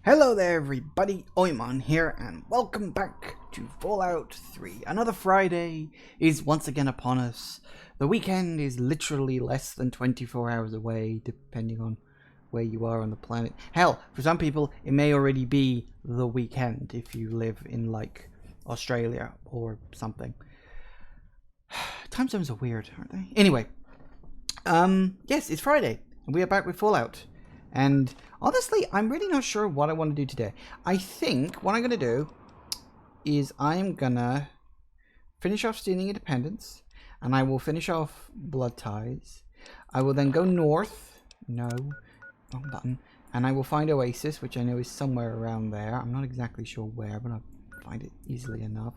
Hello there everybody, Oimon here and welcome back to Fallout 3. Another Friday is once again upon us. The weekend is literally less than 24 hours away depending on where you are on the planet. Hell, for some people it may already be the weekend if you live in like Australia or something. Time zones are weird, aren't they? Anyway, yes, it's Friday and we are back with Fallout. And honestly, I'm really not sure what I want to do today. I think what I'm going to do is I'm going to finish off Stealing Independence. And I will finish off Blood Ties. I will then go north. No. Wrong button. And I will find Oasis, which I know is somewhere around there. I'm not exactly sure where, but I'll find it easily enough.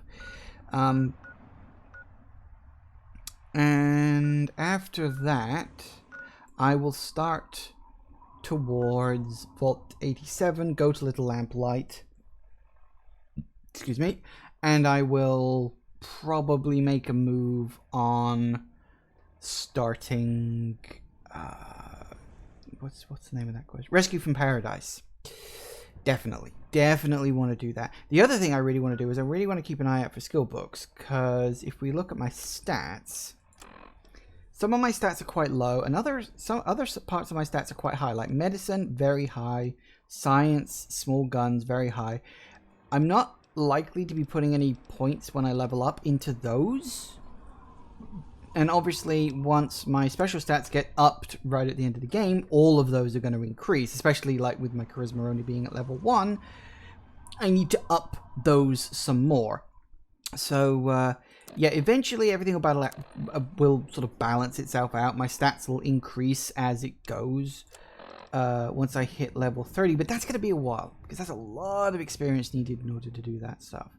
And after that, I will start towards Vault 87, go to Little Lamplight, excuse me, and I will probably make a move on starting, what's the name of that quest? Rescue from Paradise. Definitely want to do that. The other thing I really want to do is I really want to keep an eye out for skill books, because if we look at my stats, some of my stats are quite low, and some other parts of my stats are quite high, like medicine, very high, science, small guns, very high. I'm not likely to be putting any points when I level up into those. And obviously, once my special stats get upped right at the end of the game, all of those are going to increase, especially like with my charisma only being at level 1. I need to up those some more. So, yeah, eventually everything will sort of balance itself out. My stats will increase as it goes once I hit level 30. But that's going to be a while, because that's a lot of experience needed in order to do that stuff.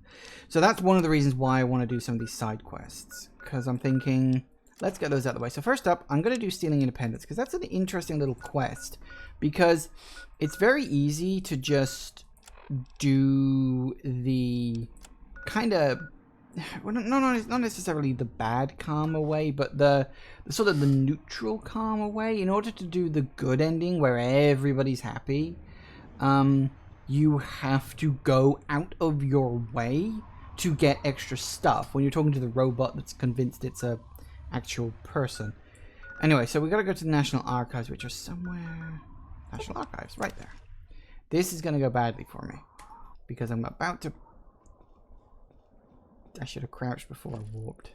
So that's one of the reasons why I want to do some of these side quests. Because I'm thinking, let's get those out of the way. So first up, I'm going to do Stealing Independence, because that's an interesting little quest. Because it's very easy to just do the kind of... well, not necessarily the bad karma way, but the sort of the neutral karma way. In order to do the good ending where everybody's happy, you have to go out of your way to get extra stuff when you're talking to the robot that's convinced it's a actual person. Anyway, so we gotta go to the National Archives, which are somewhere... National Archives, right there. This is gonna go badly for me, because I'm about to... I should have crouched before I warped.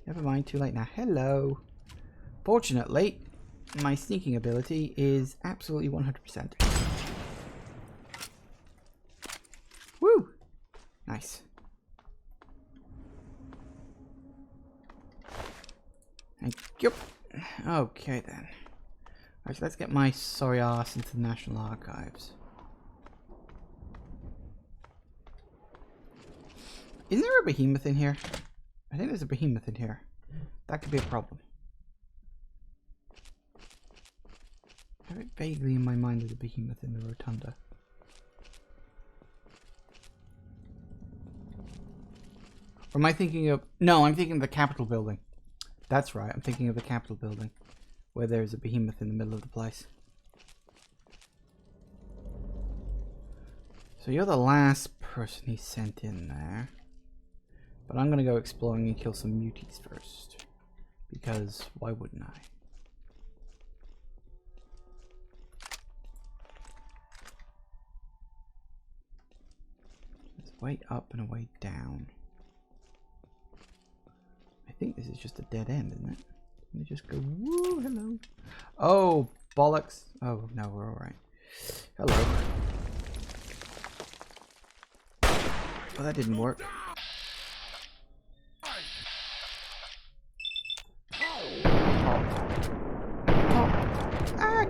Never mind, too late now. Hello. Fortunately, my sneaking ability is absolutely 100%. Woo! Nice. Thank you. Okay then. Alright, so let's get my sorry ass into the National Archives. Isn't there a behemoth in here? I think there's a behemoth in here. That could be a problem. I have it vaguely in my mind there's a behemoth in the rotunda. Or am I thinking of... No, I'm thinking of the Capitol building. That's right, I'm thinking of the Capitol building, where there's a behemoth in the middle of the place. So you're the last person he sent in there. But I'm going to go exploring and kill some muties first. Because why wouldn't I? There's a way up and a way down. I think this is just a dead end, isn't it? Let me just go, woo, hello. Oh, bollocks. Oh, no, we're alright. Hello. Oh, that didn't work.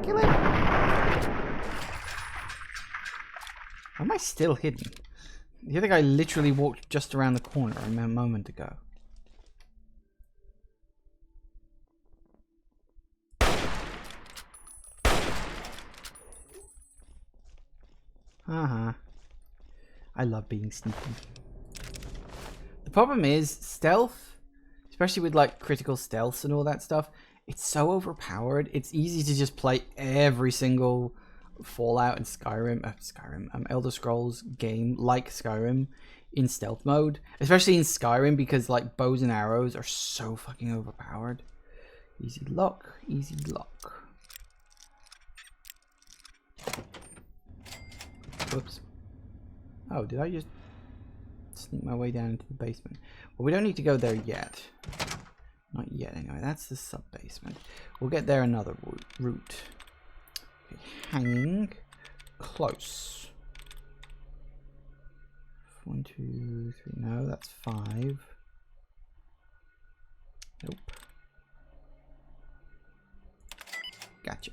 Kill it! Am I still hidden? The other guy literally walked just around the corner a moment ago. I love being sneaky. The problem is, stealth, especially with like critical stealths and all that stuff, it's so overpowered. It's easy to just play every single Fallout and Elder Scrolls game like Skyrim in stealth mode, especially in Skyrim, because like bows and arrows are so fucking overpowered. Easy lock, easy lock. Whoops. Oh, did I just sneak my way down into the basement? Well, we don't need to go there yet. Not yet, anyway. That's the sub-basement. We'll get there another route. Okay, hanging close. 1, 2, 3. No, that's 5. Nope. Gotcha.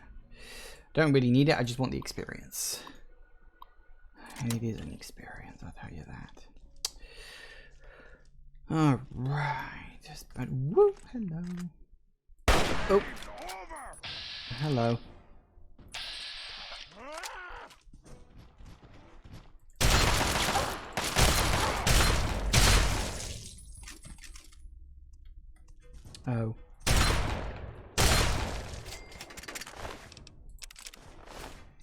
Don't really need it. I just want the experience. And it is an experience, I'll tell you that. Alright. Just about. Whoop. Hello. Oh. Hello. Oh.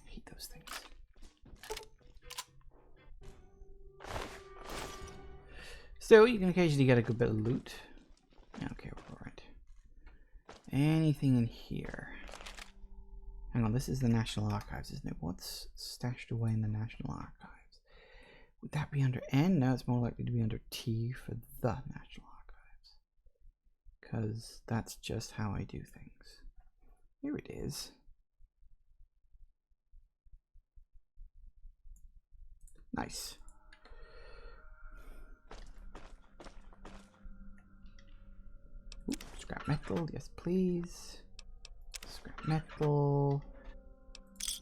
Hate those things. Still, you can occasionally get a good bit of loot. Okay, we're alright. Anything in here? Hang on, this is the National Archives, isn't it? What's stashed away in the National Archives? Would that be under N? No, it's more likely to be under T for the National Archives. Because that's just how I do things. Here it is. Nice. Ooh, scrap metal, yes please. Scrap metal.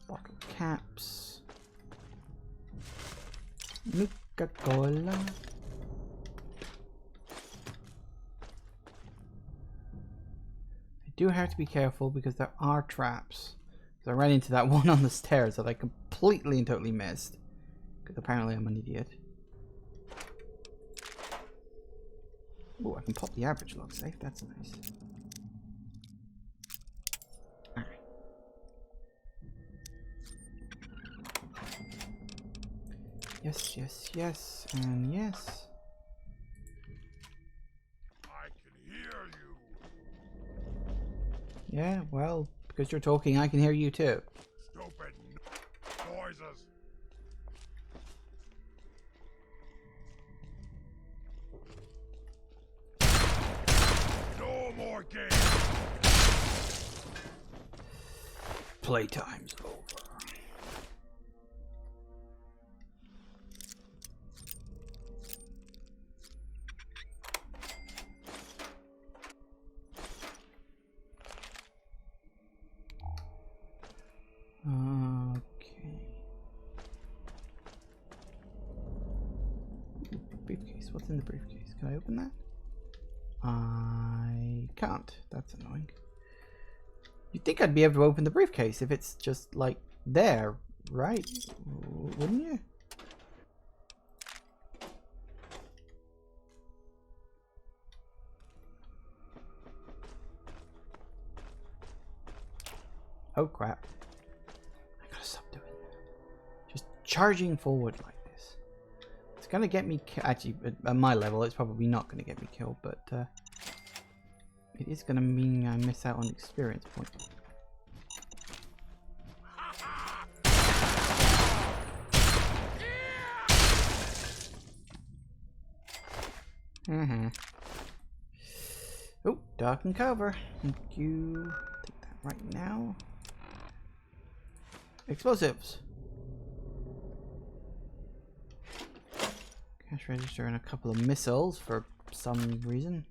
Bottle caps. Nuka-Cola. I do have to be careful because there are traps. So I ran into that one on the stairs that I completely and totally missed. Because apparently I'm an idiot. Oh, I can pop the average log safe. That's nice. Alright. Yes, yes, yes, and yes. I can hear you. Yeah, well, because you're talking, I can hear you too. Stupid noises. No more games. Playtime's over. Okay. Briefcase. What's in the briefcase? Can I open that? I can't. That's annoying. You'd think I'd be able to open the briefcase if it's just like there, right? Wouldn't you? Oh crap. I gotta stop doing that. Just charging forward like this. It's gonna get me actually, at my level, it's probably not gonna get me killed, but it is gonna mean I miss out on experience points. Oh, darken cover. Thank you. Take that right now. Explosives. Cash register and a couple of missiles for some reason.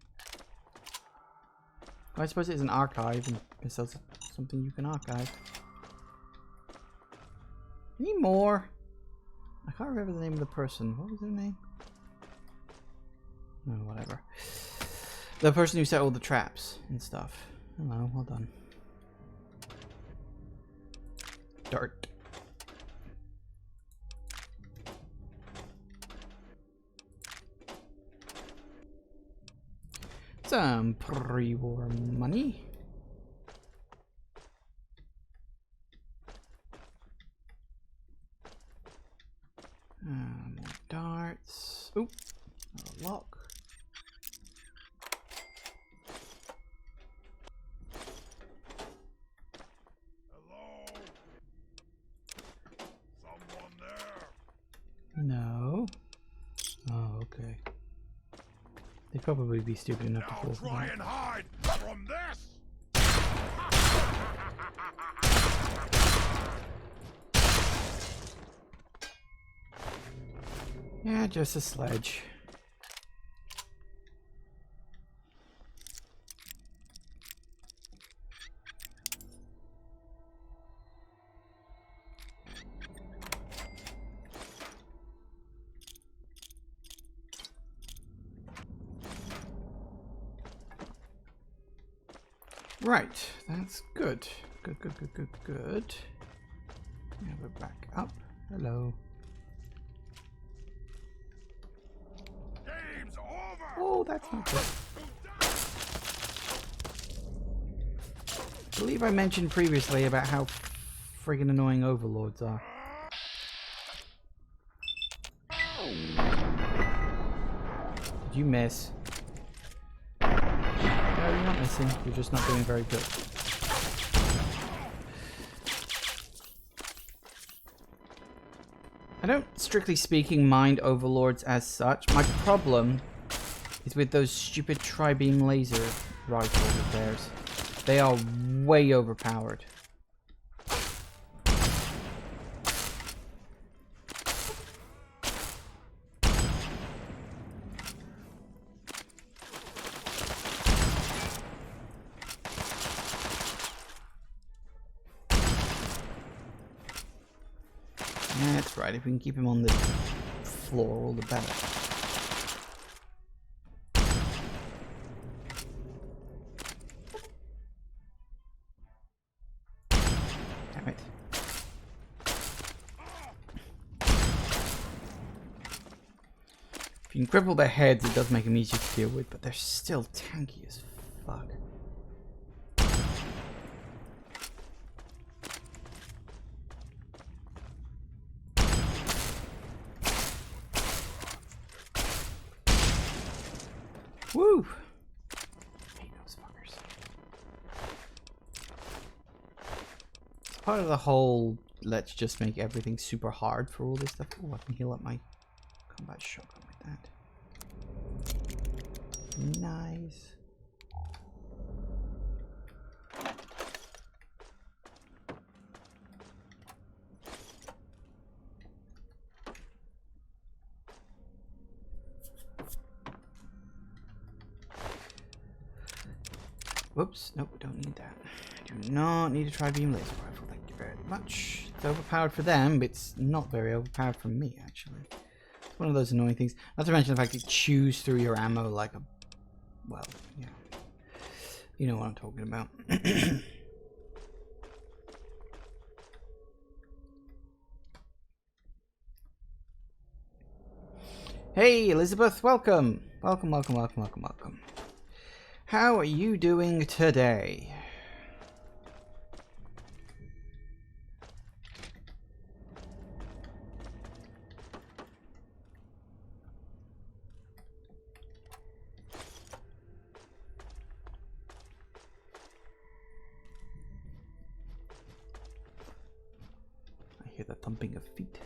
I suppose it's an archive and missiles are something you can archive. Any more? I can't remember the name of the person. What was their name? Oh, whatever. The person who set all the traps and stuff. Hello, well done. Dirt. Some pre-war money. More darts. Oop. A lock. Hello? Someone there? No. Oh, okay. They'd probably be stupid enough to Now fall for try that. and hide from this! Yeah, just a sledge. Right, that's good. Good, good, good, good, good. Now we're back up. Hello. Game's over! Oh, that's not good. I believe I mentioned previously about how friggin' annoying overlords are. Did you miss? No, you're not missing. You're just not doing very good. I don't, strictly speaking, mind overlords as such. My problem is with those stupid tri-beam laser rifles of theirs. They are way overpowered. That's right, if we can keep him on the floor, all the better. Damn it. If you can cripple their heads, it does make them easier to deal with, but they're still tanky as fuck. Woo! Hate those fuckers. It's part of the whole, let's just make everything super hard for all this stuff. Oh, I can heal up my combat shotgun with that. Nice. Whoops, nope, we don't need that. I do not need a tri-beam laser rifle, thank you very much. It's overpowered for them, but it's not very overpowered for me, actually. It's one of those annoying things. Not to mention the fact it chews through your ammo like a... well, yeah. You know what I'm talking about. Hey, Elizabeth, welcome! Welcome, welcome, welcome, welcome, welcome. How are you doing today? I hear the thumping of feet.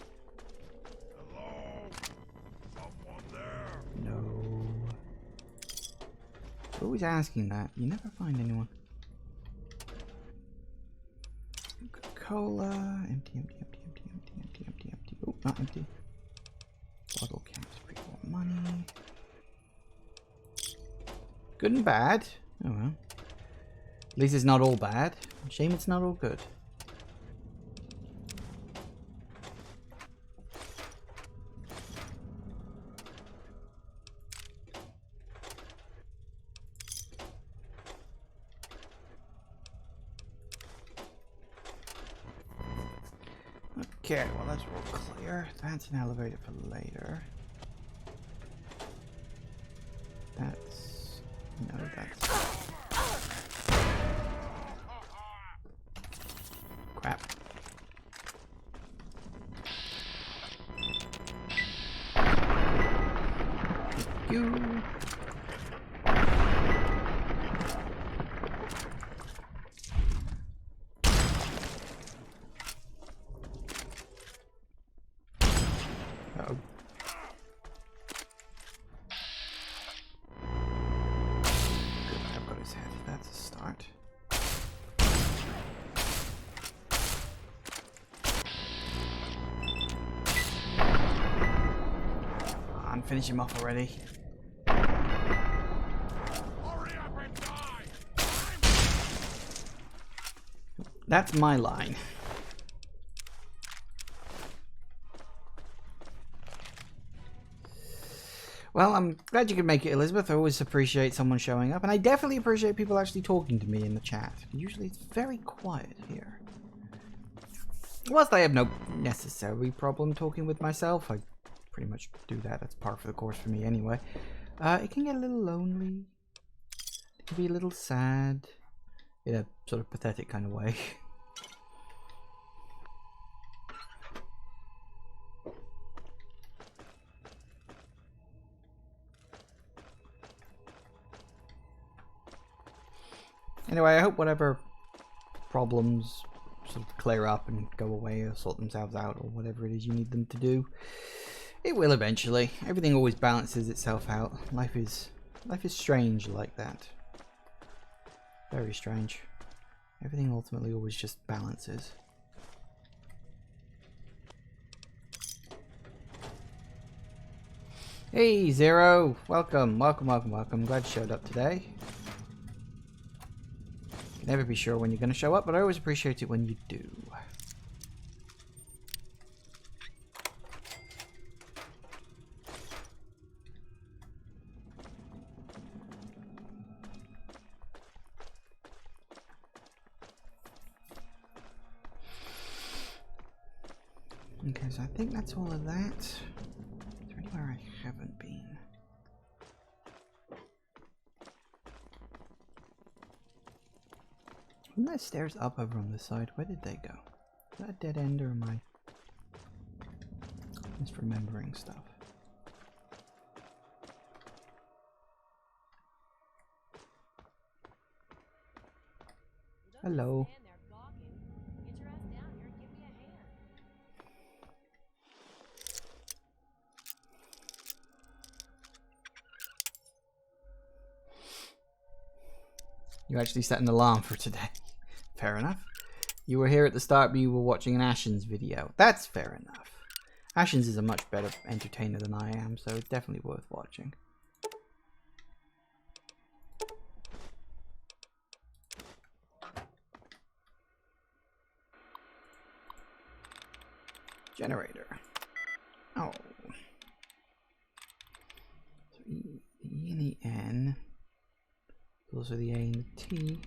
Hello? Someone there? No. Always asking that. You never find anyone. Coca-Cola. Empty, empty, empty, empty, empty, empty, empty, empty. Oh, not empty. Bottle caps, pre-bought money. Good and bad. Oh well. At least it's not all bad. Shame it's not all good. Okay, well that's all clear. That's an elevator for later. That's... no, that's... crap. you. Uh-oh. I've got his head. That's a start. I'm finishing him off already. Hurry up and die! That's my line. Well, I'm glad you could make it, Elizabeth. I always appreciate someone showing up, and I definitely appreciate people actually talking to me in the chat. Usually it's very quiet here. Whilst I have no necessary problem talking with myself, I pretty much do that. That's par for the course for me anyway. It can get a little lonely. It can be a little sad. In a sort of pathetic kind of way. Anyway, I hope whatever problems sort of clear up and go away or sort themselves out or whatever it is you need them to do. It will eventually. Everything always balances itself out. Life is strange like that. Very strange. Everything ultimately always just balances. Hey, Zero! Welcome, welcome, welcome, welcome. Glad you showed up today. Never be sure when you're going to show up, but I always appreciate it when you do. Okay, so I think that's all of that. Is there anywhere I haven't been? Wasn't there stairs up over on this side? Where did they go? Is that a dead end or am I misremembering stuff? Hello. You actually set an alarm for today. Fair enough. You were here at the start, but you were watching an Ashens video. That's fair enough. Ashens is a much better entertainer than I am, so it's definitely worth watching. Generator. Oh. So E and the N. Those are the A and the T.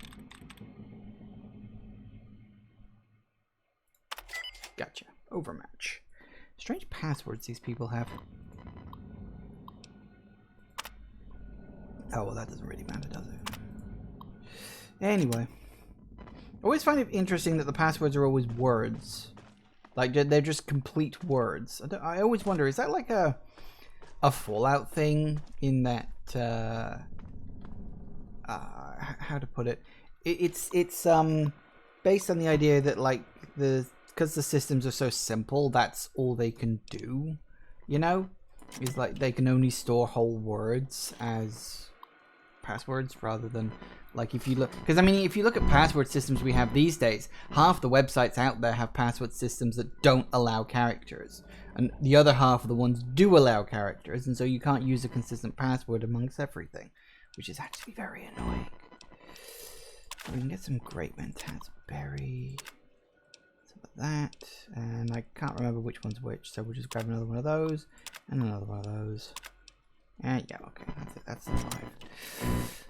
Gotcha. Overmatch. Strange passwords these people have. Oh, well, that doesn't really matter, does it? Anyway. I always find it interesting that the passwords are always words. Like, they're just complete words. I always wonder, is that like a Fallout thing in that... how to put it? It's based on the idea that like because the systems are so simple, that's all they can do. You know, is like they can only store whole words as passwords rather than like if you look, because I mean if you look at password systems we have these days, half the websites out there have password systems that don't allow characters, and the other half of the ones do allow characters, and so you can't use a consistent password amongst everything, which is actually very annoying. We can get some great mentats berry, some of that, and I can't remember which one's which, so we'll just grab another one of those and another one of those. And yeah, okay, that's it. That's the 5.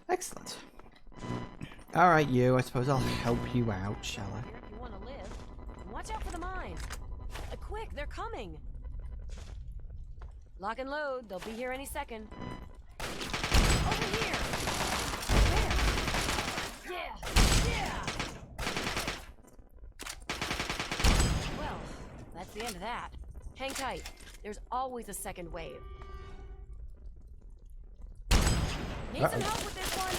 Excellent. All right, you. I suppose I'll help you out, shall I? If you want to live, watch out for the mines. Quick, they're coming. Lock and load. They'll be here any second. Over here. There. Yeah. Well, that's the end of that. Hang tight. There's always a second wave. Need some help with this one?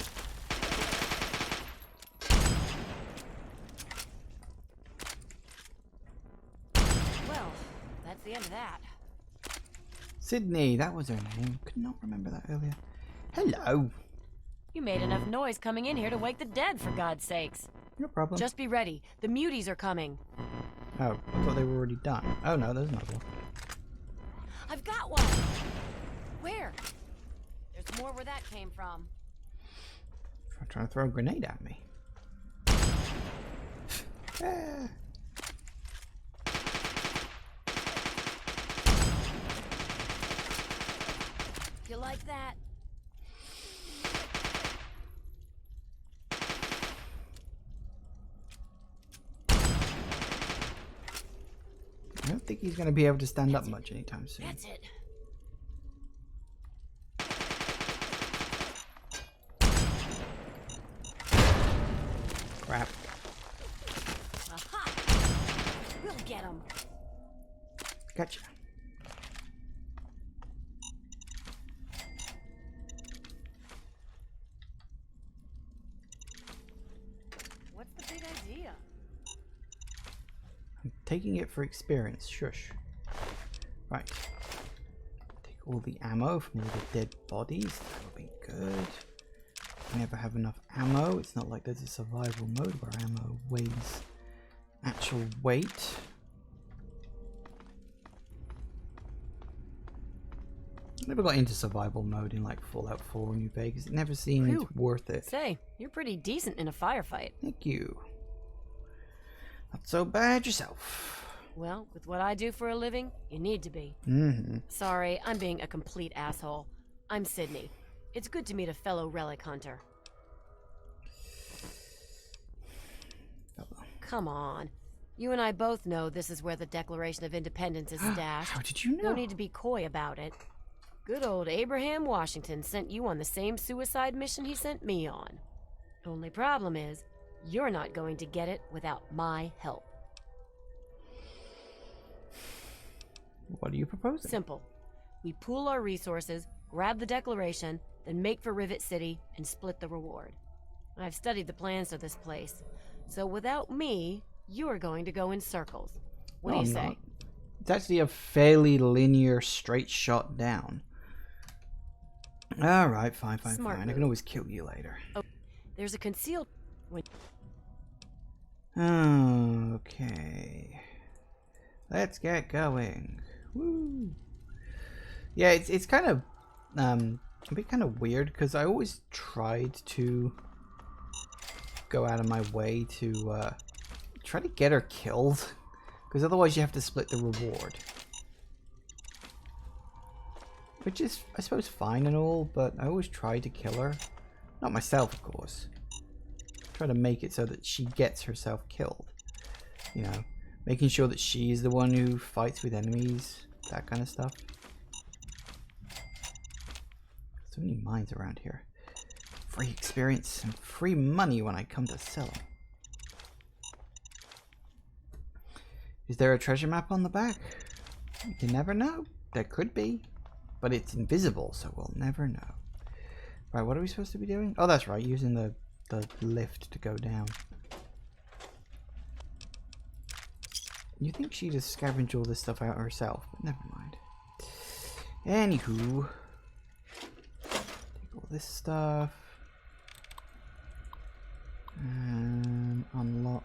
Well, that's the end of that. Sydney, that was her name. Could not remember that earlier. Hello. You made enough noise coming in here to wake the dead, for God's sakes. No problem. Just be ready. The muties are coming. Oh, I thought they were already done. Oh no, there's another one. I've got one. Where? There's more where that came from. Trying to throw a grenade at me. Ah. You like that? I don't think he's going to be able to stand up much anytime soon. That's it. Crap. Aha! We'll get him. Gotcha. What's the big idea? I'm taking it for experience. Shush. Right. Take all the ammo from all the dead bodies. That'll be good. Never have enough ammo. It's not like there's a survival mode where ammo weighs actual weight. I never got into survival mode in like Fallout 4 or New Vegas. It never seemed Whew. worth it. Say, you're pretty decent in a firefight. Thank you. Not so bad yourself. Well, with what I do for a living, you need to be. Mm-hmm. Sorry, I'm being a complete asshole. I'm Sydney. It's good to meet a fellow relic hunter. Come on. You and I both know this is where the Declaration of Independence is stashed. How did you know? No need to be coy about it. Good old Abraham Washington sent you on the same suicide mission he sent me on. Only problem is, you're not going to get it without my help. What are you proposing? Simple. We pool our resources, grab the Declaration, then make for Rivet City and split the reward. I've studied the plans of this place, so without me, you're going to go in circles. What do you say? Not. It's actually a fairly linear, straight shot down. Alright, fine. Smart I move. can always kill you later. Oh, there's a concealed... Okay. Let's get going. Woo. Yeah, it's kind of a bit kind of weird because I always tried to go out of my way to try to get her killed, because otherwise you have to split the reward, which is, I suppose, fine and all, but I always try to kill her. Not myself, of course. Try to make it so that she gets herself killed, you know, making sure that she is the one who fights with enemies, that kind of stuff. So many mines around here. Free experience and free money when I come to sell them. Is there a treasure map on the back? You never know. There could be. But it's invisible, so we'll never know. Right, what are we supposed to be doing? Oh, that's right, using the lift to go down. You think she'd just scavenge all this stuff out herself, but never mind. Anywho. Take all this stuff. And unlock.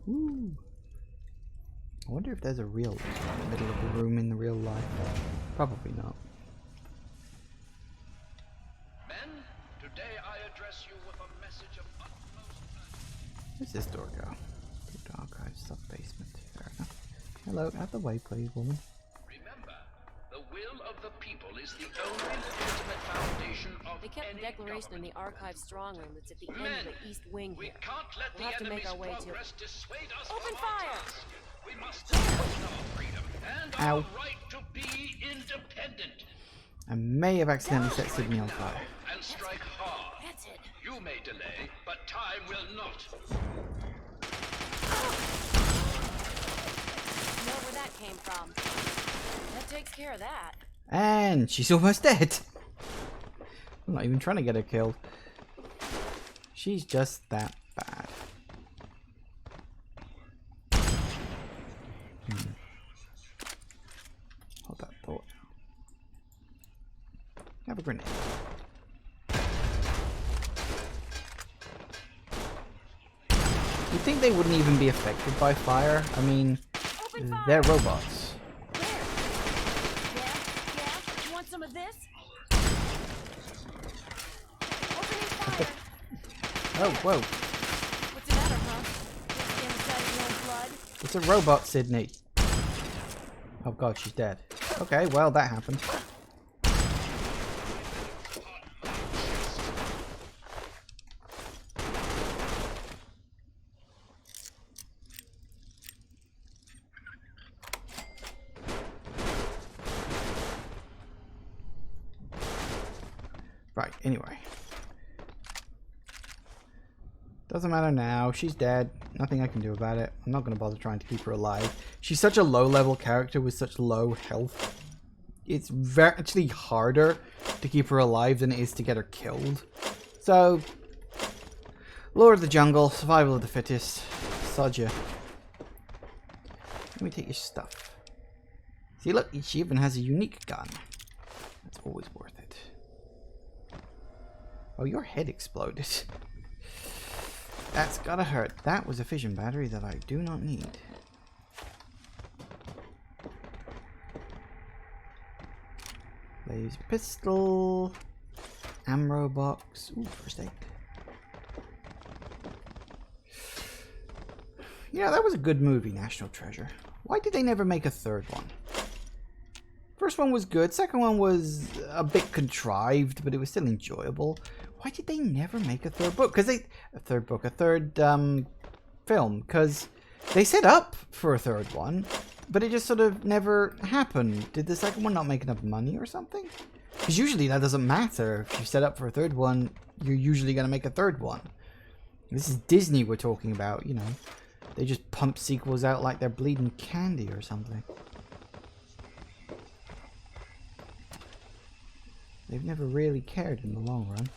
Woo. I wonder if there's a real lift in the middle of the room in the real life. Probably not. Men, today I address you with a message of utmost urgency. Where's this door go? To the archives, sub-basement. Fair enough. Hello, out the way, please, woman. Remember, the will of the people is the only legitimate foundation of They kept the any Declaration in the government. archive strong room that's at the end Men, of the east wing we here. can't let We'll have the to make enemy's our way to... progress dissuade us Open from our fire! task. We must defend our freedom and Ow. our right to be independent. I may have accidentally set Sydney on fire. And strike hard. That's it. You may delay, but time will not. Know where that came from. takes care of that. And she's almost dead. I'm not even trying to get her killed. She's just that bad. Hold that thought. Have a grenade. You'd think they wouldn't even be affected by fire. I mean, they're robots. Where? Yeah? You want some of this? Opening fire! Oh, whoa. What's the matter, huh? Just inside of your own blood? It's a robot, Sydney. Oh god, she's dead. Okay, well, that happened. Right, anyway. Doesn't matter now. She's dead. Nothing I can do about it. I'm not going to bother trying to keep her alive. She's such a low-level character with such low health. It's actually harder to keep her alive than it is to get her killed. So, law of the jungle, survival of the fittest. Sod ya. Let me take your stuff. See, look, she even has a unique gun. That's always worth it. Oh, your head exploded. That's gotta hurt. That was a fission battery that I do not need. Laser pistol. Ammo box. Ooh, first aid. Yeah, that was a good movie, National Treasure. Why did they never make a third one? First one was good. Second one was a bit contrived, but it was still enjoyable. Why did they never make a third book? Because a third film. Because they set up for a third one, but it just sort of never happened. Did the second one not make enough money or something? Because usually that doesn't matter. If you set up for a third one, you're usually going to make a third one. This is Disney we're talking about, you know. They just pump sequels out like they're bleeding candy or something. They've never really cared in the long run.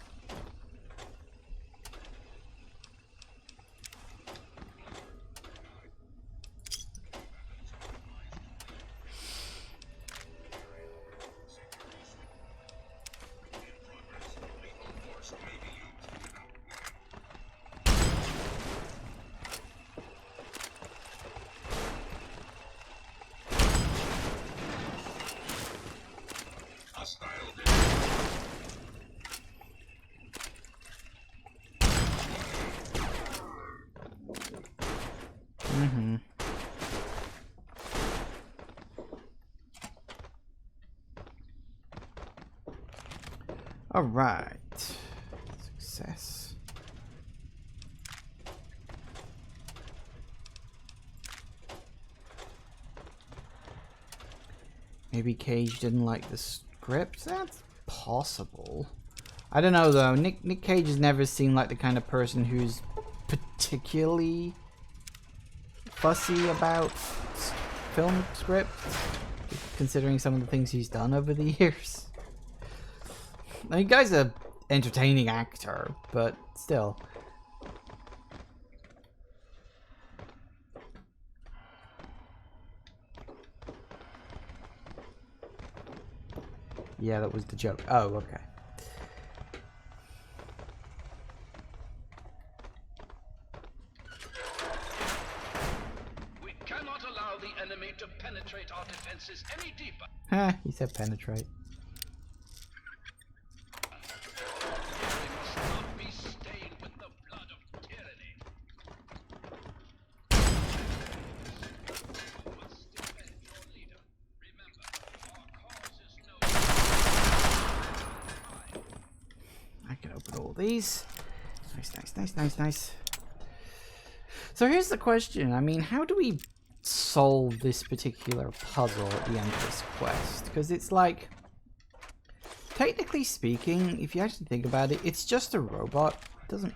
All right. Success. Maybe Cage didn't like the script. That's possible. I don't know though. Nick Cage has never seemed like the kind of person who's particularly fussy about film script, considering some of the things he's done over the years. I mean, guy's an entertaining actor, but still. Yeah, that was the joke. Oh, okay. We cannot allow the enemy to penetrate our defenses any deeper. Ha, he said penetrate. These. Nice. So here's the question. I mean, how do we solve this particular puzzle at the end of this quest? Because it's like, technically speaking, if you actually think about it, it's just a robot. It doesn't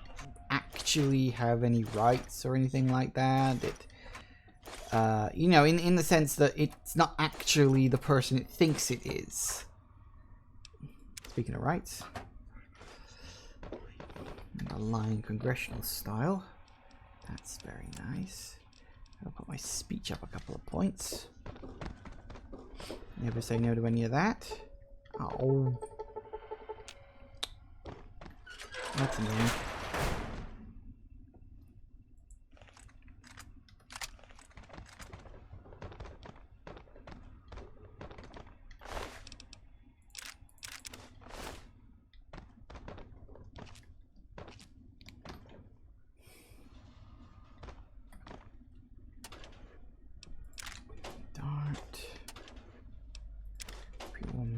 actually have any rights or anything like that. You know, in the sense that it's not actually the person it thinks it is. Speaking of rights, aligned congressional style. That's very nice. I'll put my speech up a couple of points. Never say no to any of that. Oh, that's annoying.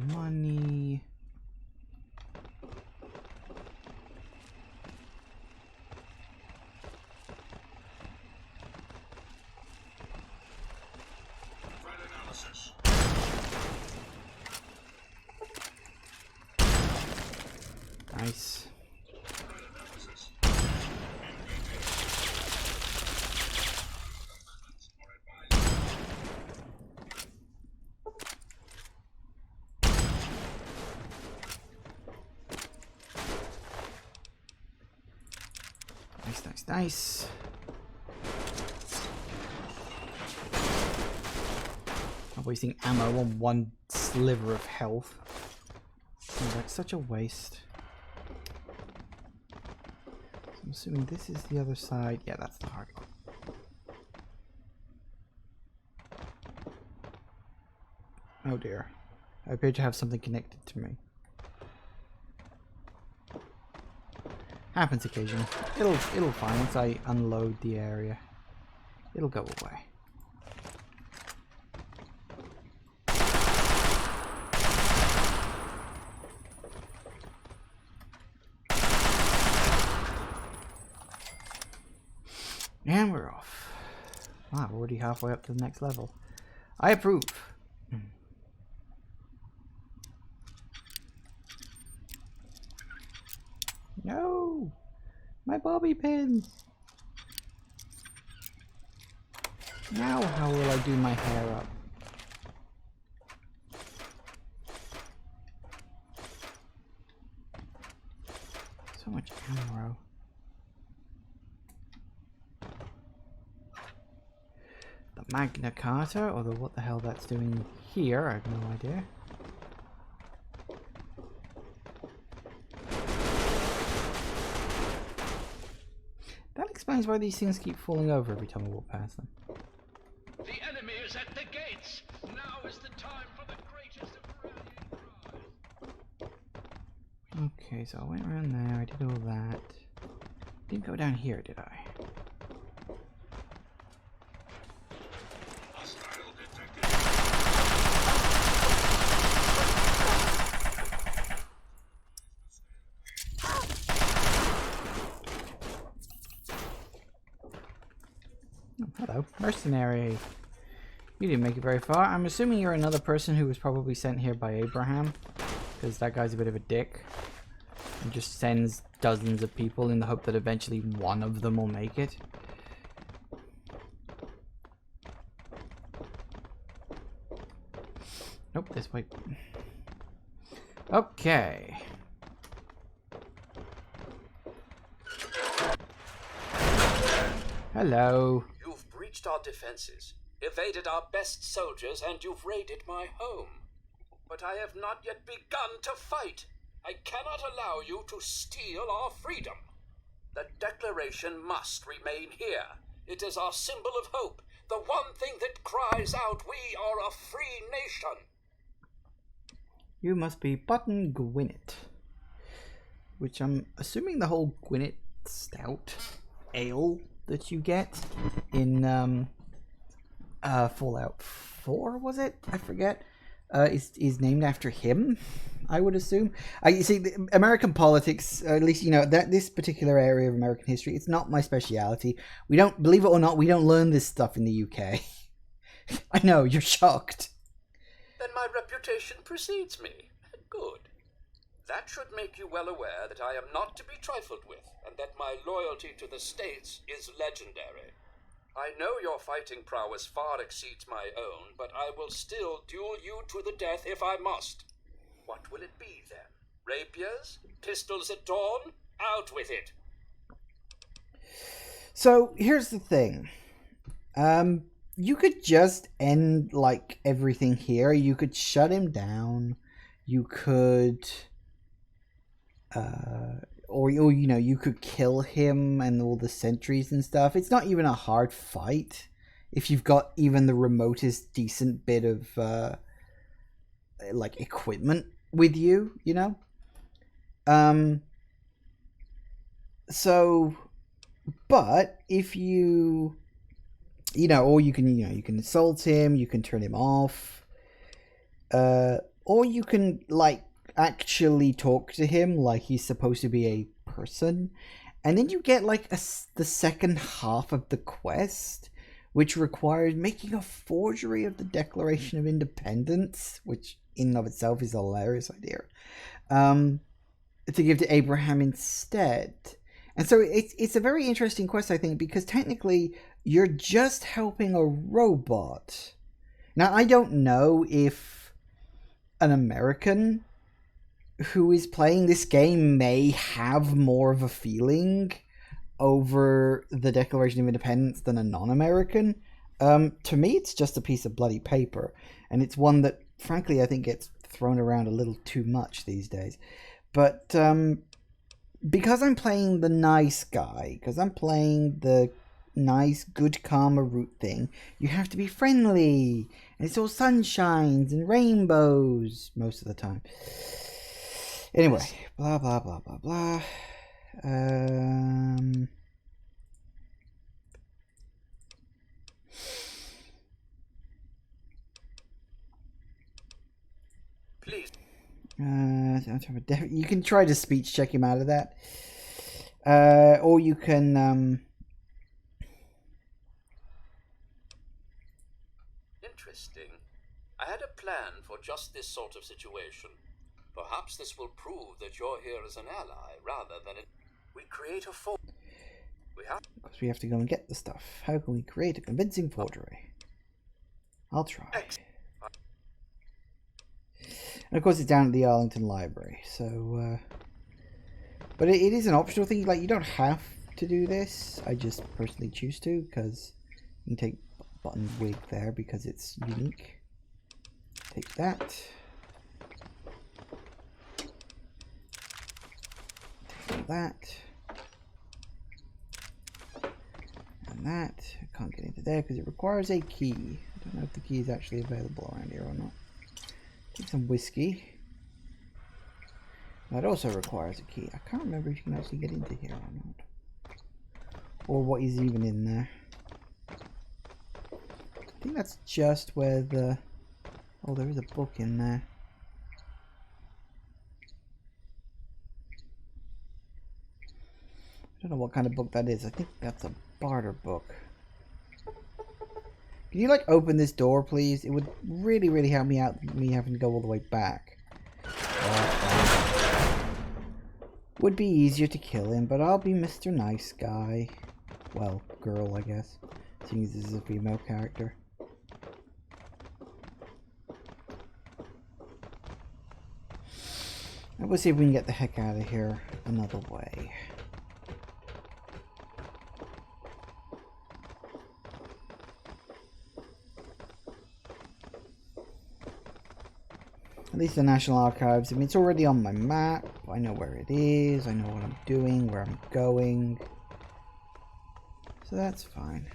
Money. Threat analysis. Nice. Nice. Not wasting ammo on one sliver of health. Seems like such a waste. So I'm assuming this is the other side. Yeah, that's the hard one. Oh dear. I appear to have something connected to me. Happens occasionally. It'll fine once I unload the area. It'll go away. And we're off. Wow, we're already halfway up to the next level. I approve. No! My bobby pins! Now how will I do my hair up? So much ammo. The Magna Carta, although what the hell that's doing here, I have no idea. That explains why these things keep falling over every time I walk past them. The enemy is at the gates. Now is the time for the greatest of rallying cries. Okay, so I went around there, I did all that. Didn't go down here, did I? Hostile detected. Oh, hello, mercenary. You didn't make it very far. I'm assuming you're another person who was probably sent here by Abraham, because that guy's a bit of a dick and just sends dozens of people in the hope that eventually one of them will make it. Nope, this way. Okay. Hello. You've breached our defenses, evaded our best soldiers, and you've raided my home. But I have not yet begun to fight. I cannot allow you to steal our freedom. The Declaration must remain here. It is our symbol of hope, the one thing that cries out, we are a free nation. You must be Button Gwynett. Which I'm assuming the whole Gwynett stout ale that you get in Fallout 4, was it? I forget. Is named after him, I would assume. You see, the American politics, at least, you know, that this particular area of American history, it's not my speciality. We don't, believe it or not, we don't learn this stuff in the UK. I know, you're shocked. Then my reputation precedes me. Good. That should make you well aware that I am not to be trifled with, and that my loyalty to the States is legendary. I know your fighting prowess far exceeds my own, but I will still duel you to the death if I must. What will it be then? Rapiers? Pistols at dawn? Out with it! So here's the thing. You could just end like everything here. You could shut him down. You could, or you know, you could kill him and all the sentries and stuff. It's not even a hard fight if you've got even the remotest decent bit of like equipment with you, you know. So, but if you know, or you can, you know, you can assault him, you can turn him off, or you can like actually talk to him like he's supposed to be a person, and then you get like the second half of the quest, which requires making a forgery of the Declaration of Independence, which in and of itself is a hilarious idea, to give to Abraham instead. And so it's a very interesting quest, I think, because technically you're just helping a robot. Now, I don't know if an American who is playing this game may have more of a feeling over the Declaration of Independence than a non-American. To me, it's just a piece of bloody paper, and it's one that, frankly, I think gets thrown around a little too much these days. But because I'm playing the nice guy, because I'm playing the nice, good karma route thing, you have to be friendly, and it's all sunshines and rainbows most of the time. Anyway, blah blah blah blah blah. Please. You can try to speech check him out of that, or you can. Interesting. I had a plan for just this sort of situation. Perhaps this will prove that you're here as an ally rather than we create a Because we have to go and get the stuff. How can we create a convincing forgery? I'll try. And of course, it's down at the Arlington Library. So, but it is an optional thing. Like, you don't have to do this. I just personally choose to because you can take button wig there because it's unique. Take that. Take that. And that. I can't get into there because it requires a key. I don't know if the key is actually available around here or not. Take some whiskey. That also requires a key. I can't remember if you can actually get into here or not. Or what is even in there. I think that's just where the... Oh, there is a book in there. I don't know what kind of book that is. I think that's a barter book. Can you like open this door, please? It would really, really help me out, me having to go all the way back. Would be easier to kill him, but I'll be Mr. Nice Guy. Well, girl, I guess. Seeing as this is a female character. And we'll see if we can get the heck out of here another way. At least the National Archives, I mean, it's already on my map. I know where it is. I know what I'm doing, where I'm going. So that's fine.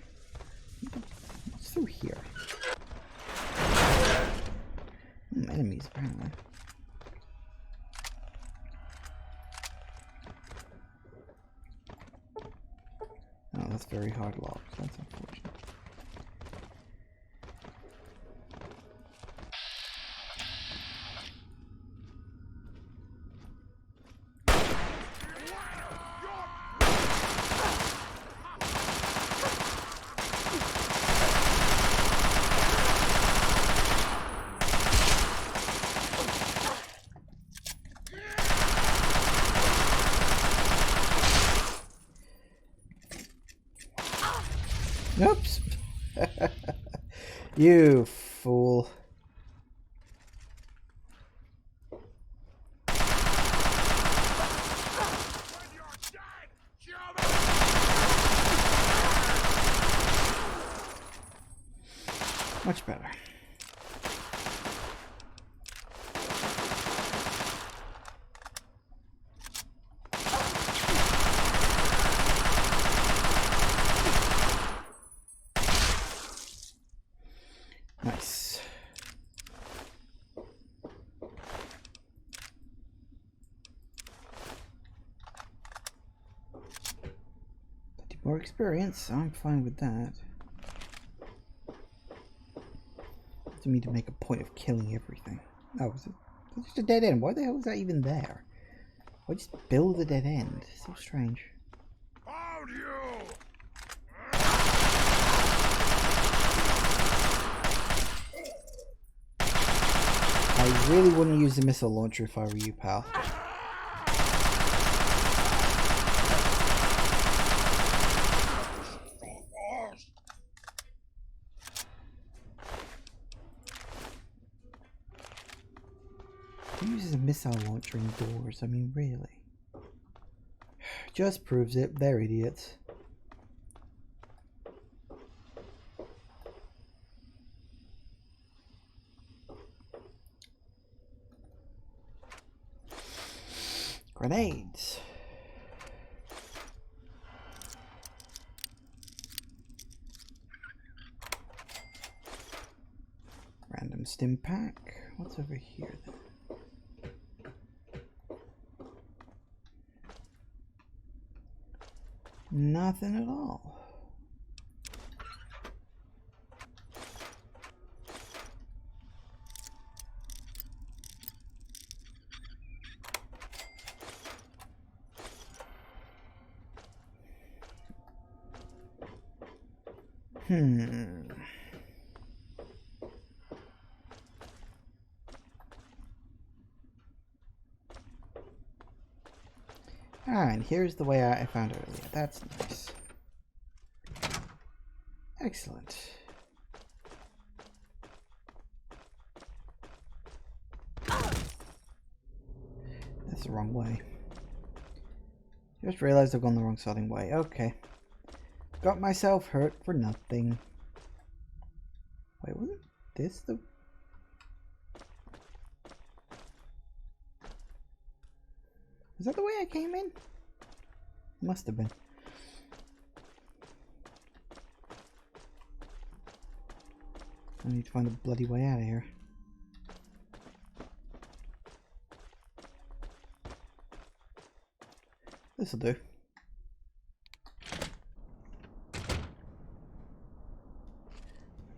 What's through here? Enemies, apparently. Oh, that's very hard locked. That's unfortunate. Oops. You fool. Much better. Nice. More experience, I'm fine with that. To me to make a point of killing everything. Oh, was it just a dead end? Why the hell was that even there? Why just build a dead end? So strange. Hold you! I really wouldn't use the missile launcher if I were you, pal. Who uses a missile launcher indoors? I mean, really? Just proves it. They're idiots. Grenades. Random stim pack. What's over here then? Nothing at all. And here's the way I found earlier. That's nice. Excellent. That's the wrong way. Just realized I've gone the wrong starting way. Okay. Got myself hurt for nothing. Wait, wasn't this the... Is that the way I came in? Must have been. I need to find a bloody way out of here. This'll do.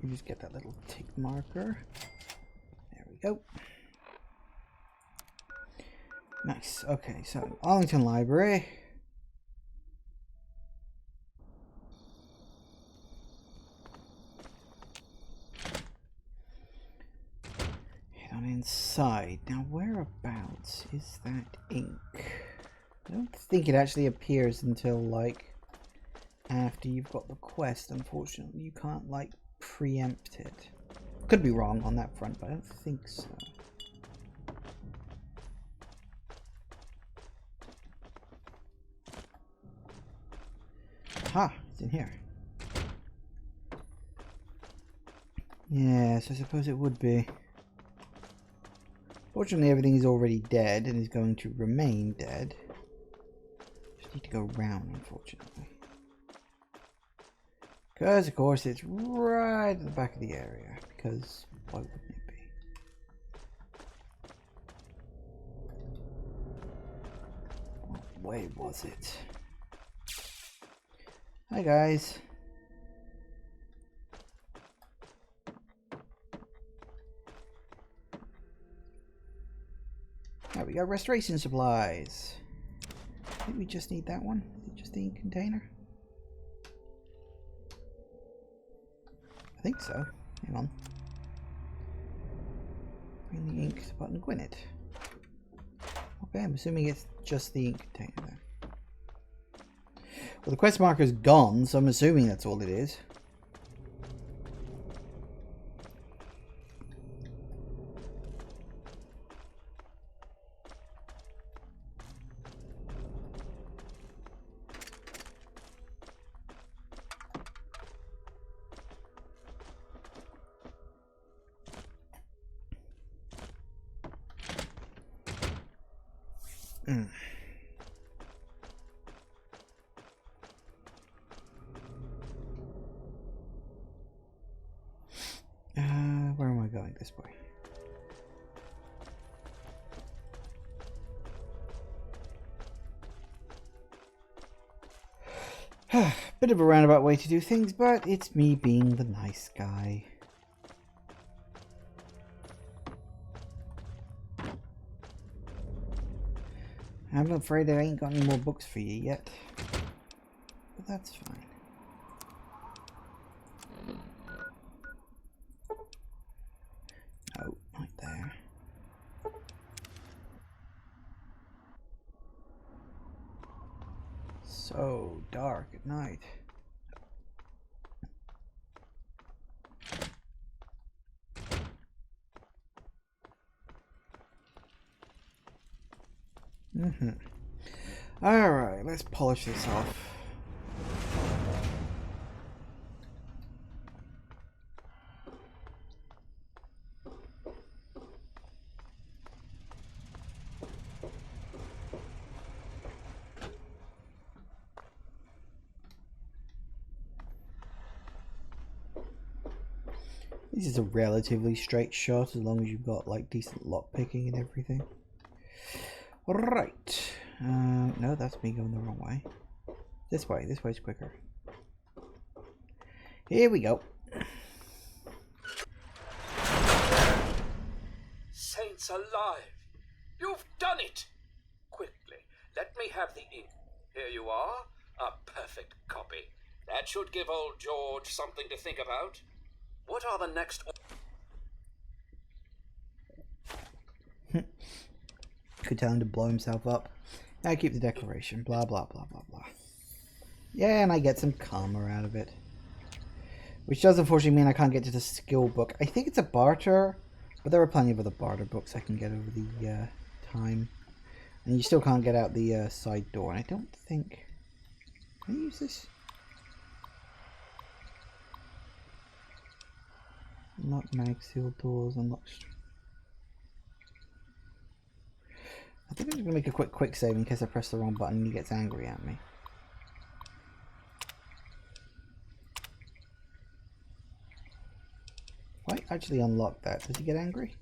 You just get that little tick marker. There we go. Nice. Okay, so Arlington Library. Head on inside. Now, whereabouts is that ink? I don't think it actually appears until, like, after you've got the quest. Unfortunately, you can't, like, preempt it. Could be wrong on that front, but I don't think so. Aha, it's in here. Yes, I suppose it would be. Fortunately, everything is already dead and is going to remain dead. Just need to go round, unfortunately. Because, of course, it's right at the back of the area. Because, why wouldn't it be? What way was it? Hi, guys. There we go, restoration supplies. I think we just need that one. Is it just the ink container? I think so. Hang on. Bring the ink to button Gwyneth. Okay, I'm assuming it's just the ink container then. Well, the quest marker's gone, so I'm assuming that's all it is. Where am I going? This way. Bit of a roundabout way to do things, but it's me being the nice guy. I'm afraid I ain't got any more books for you yet, but that's fine. Oh, right there. So dark at night. Alright, let's polish this off. This is a relatively straight shot as long as you've got like decent lock picking and everything. Right. No, that's me going the wrong way. This way. This way's quicker. Here we go. Saints alive! You've done it! Quickly, let me have the ink. Here you are. A perfect copy. That should give old George something to think about. What are the next... Could tell him to blow himself up. I keep the declaration. Blah, blah, blah, blah, blah. Yeah, and I get some karma out of it. Which does unfortunately mean I can't get to the skill book. I think it's a barter, but there are plenty of other barter books I can get over the time. And you still can't get out the side door. And I don't think... Can I use this? Unlock mag seal doors, unlock... I think I'm just going to make a quick save in case I press the wrong button and he gets angry at me. If I actually unlock that, does he get angry?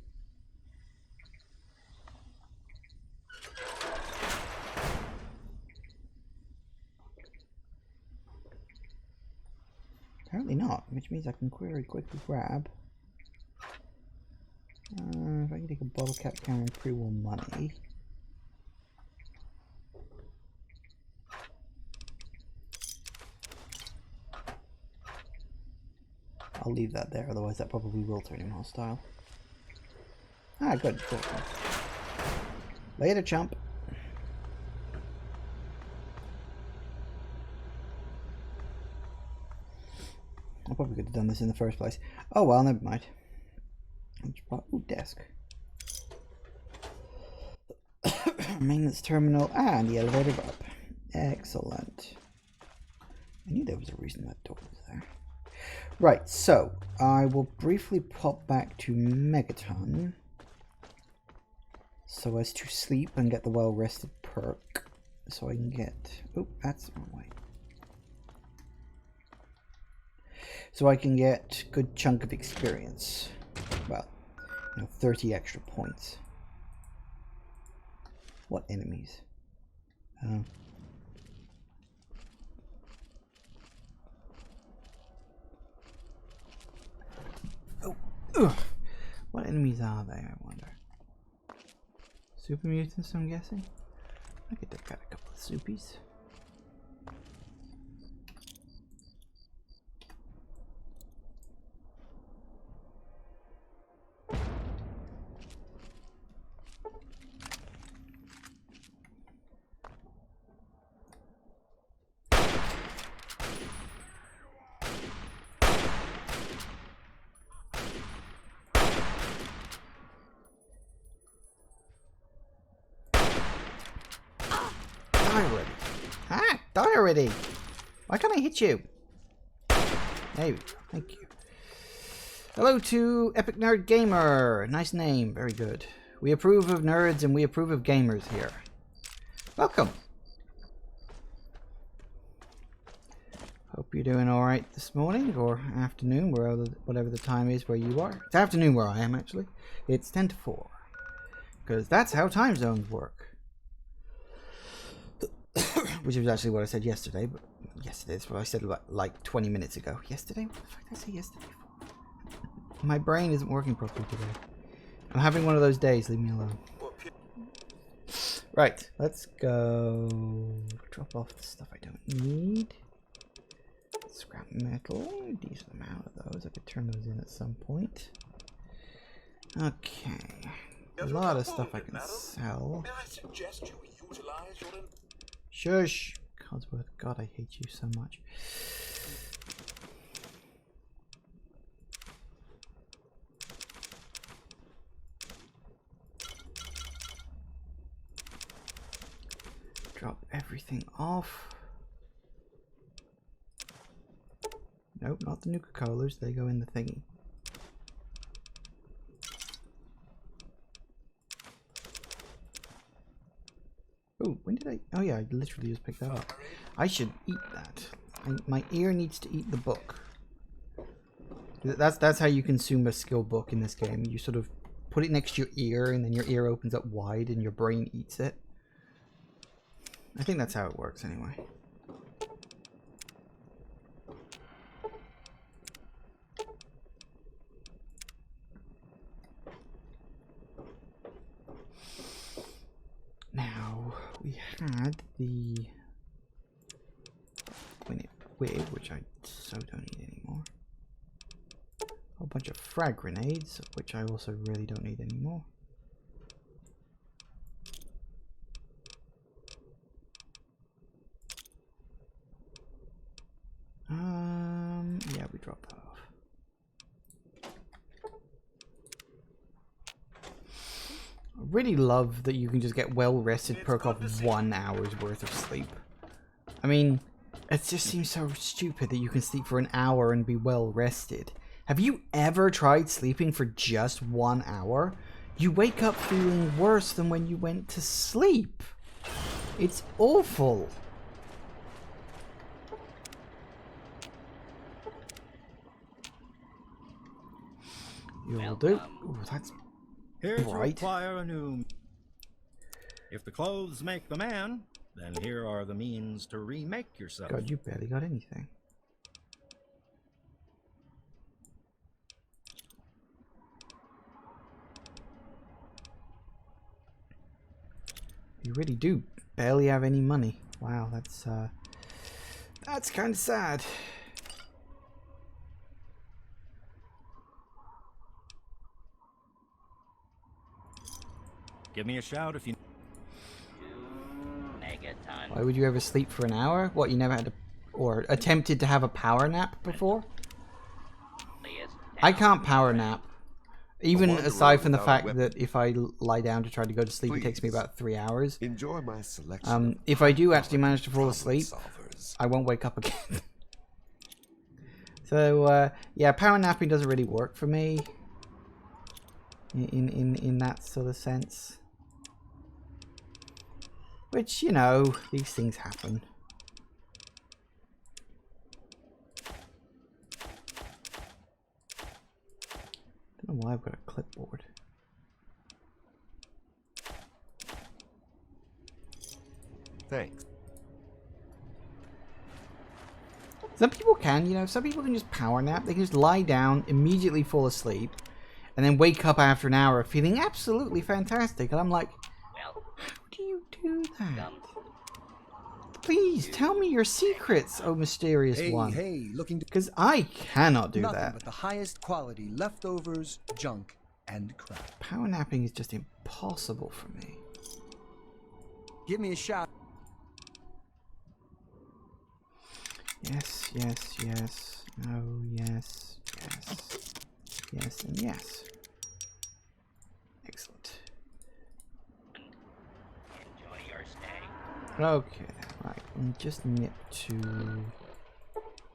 Apparently not, which means I can quickly grab. If I can take a bottle cap camera and pre-war money. I'll leave that there, otherwise that probably will turn him hostile. Ah, good. Cool. Later, chump. I probably could have done this in the first place. Oh well, never mind. Ooh, desk. Maintenance terminal and the elevator up. Excellent. I knew there was a reason that door was there. Right, so I will briefly pop back to Megaton so as to sleep and get the well-rested perk. So I can get... Oh, that's the wrong way. So I can get a good chunk of experience. Well, 30 extra points. What enemies? Ugh. What enemies are they, I wonder? Super mutants, I'm guessing? I could take out a couple of soupies. Die already! Why can't I hit you? There we go. Thank you. Hello to Epic Nerd Gamer. Nice name. Very good. We approve of nerds and we approve of gamers here. Welcome. Hope you're doing alright this morning or afternoon, whatever the time is where you are. It's afternoon where I am, actually. It's 10 to 4. Because that's how time zones work. Which was actually what I said yesterday, but yesterday is what I said like 20 minutes ago. Yesterday? What the fuck did I say yesterday for? My brain isn't working properly today. I'm having one of those days, leave me alone. Right, let's go drop off the stuff I don't need. Scrap metal, decent amount of those. I could turn those in at some point. Okay, a lot of stuff I can sell. May I suggest you utilize your... Shush! Codsworth, God, I hate you so much. Drop everything off. Nope, not the Nuka-Colas. They go in the thingy. Oh, when did I... Oh yeah, I literally just picked that up. I should eat that. My ear needs to eat the book. That's how you consume a skill book in this game. You sort of put it next to your ear, and then your ear opens up wide, and your brain eats it. I think that's how it works, anyway. Now, we had the wig, which I so don't need anymore. A whole bunch of frag grenades, which I also really don't need anymore. Yeah, we dropped that off. I really love that you can just get well rested perk off 1 hour's worth of sleep. I mean, it just seems so stupid that you can sleep for an hour and be well rested. Have you ever tried sleeping for just 1 hour? You wake up feeling worse than when you went to sleep. It's awful. You'll do. Ooh, that's Here to bright. acquire a new... If the clothes make the man, then here are the means to remake yourself. God, you barely got anything. You really do barely have any money. Wow, that's kind of sad. Give me a shout if you... Why would you ever sleep for an hour? What, you never had to, or attempted to have a power nap before? I can't power nap. Even aside from the fact that if I lie down to try to go to sleep, it takes me about 3 hours. Enjoy my selection. If I do actually manage to fall asleep, I won't wake up again. So, yeah, power napping doesn't really work for me. In that sort of sense. Which, you know, these things happen. Don't know why I've got a clipboard. Thanks. Some people can, you know, some people can just power nap. They can just lie down, immediately fall asleep, and then wake up after an hour feeling absolutely fantastic. And I'm like, how do you do that? Please tell me your secrets, oh mysterious one. Hey, looking to Because I cannot do nothing that. but the highest quality leftovers, junk, and crap. Power napping is just impossible for me. Give me a shot. Yes, yes, yes. No, yes, yes. Yes, and yes. Excellent. Enjoy your stay. Okay, right. And just nip to...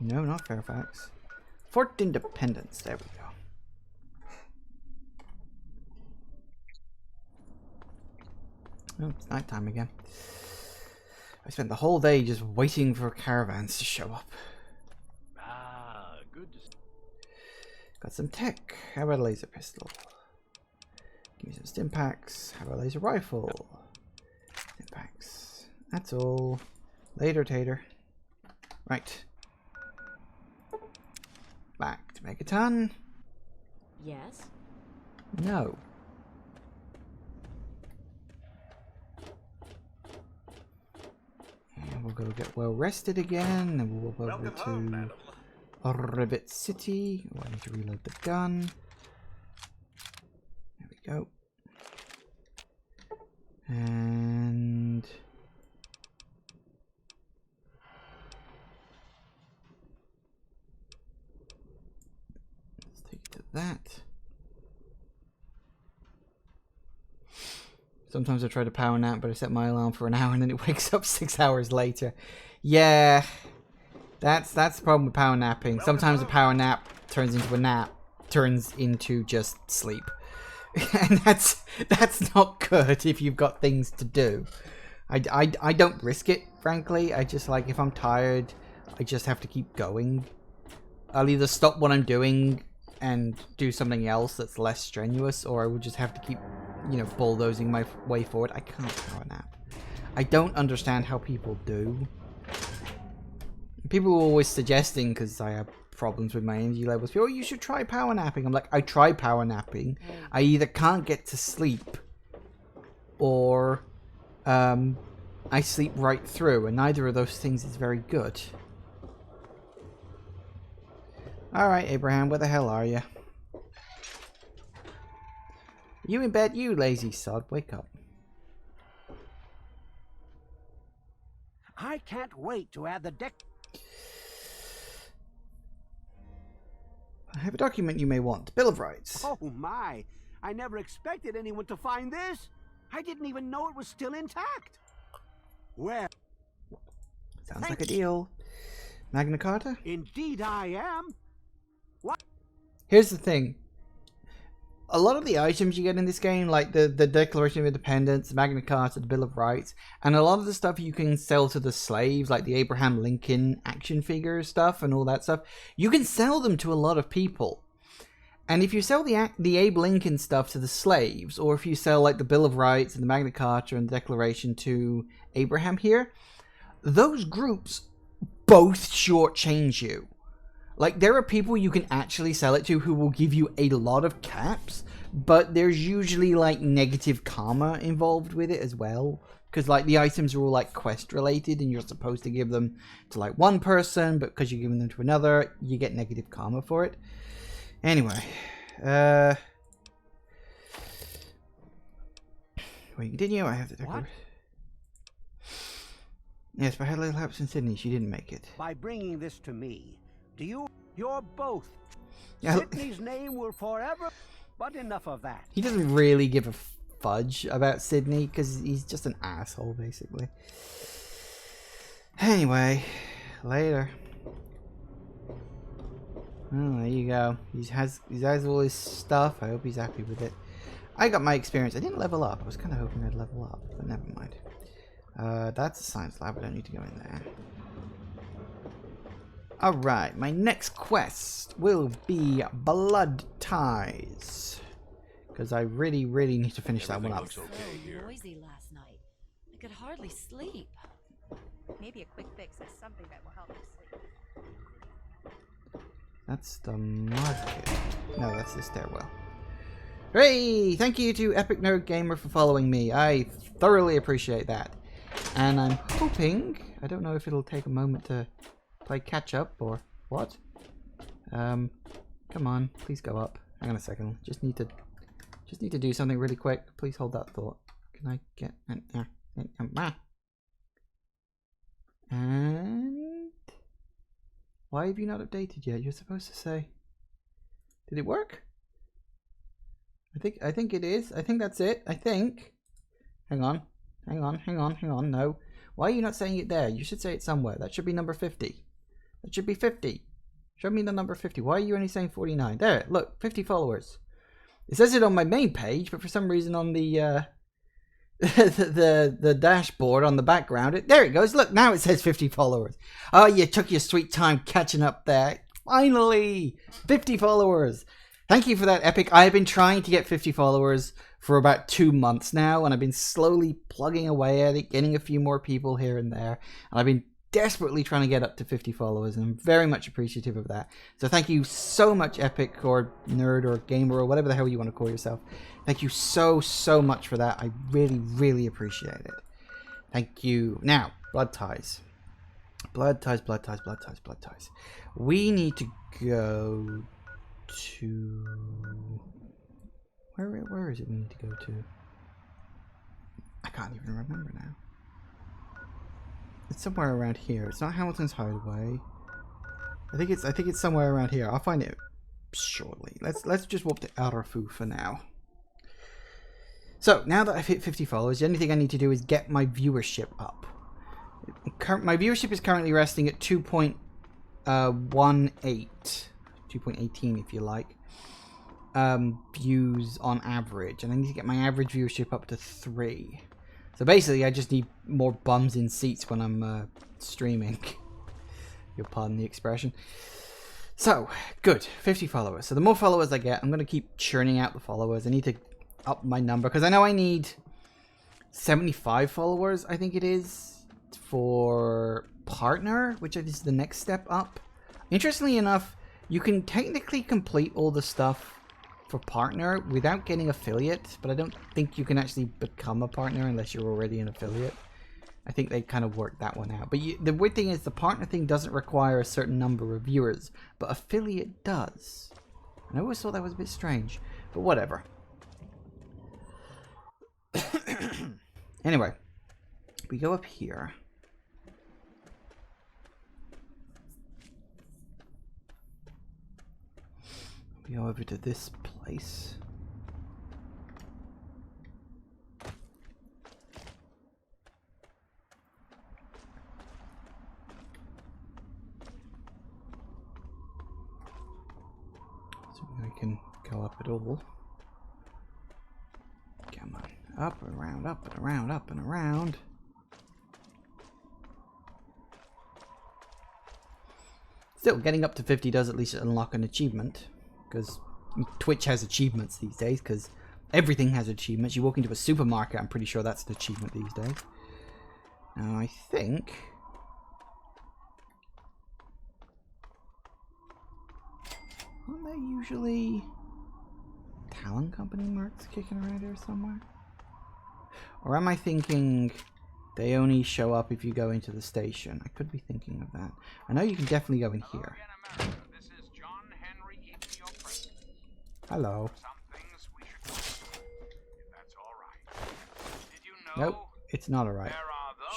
No, not Fairfax. Fort Independence. There we go. Oh, it's nighttime again. I spent the whole day just waiting for caravans to show up. Ah, good to see. Got some tech. How about a laser pistol? Give me some stim packs. How about a laser rifle? Stim packs. That's all. Later, Tater. Right. Back to Megaton. Yes? No. And we'll go get well rested again, and we'll go over to Rivet City. Oh, I need to reload the gun. There we go. And let's take it to that. Sometimes I try to power nap, but I set my alarm for an hour and then it wakes up 6 hours later. Yeah, that's the problem with power napping. Sometimes a power nap turns into just sleep, and that's not good if you've got things to do. I don't risk it, frankly. I just, like, if I'm tired, I just have to keep going. I'll either stop what I'm doing and do something else that's less strenuous, or I will just have to keep, you know, bulldozing my way forward. I can't power nap. I don't understand how people do. People are always suggesting, because I have problems with my energy levels, oh, you should try power napping. I'm like, I try power napping. I either can't get to sleep, or I sleep right through, and neither of those things is very good. Alright, Abraham, where the hell are you? You in bed, you lazy sod. Wake up. I can't wait to add the deck. I have a document you may want. Bill of Rights. Oh my! I never expected anyone to find this. I didn't even know it was still intact. Well, Sounds like a deal. Magna Carta? indeed I am. Here's the thing. A lot of the items you get in this game, like the Declaration of Independence, Magna Carta, the Bill of Rights, and a lot of the stuff you can sell to the slaves, like the Abraham Lincoln action figure stuff and all that stuff, you can sell them to a lot of people. And if you sell the Abe Lincoln stuff to the slaves, or if you sell like the Bill of Rights and the Magna Carta and the Declaration to Abraham here, those groups both shortchange you. Like, there are people you can actually sell it to who will give you a lot of caps, but there's usually, like, negative karma involved with it as well. Because, like, the items are all, like, quest-related, and you're supposed to give them to, like, one person, but because you're giving them to another, you get negative karma for it. Anyway. We continue. I have the declaration. Yes, but I had a little help in Sydney. She didn't make it. By bringing this to me, you're both. Yeah, Sydney's name will forever. But enough of that. he doesn't really give a fudge about Sydney because he's just an asshole, basically. Anyway, later. Oh, there you go. He has all his stuff. I hope he's happy with it. I got my experience. I didn't level up. I was kind of hoping I'd level up, but never mind. That's a science lab. I don't need to go in there. Alright, my next quest will be Blood Ties. Because I really, really need to finish that one up. So noisy last night. I could hardly sleep. Maybe a quick fix is something that will help you sleep. That's the market. No, that's the stairwell. Hooray! Thank you to Epic Nerd Gamer for following me. I thoroughly appreciate that. And I'm hoping... I don't know if it'll take a moment to play catch up or what. Come on, please go up. Hang on a second. Just need to do something really quick. Please hold that thought. Can I get and why have you not updated yet? You're supposed to say. Did it work? I think it is. I think that's it. I think. Hang on. No. Why are you not saying it there? You should say it somewhere. That should be number 50. That should be 50. Show me the number 50. Why are you only saying 49? There, look, 50 followers. It says it on my main page, but for some reason on the the dashboard on the background. There it goes. Look, now it says 50 followers. Oh, you took your sweet time catching up there. Finally, 50 followers. Thank you for that, Epic. I have been trying to get 50 followers for about 2 months now, and I've been slowly plugging away at it, getting a few more people here and there, and I've been desperately trying to get up to 50 followers, and I'm very much appreciative of that. So thank you so much, Epic, or Nerd, or Gamer, or whatever the hell you want to call yourself. Thank you so much for that. I really appreciate it. Thank you. Now, blood ties. Blood ties. We need to go to... Where is it we need to go to? I can't even remember now. It's somewhere around here. It's not Hamilton's Hideaway. I think it's somewhere around here. I'll find it shortly. Let's just walk to Arafu for now. So now that I've hit 50 followers, the only thing I need to do is get my viewership up. My viewership is currently resting at 2.18, 2.18 if you like, views on average, and I need to get my average viewership up to 3. So basically, I just need more bums in seats when I'm streaming. You'll pardon the expression. So, good. 50 followers. So the more followers I get, I'm going to keep churning out the followers. I need to up my number, because I know I need 75 followers, I think it is, for partner, which is the next step up. Interestingly enough, you can technically complete all the stuff for partner without getting affiliate, but I don't think you can actually become a partner unless you're already an affiliate. I think they kind of worked that one out. But the weird thing is the partner thing doesn't require a certain number of viewers, but affiliate does. And I always thought that was a bit strange, but whatever. Anyway, we go up here. We go over to this place. So I can go up at all. Come on. Up and around, up and around, up and around. Still, getting up to 50 does at least unlock an achievement. Because Twitch has achievements these days, because everything has achievements. You walk into a supermarket, I'm pretty sure that's an achievement these days. Now, I think... aren't there usually Talon Company marks kicking around here somewhere? Or am I thinking they only show up if you go into the station? I could be thinking of that. I know you can definitely go in here. Hello. Nope, it's not alright.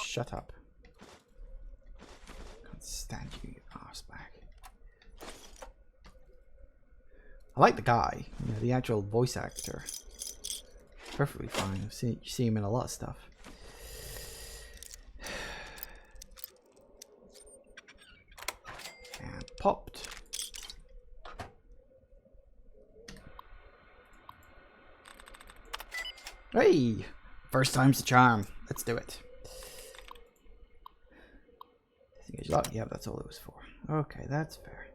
Shut up. Can't stand you, you arse back. I like the guy, you know, the actual voice actor. Perfectly fine. You see him in a lot of stuff. And popped. Hey! First time's the charm. Let's do it. Disengage lock. Yeah, that's all it was for. Okay, that's fair.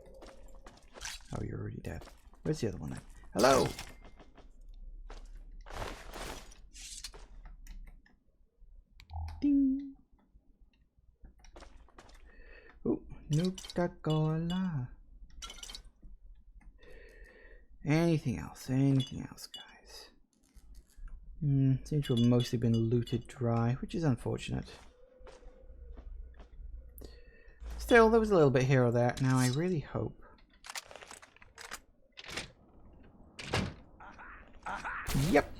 Oh, you're already dead. Where's the other one then? Hello! Ding! Oh, Nuka-Cola. Anything else? Anything else, guys? Seems to have mostly been looted dry, which is unfortunate. Still, there was a little bit here or there. Now, I really hope... Yep.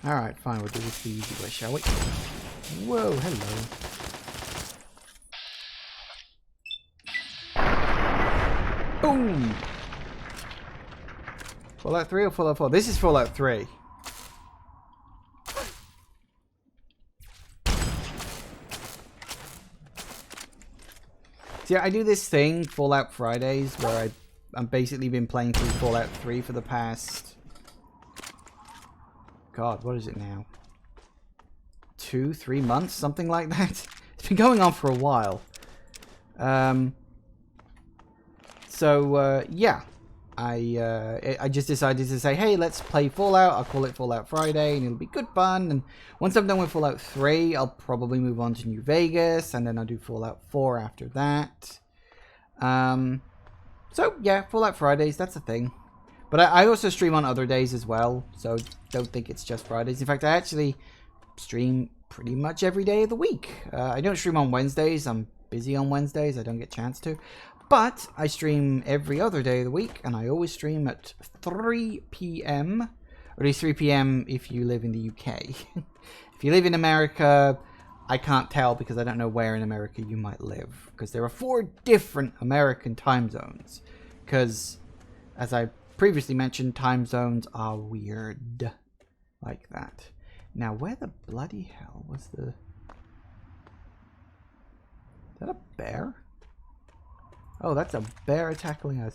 Alright, fine, we'll do this the easy way, shall we? Whoa, hello. Boom! Fallout 3 or Fallout 4? This is Fallout 3. See, I do this thing, Fallout Fridays, where I'm basically been playing through Fallout 3 for the past... God, what is it now? 2-3 months? Something like that? It's been going on for a while. Yeah. I just decided to say, hey, let's play Fallout. I'll call it Fallout Friday, and it'll be good fun. And once I'm done with Fallout 3, I'll probably move on to New Vegas, and then I'll do Fallout 4 after that. So, yeah, Fallout Fridays, that's a thing. But I also stream on other days as well, so don't think it's just Fridays. In fact, I actually stream pretty much every day of the week. I don't stream on Wednesdays. I'm busy on Wednesdays. I don't get a chance to. But I stream every other day of the week, and I always stream at 3 p.m. Or at least 3 p.m. if you live in the UK. If you live in America, I can't tell because I don't know where in America you might live. Because there are 4 different American time zones. Because, as I previously mentioned, time zones are weird. Like that. Now, where the bloody hell was the... Is that a bear? Oh, that's a bear tackling a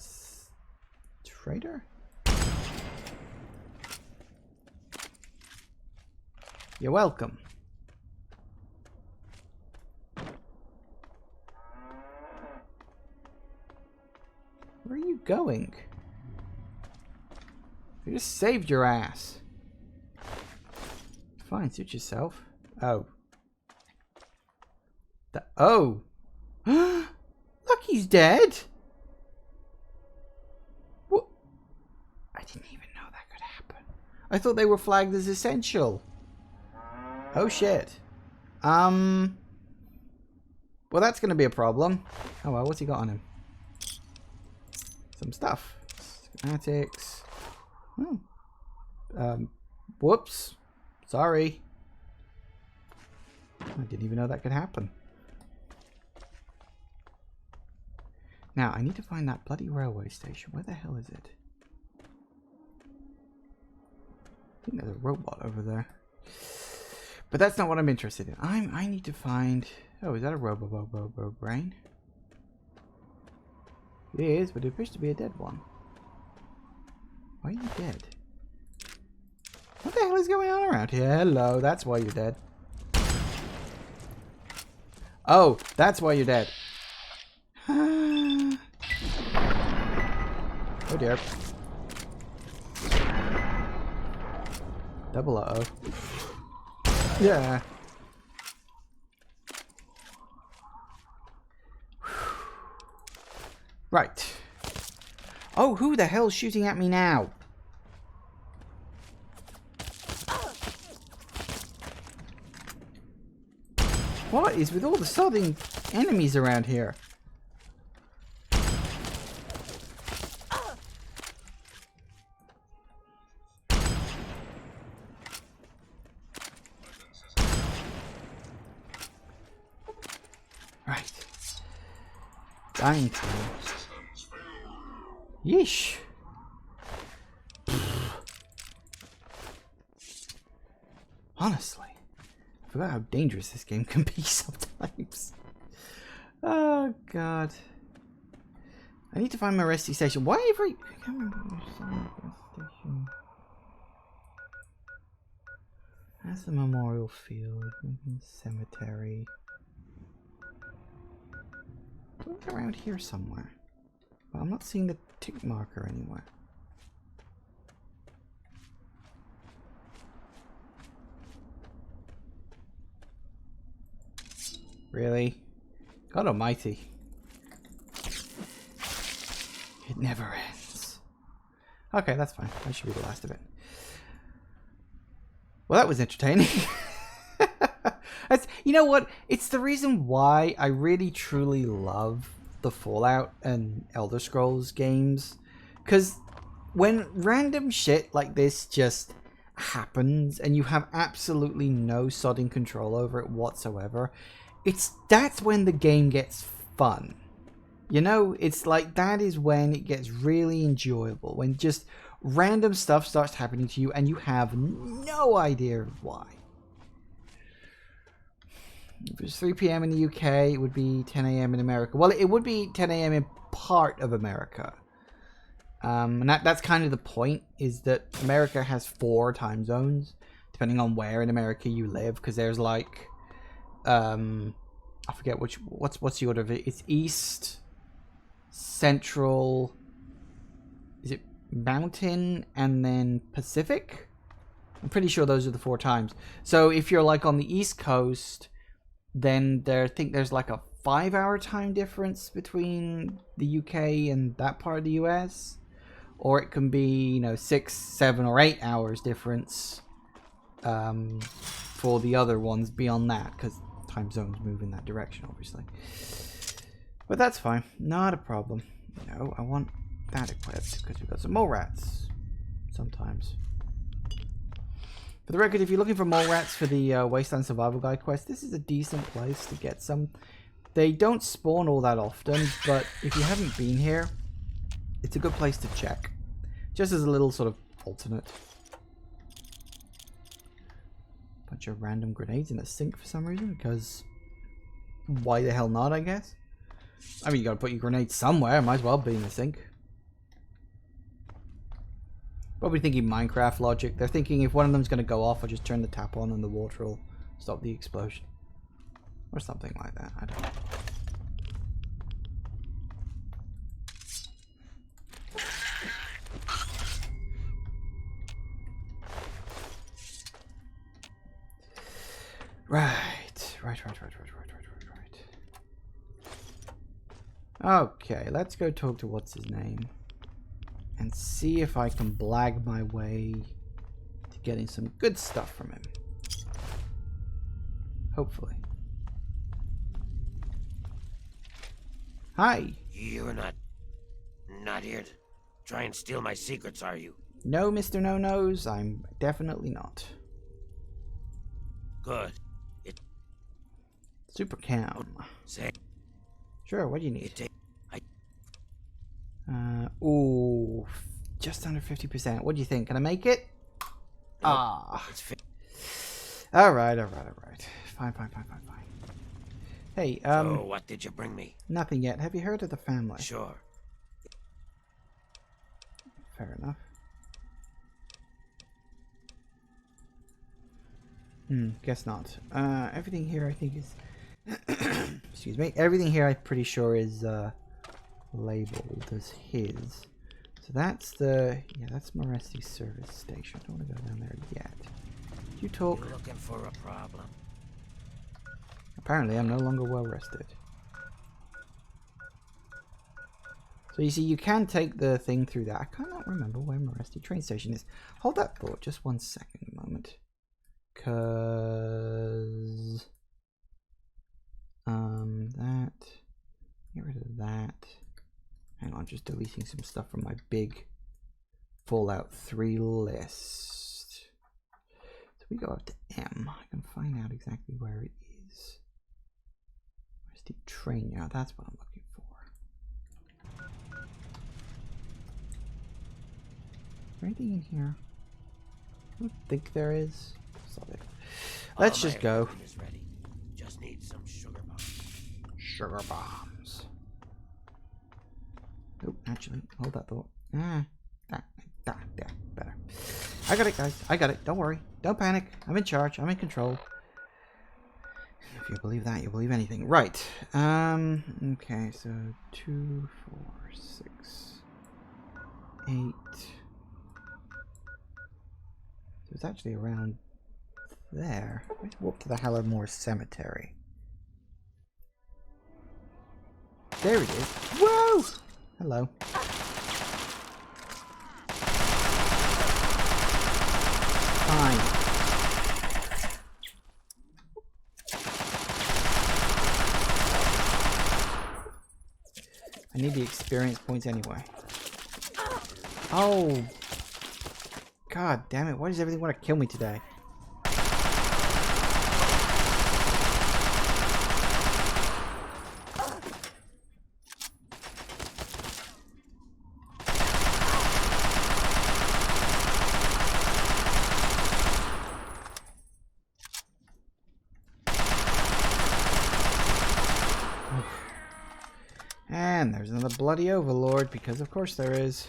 trader? You're welcome. Where are you going? You just saved your ass. Fine, suit yourself. Oh. Oh! Look, he's dead! What? I didn't even know that could happen. I thought they were flagged as essential. Oh shit. Well, that's gonna be a problem. Oh well, what's he got on him? Some stuff. Schematics. Whoops. Sorry. I didn't even know that could happen. Now, I need to find that bloody railway station. Where the hell is it? I think there's a robot over there. But that's not what I'm interested in. I need to find... Oh, is that a robo brain? It is, but it appears to be a dead one. Why are you dead? What the hell is going on around here? Hello, that's why you're dead. Oh, that's why you're dead. Oh dear. Double uh-oh. Yeah. Right. Oh, who the hell's shooting at me now? What is with all the sodding enemies around here? Right. Dying time. Yeesh. Honestly, I forgot how dangerous this game can be sometimes. Oh god. I need to find my resting station. Why every... I can't remember the station. That's the memorial field. Cemetery. Look around here somewhere. Well, I'm not seeing the tick marker anywhere. Really? God almighty. It never ends. Okay, that's fine. That should be the last of it. Well, that was entertaining. You know what? It's the reason why I really truly love the Fallout and Elder Scrolls games. Because when random shit like this just happens and you have absolutely no sodding control over it whatsoever, that's when the game gets fun. You know, it's like that is when it gets really enjoyable. When just random stuff starts happening to you and you have no idea why. If it was 3 p.m. in the UK, it would be 10 a.m. in America. Well, it would be 10 a.m. in part of America. And that's kind of the point, is that America has 4 time zones, depending on where in America you live, because there's like, I forget what's the order of it. It's East, Central, is it Mountain, and then Pacific? I'm pretty sure those are the 4 times. So if you're like on the East Coast, then I think there's like a 5-hour time difference between the UK and that part of the US. Or it can be, 6, 7, or 8 hours difference for the other ones beyond that, because time zones move in that direction, obviously. But that's fine. Not a problem. No, I want that equipped, because we've got some mole rats sometimes. For the record, if you're looking for mole rats for the Wasteland Survival Guide quest, this is a decent place to get some. They don't spawn all that often, but if you haven't been here, it's a good place to check. Just as a little sort of alternate. Bunch of random grenades in a sink for some reason, because why the hell not, I guess? I mean, you gotta put your grenades somewhere, might as well be in the sink. Probably thinking Minecraft logic. They're thinking if one of them's gonna go off, I'll just turn the tap on and the water will stop the explosion. Or something like that, I don't know. Right. Okay, let's go talk to what's his name and see if I can blag my way to getting some good stuff from him. Hopefully. Hi. You're not here to try and steal my secrets, are you? No, Mr. No-Nos, I'm definitely not. Good. Super cam. Say. Sure, what do you need? Ooh, just under 50%. What do you think? Can I make it? Nope. Alright. Fine. Hey, So what did you bring me? Nothing yet. Have you heard of the family? Sure. Fair enough. Guess not. Everything here I think is excuse me. Everything here I'm pretty sure is labeled as his. So that's that's Moresti's service station. I don't want to go down there yet. You talk. You're looking for a problem. Apparently I'm no longer well rested. So you see, you can take the thing through that. I cannot remember where Moresti train station is. Hold that thought just one second, a moment. Cause that, get rid of that. Hang on, just deleting some stuff from my big Fallout 3 list. So we go up to M. I can find out exactly where it is. Where's the train yard? That's what I'm looking for. Is there anything in here? I don't think there is. Let's just go. Just need some sugar bombs. Sugar bombs. Oh, actually, hold that thought. There, better. I got it, guys. I got it. Don't worry. Don't panic. I'm in charge. I'm in control. If you believe that, you believe anything. Right. Okay, so 2, 4, 6, 8. So it's actually around there. Let's walk to the Hallermore Cemetery. There it is. Whoa! Hello. Fine. I need the experience points anyway. Oh. God damn it. Why does everything want to kill me today? another bloody overlord, because of course there is.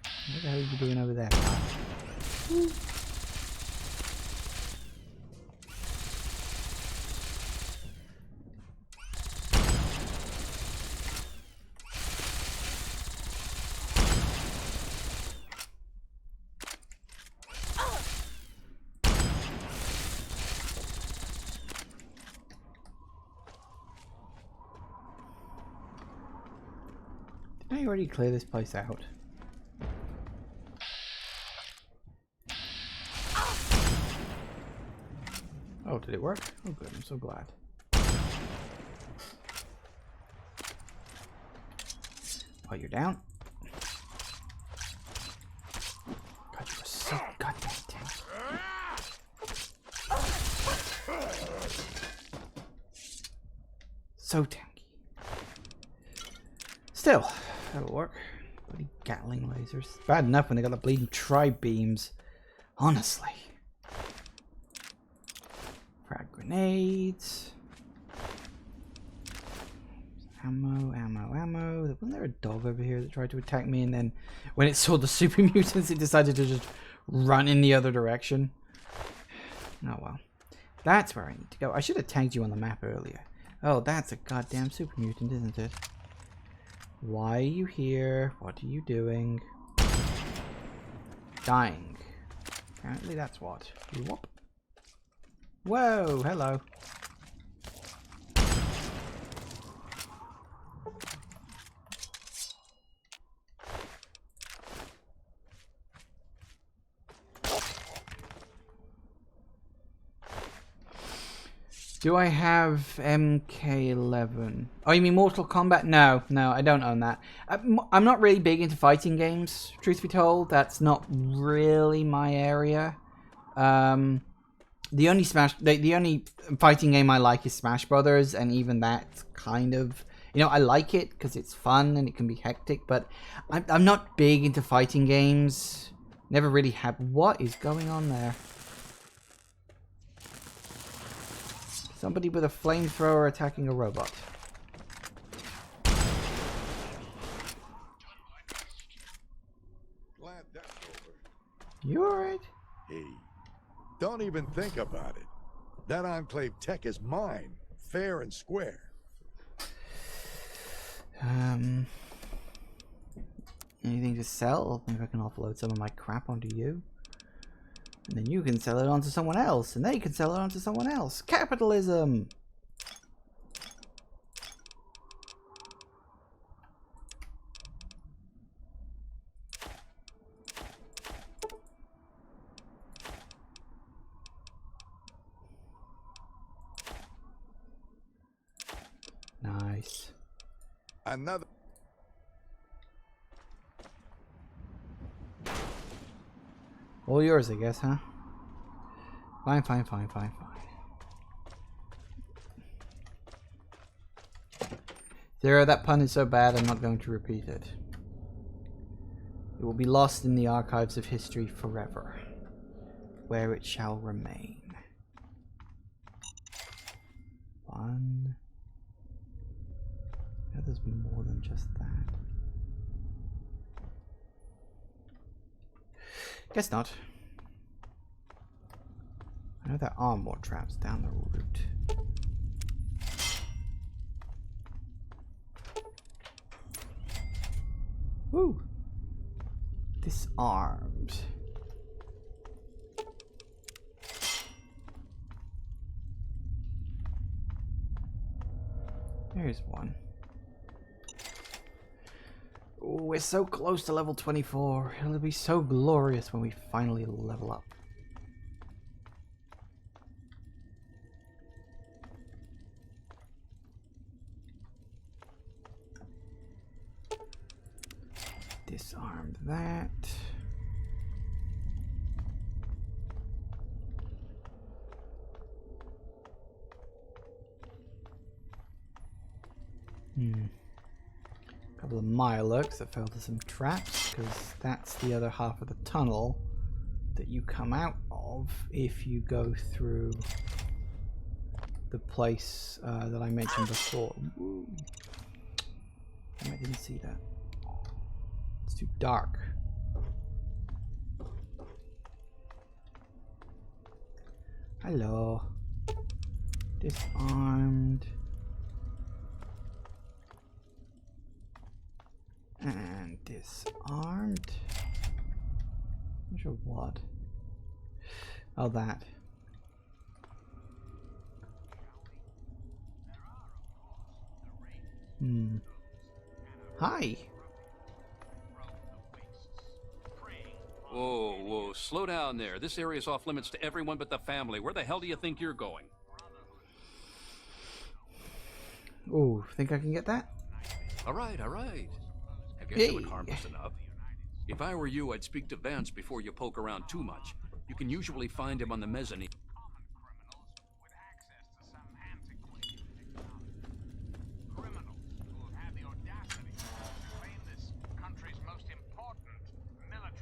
What the hell are you doing over there? Didn't I already clear this place out? Oh, did it work? Oh good, I'm so glad. Oh, you're down. God, you are so goddamn tanky. So tanky. Still, that'll work. Bloody Gatling lasers. Bad enough when they got the bleeding tri-beams. Honestly. Frag grenades. Ammo, ammo, ammo. Wasn't there a dog over here that tried to attack me, and then when it saw the super mutants it decided to just run in the other direction? Oh well. That's where I need to go. I should have tagged you on the map earlier. Oh, that's a goddamn super mutant, isn't it? Why are you here? What are you doing? Dying. Apparently that's what. You whoop. Whoa, hello. Do I have MK11? Oh, you mean Mortal Kombat? No, I don't own that. I'm not really big into fighting games, truth be told. That's not really my area. The only the only fighting game I like is Smash Brothers, and even that's kind of, you know, I like it because it's fun and it can be hectic, but I'm not big into fighting games. Never really have. What is going on there? Somebody with a flamethrower attacking a robot. Glad that's over. You alright? Hey, don't even think about it. That Enclave tech is mine, fair and square. Anything to sell? Maybe I can offload some of my crap onto you. And then you can sell it on to someone else, and they can sell it on to someone else. Capitalism! Nice. Another. All yours, I guess, huh? Fine. Zero, that pun is so bad I'm not going to repeat it. It will be lost in the archives of history forever, where it shall remain. One. Yeah, there's more than just that. Guess not. I know there are more traps down the route. Woo! Disarmed. There's one. Ooh, we're so close to level 24. It'll be so glorious when we finally level up. Disarmed that. Couple of Mirelurks that fell to some traps, because that's the other half of the tunnel that you come out of if you go through the place that I mentioned before. Woo. I didn't see that. It's too dark. Hello. Disarmed. And disarmed. Not sure what. Oh, that. Hi. Whoa, whoa, slow down there. This area's off limits to everyone but the family. Where the hell do you think you're going? Oh, think I can get that? All right, all right. I guess Hey. you would harmless enough. If I were you, I'd speak to Vance before you poke around too much. You can usually find him on the mezzanine.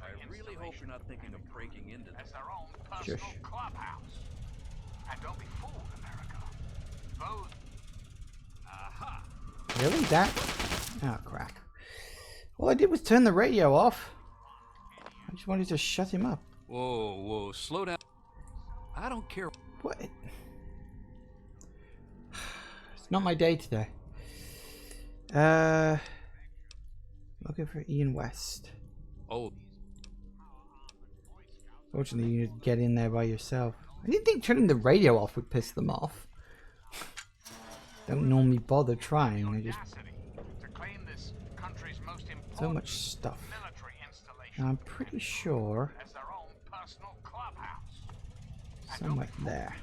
I really hope you're not thinking of breaking into this. Their own personal clubhouse. And don't be fooled, America. Those. Aha! Really? That? Oh, crap. All I did was turn the radio off. I just wanted to shut him up. Whoa, whoa, slow down. I don't care. What? It's not my day today. Looking for Ian West. Oh. Fortunately, you get in there by yourself. I didn't think turning the radio off would piss them off. Don't normally bother trying. I just so much stuff. And I'm pretty sure somewhere there.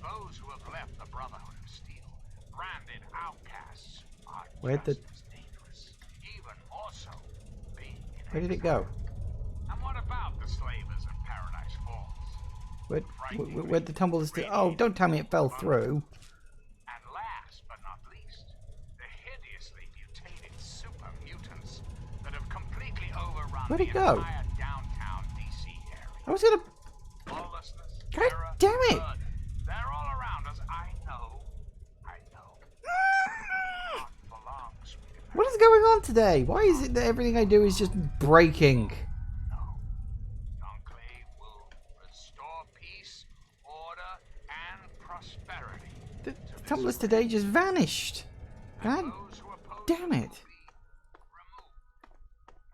Those who have left the Brotherhood of Steel, branded outcasts, are Where'd the... dangerous. Even more so, being in Where did it go? And what about the slavers of Paradise Falls? Where'd the tumble is? Oh, don't tell me it fell through. And last but not least, the hideously mutated super mutants that have completely overrun Where'd the it go? entire downtown DC area. I was gonna... Lawlessness, God terror, damn it! blood. They're all around us. I know. Not for long, sweetheart. What is going on today? Why is it that everything I do is just breaking? Enclave will restore peace, order, and prosperity. The tumblers today just vanished. God damn it.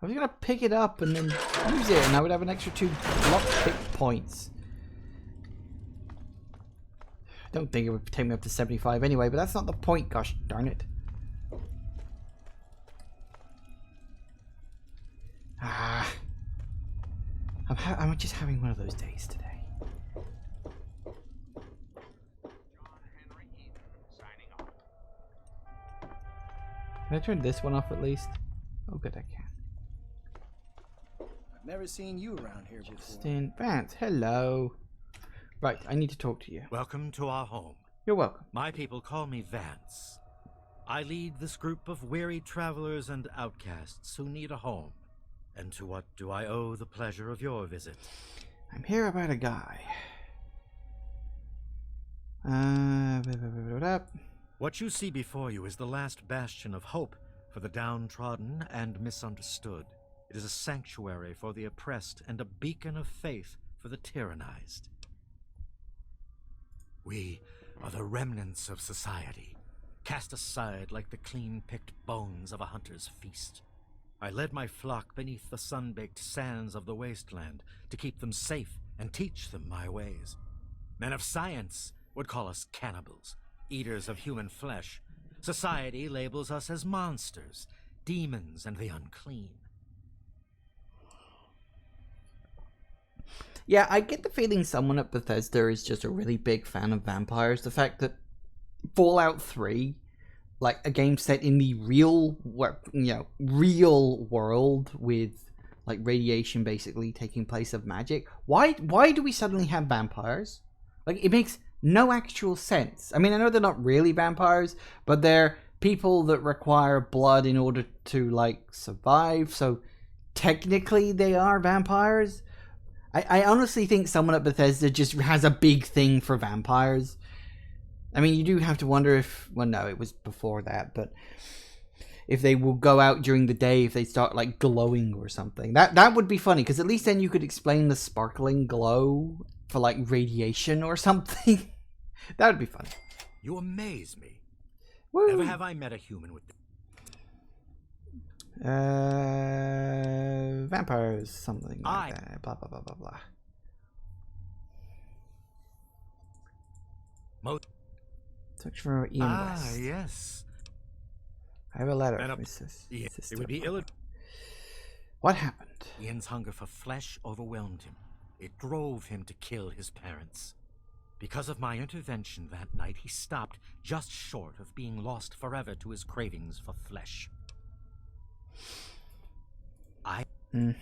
I was gonna pick it up and then use it, and I would have an extra 2 lockpick points. I don't think it would take me up to 75 anyway, but that's not the point, gosh darn it. Ah. I'm just having one of those days today. Can I turn this one off at least? Oh good, I can. Never seen you around here before. Stin Vance, hello. Right, I need to talk to you. Welcome to our home. You're welcome. My people call me Vance. I lead this group of weary travelers and outcasts who need a home. And to what do I owe the pleasure of your visit? I'm here about a guy. What you see before you is the last bastion of hope for the downtrodden and misunderstood. It is a sanctuary for the oppressed and a beacon of faith for the tyrannized. We are the remnants of society, cast aside like the clean-picked bones of a hunter's feast. I led my flock beneath the sun-baked sands of the wasteland to keep them safe and teach them my ways. Men of science would call us cannibals, eaters of human flesh. Society labels us as monsters, demons, and the unclean. Yeah, I get the feeling someone at Bethesda is just a really big fan of vampires. The fact that Fallout 3, like a game set in the real world with like radiation basically taking place of magic. Why do we suddenly have vampires? Like, it makes no actual sense. I mean, I know they're not really vampires, but they're people that require blood in order to like survive. So technically they are vampires. I honestly think someone at Bethesda just has a big thing for vampires. I mean, you do have to wonder if... Well, no, it was before that, but... if they will go out during the day if they start like glowing or something. That would be funny, because at least then you could explain the sparkling glow for like radiation or something. That would be fun. You amaze me. Woo. Never have I met a human with... Vampires, something like that. Blah, blah, blah, blah, blah. Search for Ian West. yes. I have a letter And from his sister. It would be ill... What happened? Ian's hunger for flesh overwhelmed him. It drove him to kill his parents. Because of my intervention that night, he stopped just short of being lost forever to his cravings for flesh. Can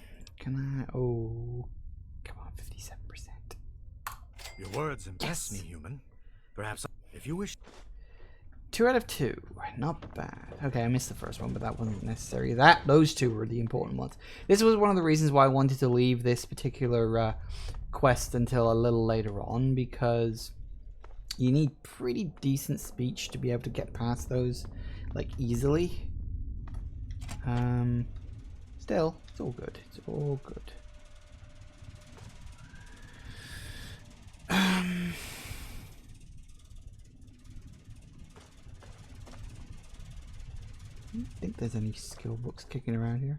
I? Oh, come on, 57%. Your words impress me, human. Perhaps, if you wish... 2 out of 2, not bad. Okay, I missed the first one, but that wasn't necessary. Those two were the important ones. This was one of the reasons why I wanted to leave this particular quest until a little later on, because you need pretty decent speech to be able to get past those, like, easily. Still, it's all good. It's all good. I don't think there's any skill books kicking around here.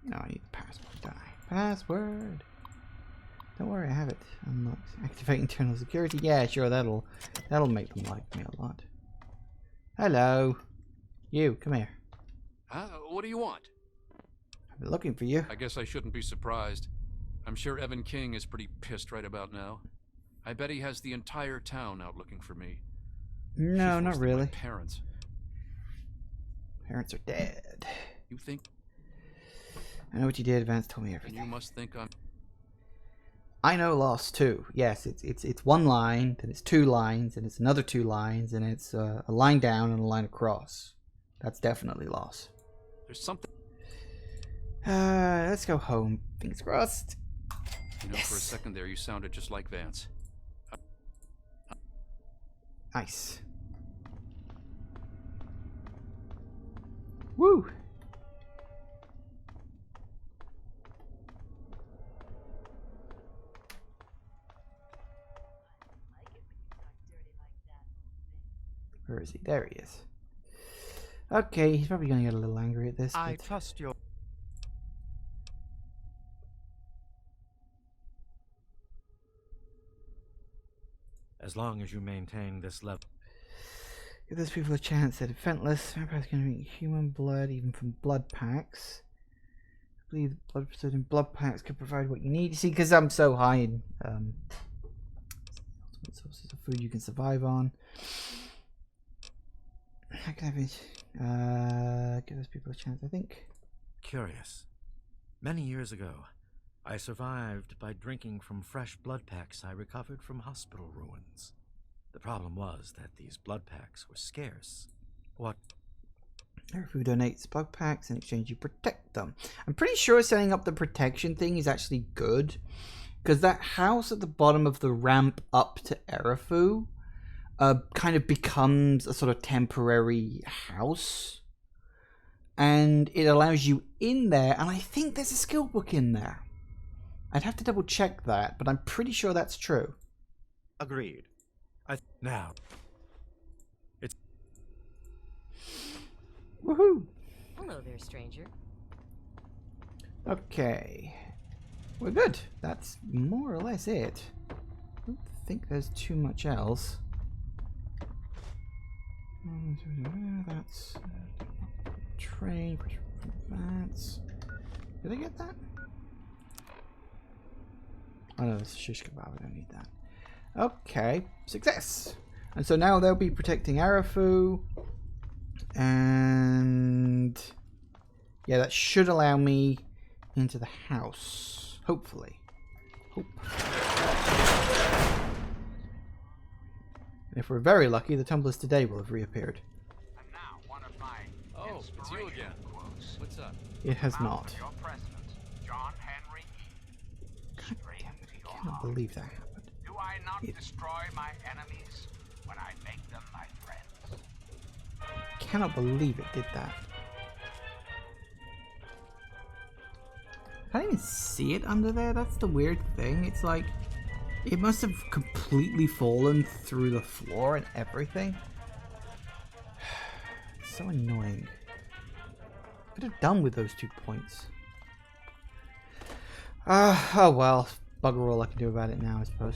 No, I need password, don't I? Password! Don't worry, I have it. Unlocked. Activate internal security. Yeah, sure, that'll make them like me a lot. Hello. You, come here. What do you want? I've been looking for you. I guess I shouldn't be surprised. I'm sure Evan King is pretty pissed right about now. I bet he has the entire town out looking for me. No, not really. My parents. Parents are dead. You think? I know what you did. Vance told me everything. And you must think I'm... I know Lost too. Yes, it's one line, then it's 2 lines, and it's another 2 lines, and it's a line down and a line across. That's definitely Lost. There's something... Let's go home. Fingers crossed. You know, yes. For a second there, you sounded just like Vance. Nice. Woo! Where is he? There he is. Okay, he's probably going to get a little angry at this. I trust your... As long as you maintain this level... Give those people a chance. They're defenseless. Vampires can drink human blood, even from blood packs. I believe blood stored in blood packs can provide what you need. You see, because I'm so high in ultimate sources of food you can survive on. How can I be? Give those people a chance, I think. Curious. Many years ago, I survived by drinking from fresh blood packs I recovered from hospital ruins. The problem was that these blood packs were scarce. What? Who donates blood packs in exchange you protect them. I'm pretty sure setting up the protection thing is actually good, because that house at the bottom of the ramp up to Erafu kind of becomes a sort of temporary house, and it allows you in there, and I think there's a skill book in there. I'd have to double check that, but I'm pretty sure that's true. Agreed. Now. It's... Woohoo! Hello there, stranger. Okay. We're good. That's more or less it. I don't think there's too much else. That's train. That's. Did I get that? Oh no, it's a shish kebab. I don't need that. Okay, success. And so now they'll be protecting Arafu, and yeah, that should allow me into the house. Hopefully. Hope. And if we're very lucky, the tumblers today will have reappeared. And now one of my it's you again. Quotes. What's up? It has not. Your president, John Henry E. God damn it, I cannot believe that happened. Do I not destroy my enemies when I make them my friends? Cannot believe it did that. Can't even see it under there. That's the weird thing. It's like it must have completely fallen through the floor and everything. It's so annoying. Could have done with those 2 points. Oh well. Bugger all I can do about it now, I suppose.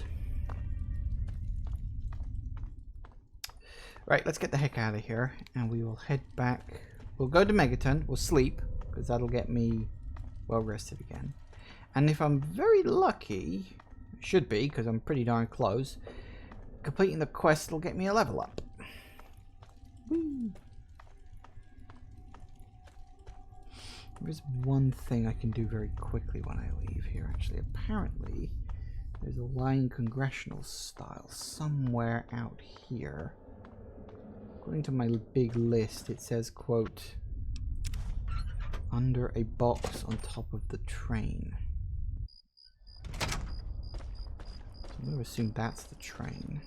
Right, let's get the heck out of here. And we will head back. We'll go to Megaton. We'll sleep. Because that'll get me well rested again. And if I'm very lucky, should be, because I'm pretty darn close, completing the quest will get me a level up. Whee! There's one thing I can do very quickly when I leave here, actually. Apparently, there's a line congressional style somewhere out here. According to my big list, it says, quote, under a box on top of the train. So I'm going to assume that's the train.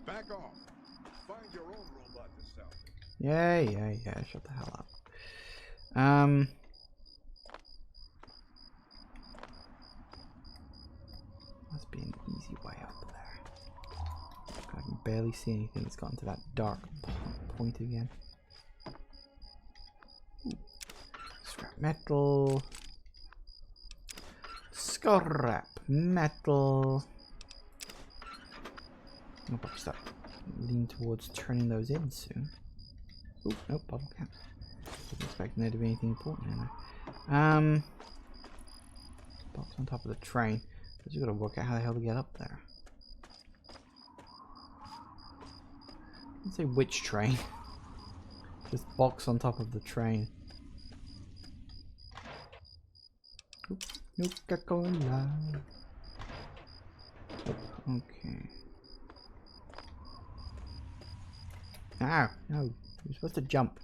Back off. Find your own robot to sell. Yeah. Shut the hell up. Must be an easy way up there. I can barely see anything. It's gotten to that dark point again. Ooh. Scrap metal. Scrap metal. I'll probably start lean towards turning those in soon. Oh, nope, bubble cap. Wasn't expecting there to be anything important in there. Box on top of the train. But you gotta work out how the hell to get up there. Let's say which train. Just box on top of the train. Coca-Cola. Okay. Ow, no. You're supposed to jump.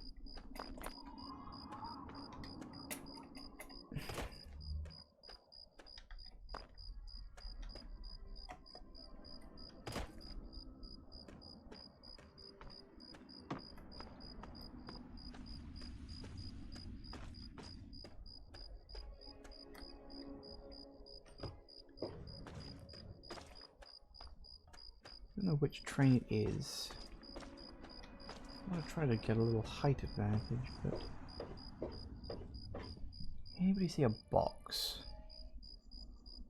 I don't know which train it is. I'm gonna try to get a little height advantage, but anybody see a box?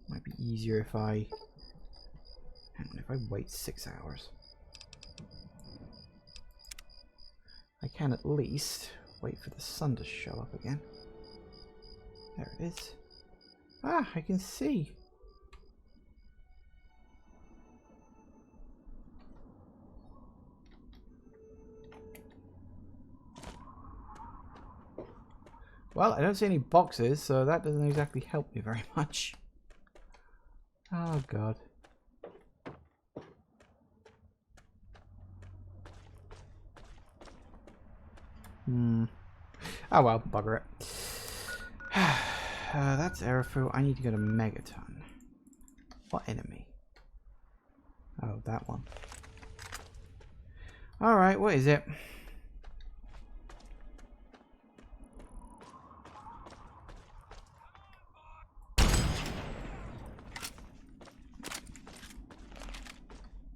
Might be easier if I wait 6 hours. I can at least wait for the sun to show up again. There it is. Ah, I can see. Well, I don't see any boxes, so that doesn't exactly help me very much. Oh, God. Oh, well, bugger it. That's Erifu. I need to go to Megaton. What enemy? Oh, that one. Alright, what is it?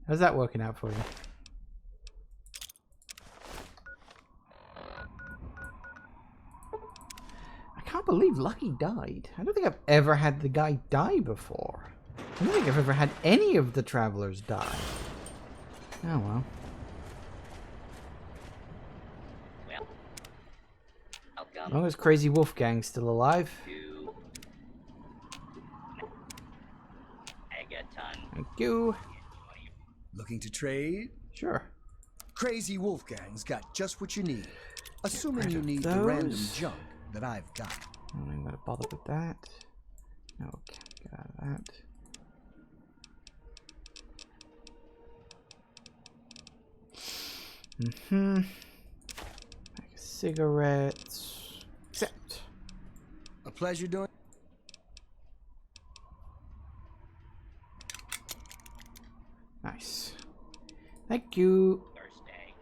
How's that working out for you? I can't believe Lucky died. I don't think I've ever had the guy die before. I don't think I've ever had any of the travelers die. Oh well. As long as Crazy Wolfgang's still alive. Thank you. Looking to trade? Sure. Crazy Wolfgang's got just what you need. Assuming you need the random junk that I've got. I'm not gonna bother with that. No, can't get out of that. Like cigarettes. Accept. A pleasure doing. Thank you. Thursday.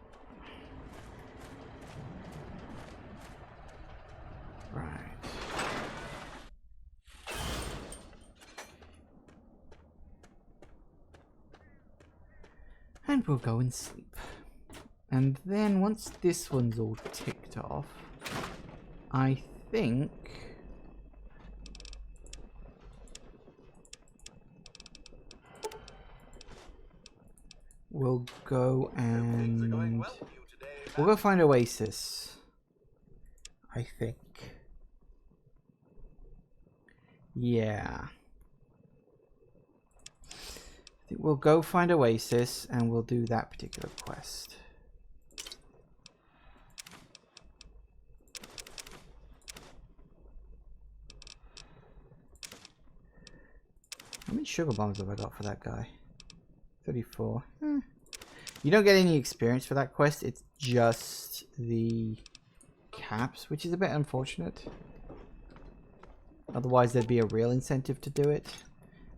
Right. And we'll go and sleep. And then once this one's all ticked off, I think we'll go and we'll go find Oasis. I think. Yeah. I think we'll go find Oasis and we'll do that particular quest. How many sugar bombs have I got for that guy? 34. You don't get any experience for that quest. It's just the caps, which is a bit unfortunate. Otherwise, there'd be a real incentive to do it.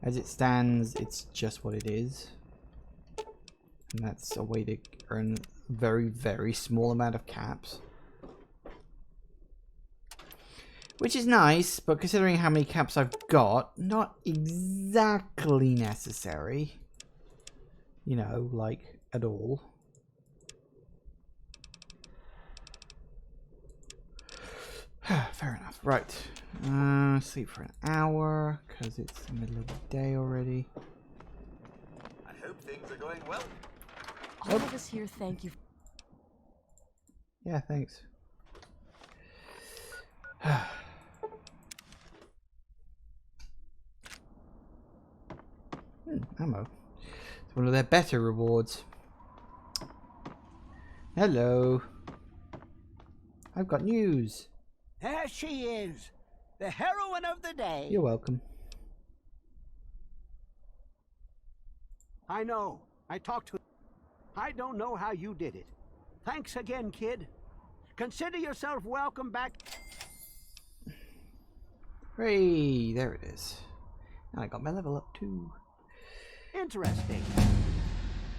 As it stands, it's just what it is. And that's a way to earn a very, very small amount of caps. Which is nice, but considering how many caps I've got, not exactly necessary. You know, like, at all. Fair enough. Right. Sleep for an hour, because it's the middle of the day already. I hope things are going well. All of us here thank you. Yeah, thanks. Ammo. It's one of their better rewards. Hello. I've got news. There she is, the heroine of the day. You're welcome. I know. I talked to... I don't know how you did it. Thanks again, kid. Consider yourself welcome back. Hooray, there it is. And I got my level up too. Interesting.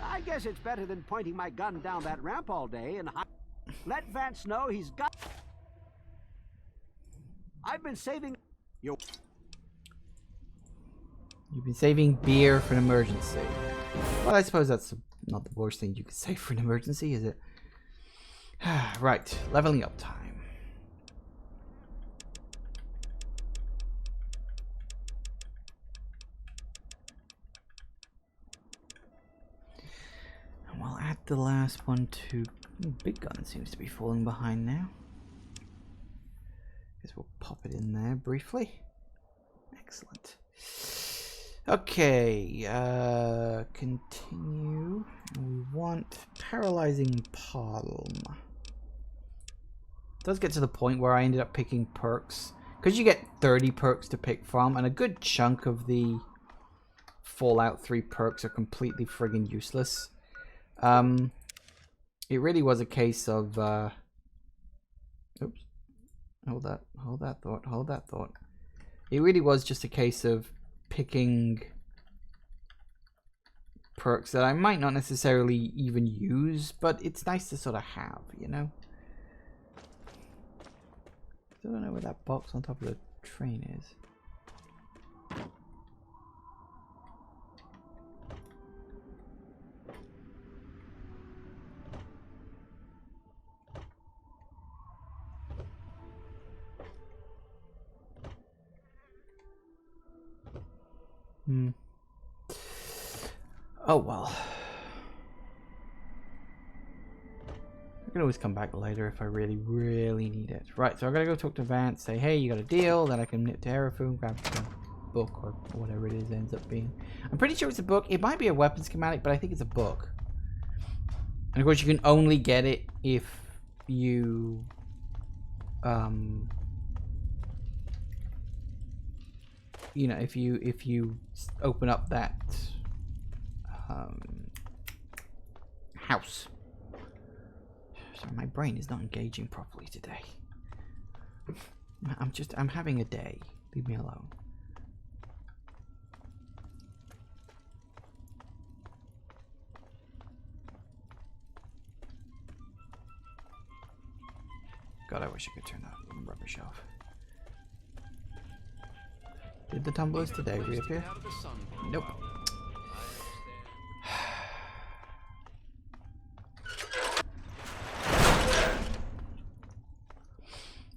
I guess it's better than pointing my gun down that ramp all day and let Vance know he's got... I've been saving... You've been saving beer for an emergency. Well, I suppose that's not the worst thing you could save for an emergency, is it? Right, leveling up time. And we'll add the last one to... Big gun seems to be falling behind now. Guess we'll pop it in there briefly. Excellent. Okay, continue. We want paralyzing palm. It does get to the point where I ended up picking perks, because you get 30 perks to pick from, and a good chunk of the Fallout 3 perks are completely friggin' useless. It really was a case of oops. Hold that thought. It really was just a case of picking perks that I might not necessarily even use, but it's nice to sort of have, you know? Still don't know where that box on top of the train is. Oh well. I can always come back later if I really, really need it. Right, so I gotta go talk to Vance, say, hey, you got a deal, then I can nip to Herafoon, grab the book or whatever it is ends up being. I'm pretty sure it's a book. It might be a weapon schematic, but I think it's a book. And of course you can only get it if you you know, if you open up that house. Sorry, my brain is not engaging properly today. I'm having a day. Leave me alone. God, I wish I could turn that rubbish off. Did the tumblers today reappear? Nope.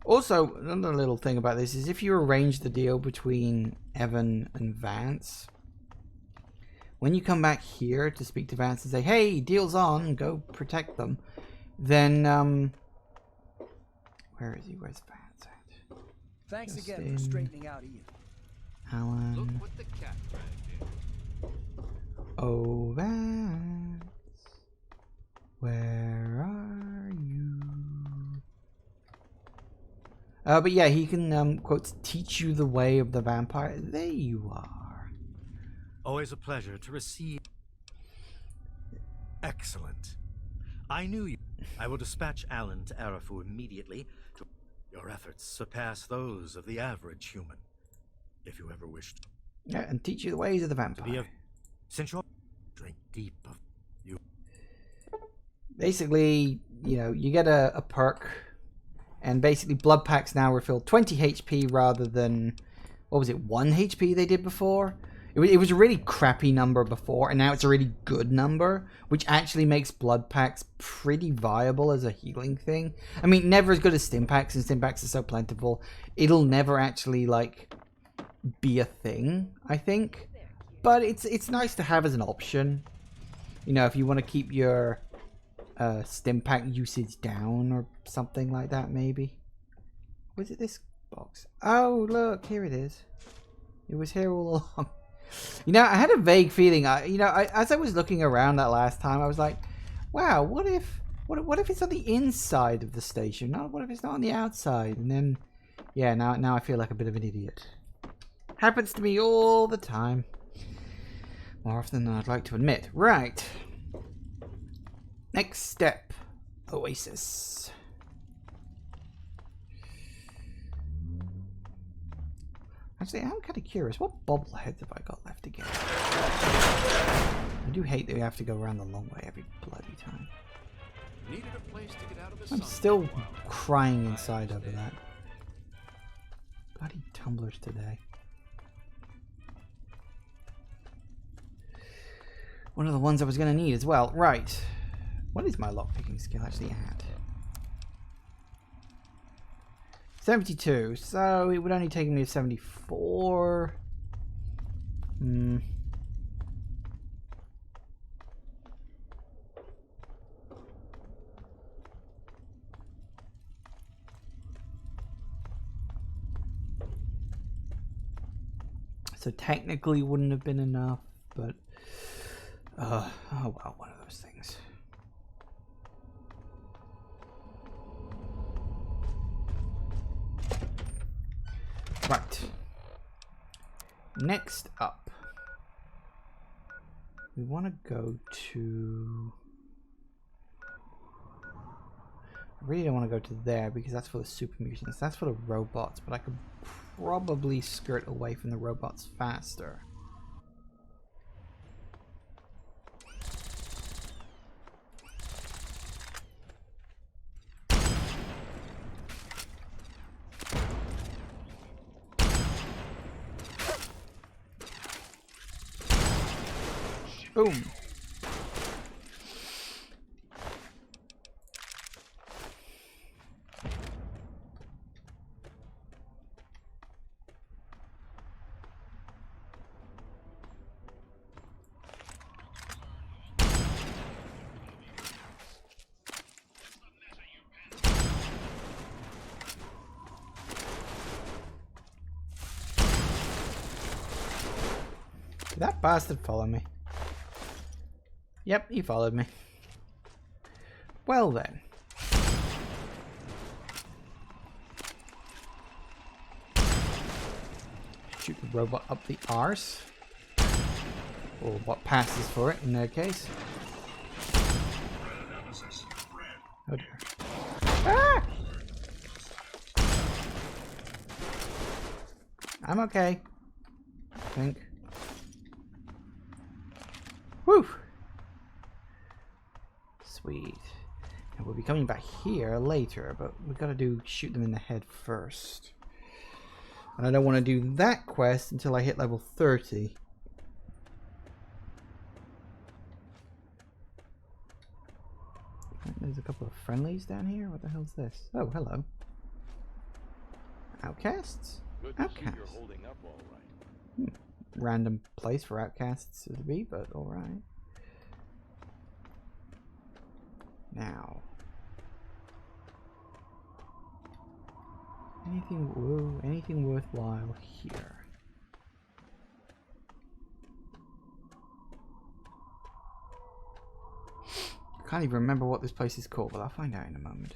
Also, another little thing about this is if you arrange the deal between Evan and Vance, when you come back here to speak to Vance and say, hey, deal's on, go protect them, then, where is he? Where's Vance at? Thanks Just again for straightening out Ian. Alan. Look what the cat dragged in. Oh, Vance, where are you? But yeah, he can, quotes, teach you the way of the vampire. There you are. Always a pleasure to receive. Excellent. I knew you. I will dispatch Alan to Arafu immediately. Your efforts surpass those of the average human. If you ever wished. Yeah, and teach you the ways of the vampire. To be since you drink deep of you. Basically, you know, you get a perk, and basically blood packs now refill 20 HP rather than, what was it, 1 HP they did before? It was a really crappy number before, and now it's a really good number, which actually makes blood packs pretty viable as a healing thing. I mean, never as good as stim packs, and stim packs are so plentiful. It'll never actually, like, be a thing, I think. But it's nice to have as an option. You know, if you want to keep your stim pack usage down or something like that, maybe. Was it this box? Oh, look, here it is. It was here all along. You know, I had a vague feeling. As I was looking around that last time, I was like, "Wow, what if it's on the inside of the station? What if it's not on the outside?" And then, yeah, now I feel like a bit of an idiot. Happens to me all the time, more often than I'd like to admit. Right. Next step, Oasis. Actually, I'm kind of curious. What bobbleheads have I got left again? I do hate that we have to go around the long way every bloody time. Needed a place to get out of the I'm sun still for a while. crying inside over that. Bloody tumblers today. One of the ones I was going to need as well. Right. What is my lockpicking skill actually at? 72, so it would only take me to 74. So technically wouldn't have been enough, but oh well, one of those things. Right. Next up, we want to go to... I really don't want to go to there because that's for the super mutants. That's for the robots, but I could probably skirt away from the robots faster. Boom. Did that bastard follow me? Yep, he followed me. Well then. Shoot the robot up the arse. Or what passes for it in their case. Oh dear. Ah! I'm okay. I think. Whew. Sweet. And we'll be coming back here later, but we've got to shoot them in the head first. And I don't want to do that quest until I hit level 30. There's a couple of friendlies down here. What the hell's this? Oh, hello. Outcasts? Outcasts. You're holding up all right. Random place for outcasts to be, but alright. Now. Anything worthwhile here? I can't even remember what this place is called, but I'll find out in a moment.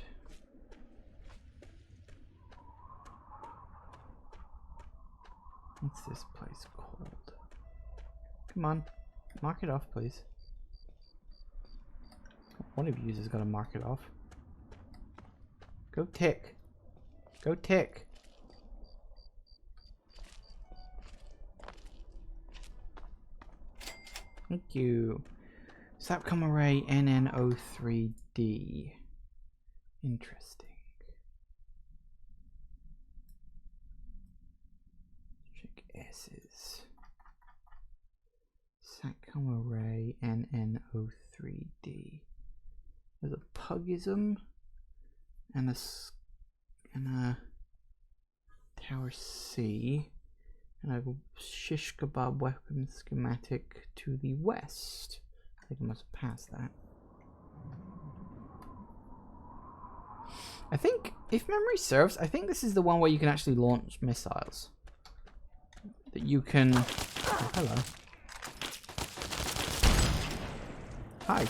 What's this place called? Come on, mark it off, please. One of you has got to mark it off. Go tick. Go tick. Thank you. Satcom array NN03D. Interesting. Check S's. Satcom array NN03D. There's a pugism and a tower C and a shish kebab weapon schematic to the west. I think I must have passed that. I think, if memory serves, I think this is the one where you can actually launch missiles. That you can... Oh, hello. Hi.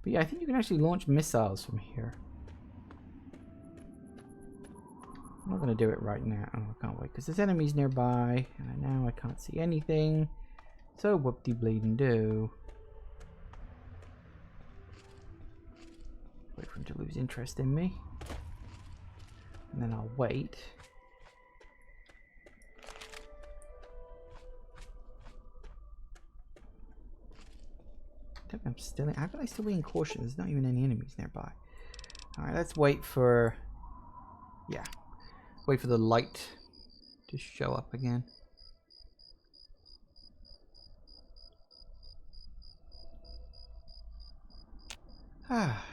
But yeah, I think you can actually launch missiles from here. I'm not going to do it right now. Oh, I can't wait, because there's enemies nearby, and now I can't see anything. So whoop-de-bleeding-do. Wait for him to lose interest in me. And then I'll wait. I'm still in, how can I still be in caution? There's not even any enemies nearby. Alright, let's wait for... Yeah. Wait for the light to show up again. Ah,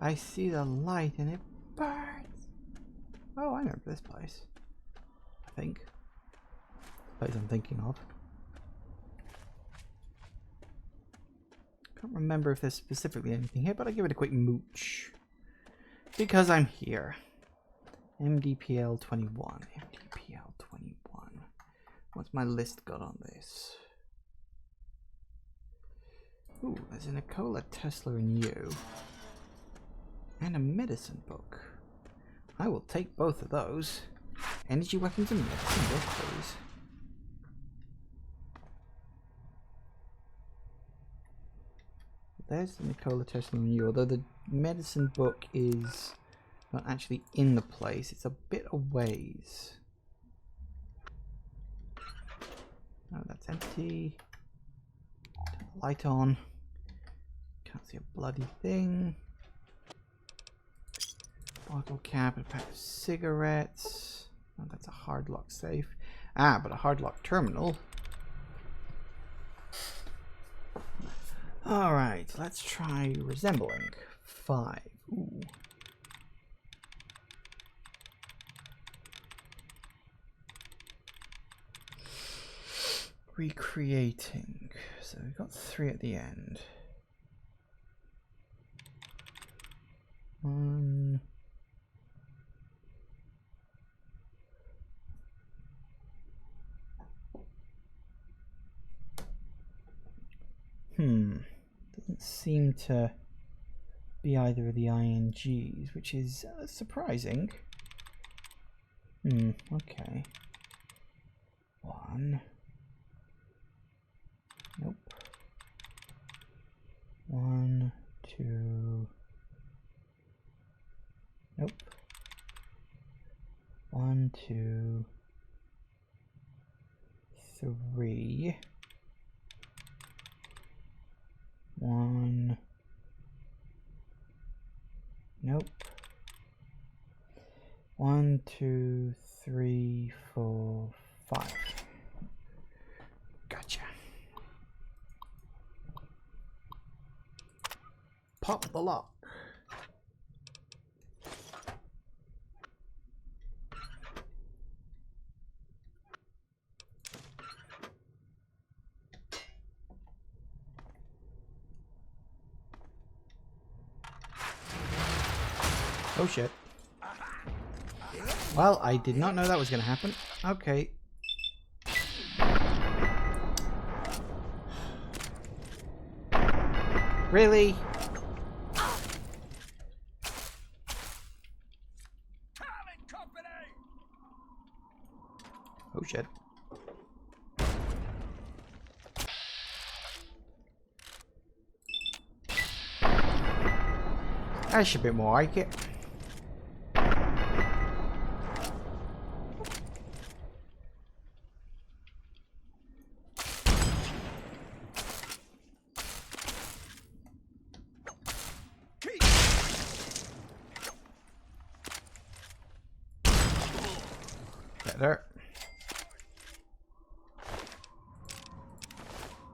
I see the light and it burns. Oh, I remember this place. I think. The place I'm thinking of. Can't remember if there's specifically anything here, but I'll give it a quick mooch. Because I'm here. MDPL 21. MDPL 21. What's my list got on this? Ooh, there's a Nikola Tesla in you. And a medicine book. I will take both of those. Energy weapons and medicine book, please. There's the Nikola Tesla in you, although the medicine book is not actually in the place. It's a bit a ways. Oh, that's empty. Turn the light on. Can't see a bloody thing. Bottle cap, a pack of cigarettes. Oh, that's a hard lock safe. Ah, but a hard lock terminal. Alright, let's try resembling. 5. Ooh. Recreating. So we've got 3 at the end. 1. Doesn't seem to be either of the INGs, which is surprising. Okay. 1. Nope. 1, 2. Nope. 1, 2, 3. 1. Nope. 1, 2, 3, 4, 5. Gotcha. Pop the lock. Oh shit. Well, I did not know that was going to happen. Okay. Really? Oh shit. That should be more like it. Better.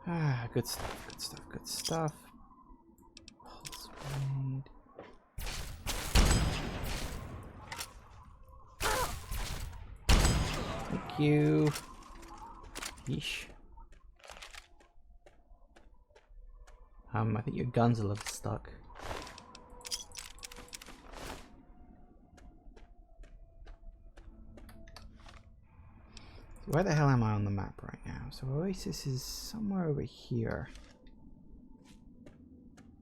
Ah, good stuff, good stuff, good stuff. Pulse blade. Thank you. Yeesh. I think your gun's a little stuck. So where the hell am I on the map right now? So Oasis is somewhere over here.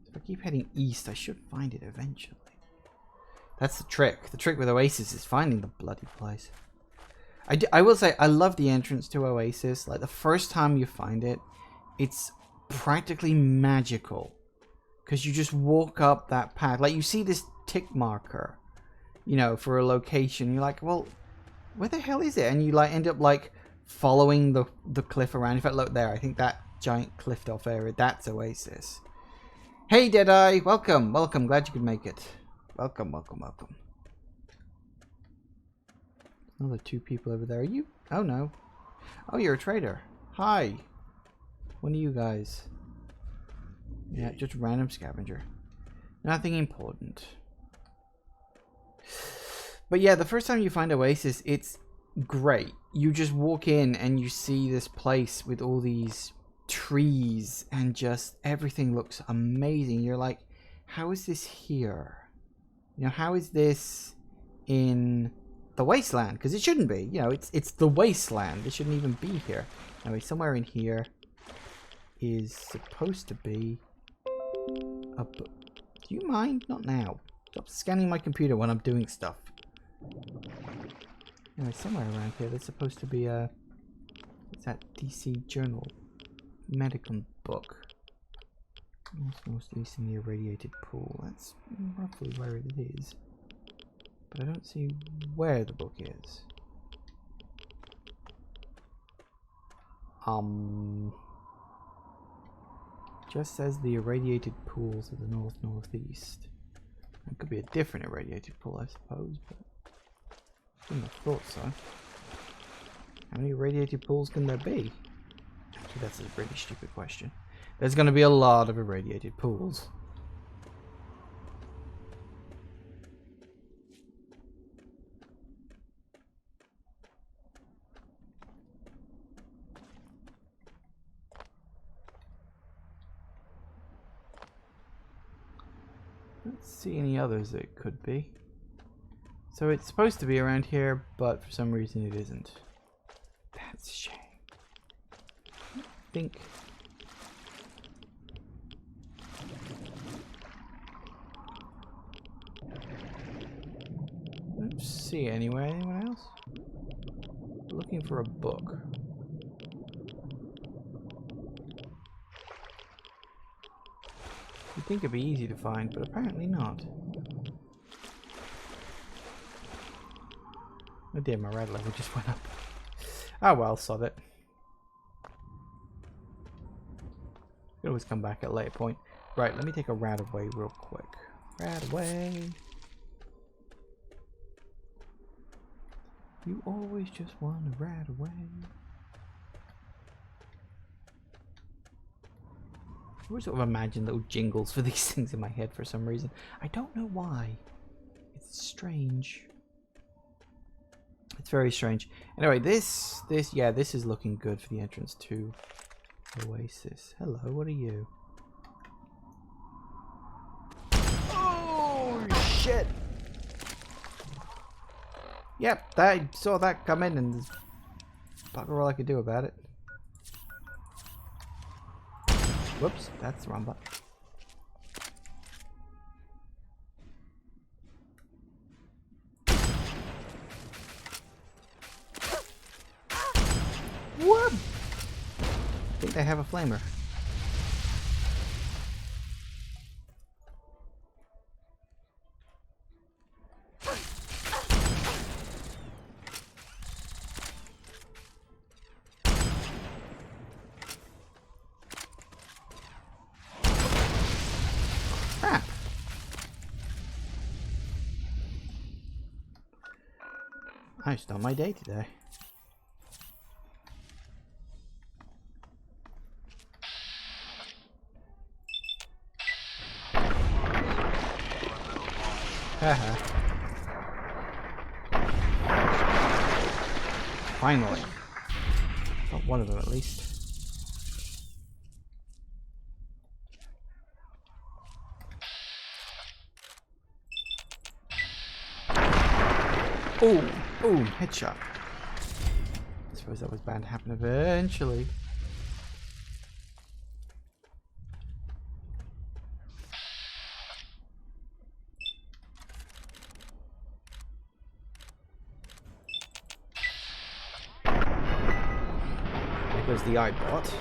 If I keep heading east, I should find it eventually. That's the trick. The trick with Oasis is finding the bloody place. I will say, I love the entrance to Oasis. Like, the first time you find it, it's practically magical. Because you just walk up that path. Like, you see this tick marker, you know, for a location. You're like, well, where the hell is it? And you, like, end up, like, following the cliff around. In fact, look there. I think that giant cliffed off area, that's Oasis. Hey, Deadeye. Welcome. Welcome. Glad you could make it. Welcome, welcome, welcome. Another 2 people over there. Are you? Oh, no. Oh, you're a trader. Hi. One of you guys. Yeah, just random scavenger. Nothing important. But yeah, the first time you find Oasis, it's great. You just walk in and you see this place with all these trees and just everything looks amazing. You're like, how is this here? You know, how is this in the wasteland? Because it shouldn't be. You know, it's the wasteland. It shouldn't even be here. Anyway, somewhere in here is supposed to be a book. Do you mind? Not now. Stop scanning my computer when I'm doing stuff. Anyway, somewhere around here there's supposed to be a... What's that? DC Journal. Medical book. Most in the irradiated pool. That's roughly where it is. But I don't see where the book is. Just says the irradiated pools of the north-northeast. It could be a different irradiated pool, I suppose, but I wouldn't have thought so. How many irradiated pools can there be? Actually, that's a really stupid question. There's going to be a lot of irradiated pools. Let's see any others that it could be. So it's supposed to be around here, but for some reason it isn't. That's a shame. I think... I don't see it anywhere. Anyone else? Looking for a book. You'd think it'd be easy to find, but apparently not. Oh dear, my red level just went up. Oh well, sod it. always come back at a later point. Right, let me take a rat away real quick. Rat away. You always just want to rat away. I always sort of imagine little jingles for these things in my head for some reason. I don't know why. It's strange. It's very strange. Anyway, this is looking good for the entrance to Oasis. Hello, what are you? Oh shit! Yep, I saw that come in, and there's bugger all I could do about it. Whoops, that's the wrong button. What? I think they have a flamer. Crap. I just done my day today. Haha. Finally. Got one of them at least. Oh, boom, headshot. I suppose that was bound to happen eventually. There goes the iBot.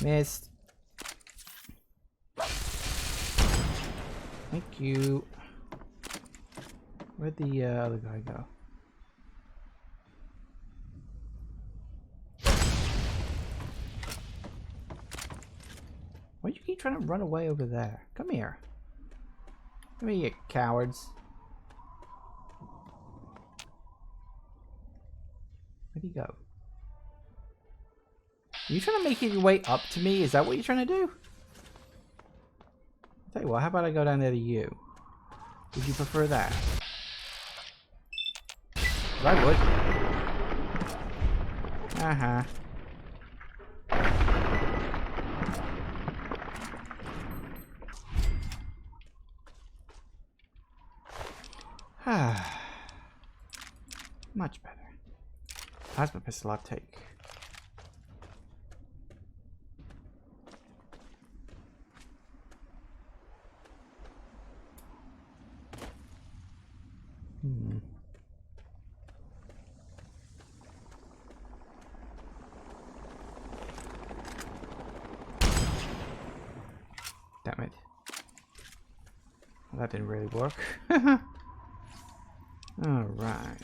Missed. Thank you. Where'd the other guy go? Why do you keep trying to run away over there? Come here. Come here, you cowards. Where'd he go? Are you trying to make your way up to me? Is that what you're trying to do? I'll tell you what, how about I go down there to you? Would you prefer that? 'Cause I would. Uh-huh. Much better. Plasma pistol I'll take. Damn it. Well, that didn't really work. Alright.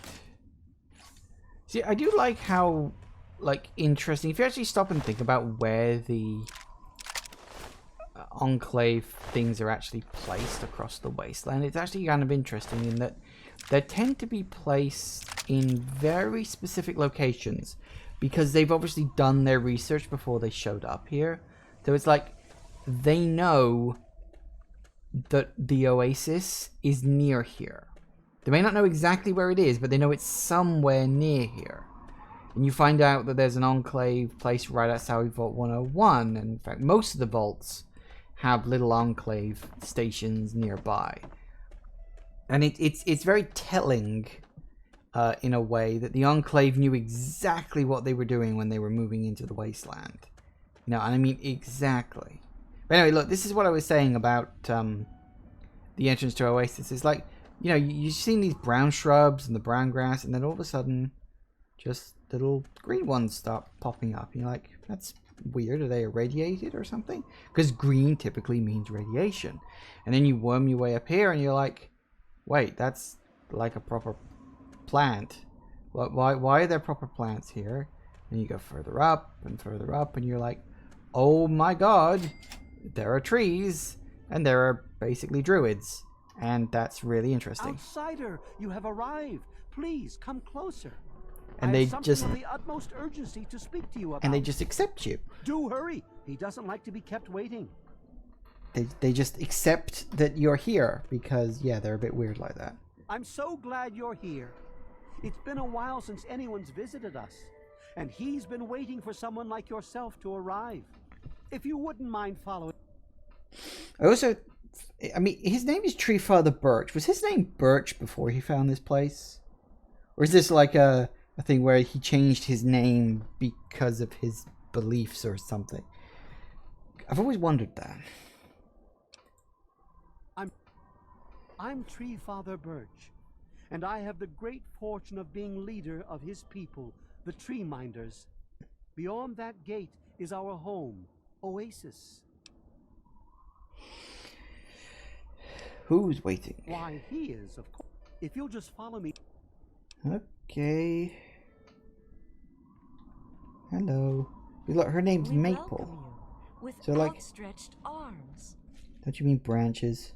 See, I do like how, like, interesting. If you actually stop and think about where the Enclave things are actually placed across the wasteland, it's actually kind of interesting in that they tend to be placed in very specific locations because they've obviously done their research before they showed up here. So it's like they know that the Oasis is near here. They may not know exactly where it is, but they know it's somewhere near here. And you find out that there's an Enclave placed right outside Vault 101. And in fact, most of the vaults have little Enclave stations nearby. And it's very telling in a way that the Enclave knew exactly what they were doing when they were moving into the wasteland. You know, and I mean exactly. But anyway, look, this is what I was saying about the entrance to Oasis. It's like, you know, you've seen these brown shrubs and the brown grass, and then all of a sudden, just little green ones start popping up. And you're like, that's weird. Are they irradiated or something? Because green typically means radiation. And then you worm your way up here and you're like, wait, that's like a proper plant. Why are there proper plants here? And you go further up, and you're like, oh my god, there are trees, and there are basically druids. And that's really interesting. Outsider, you have arrived. Please come closer. And I they have something just of the utmost urgency to speak to you about. and they just accept you. Do hurry. He doesn't like to be kept waiting. They just accept that you're here because, yeah, they're a bit weird like that. I'm so glad you're here. It's been a while since anyone's visited us, and he's been waiting for someone like yourself to arrive. If you wouldn't mind following. I mean, his name is Treefather Birch. Was his name Birch before he found this place? Or is this like a thing where he changed his name because of his beliefs or something? I've always wondered that. I'm Treefather Birch, and I have the great fortune of being leader of his people, the Tree Minders. Beyond that gate is our home, Oasis. Who's waiting? Why, he is, of course. If you'll just follow me. Okay. Hello. Look, her name's Maple. With so, like, outstretched arms. Don't you mean branches?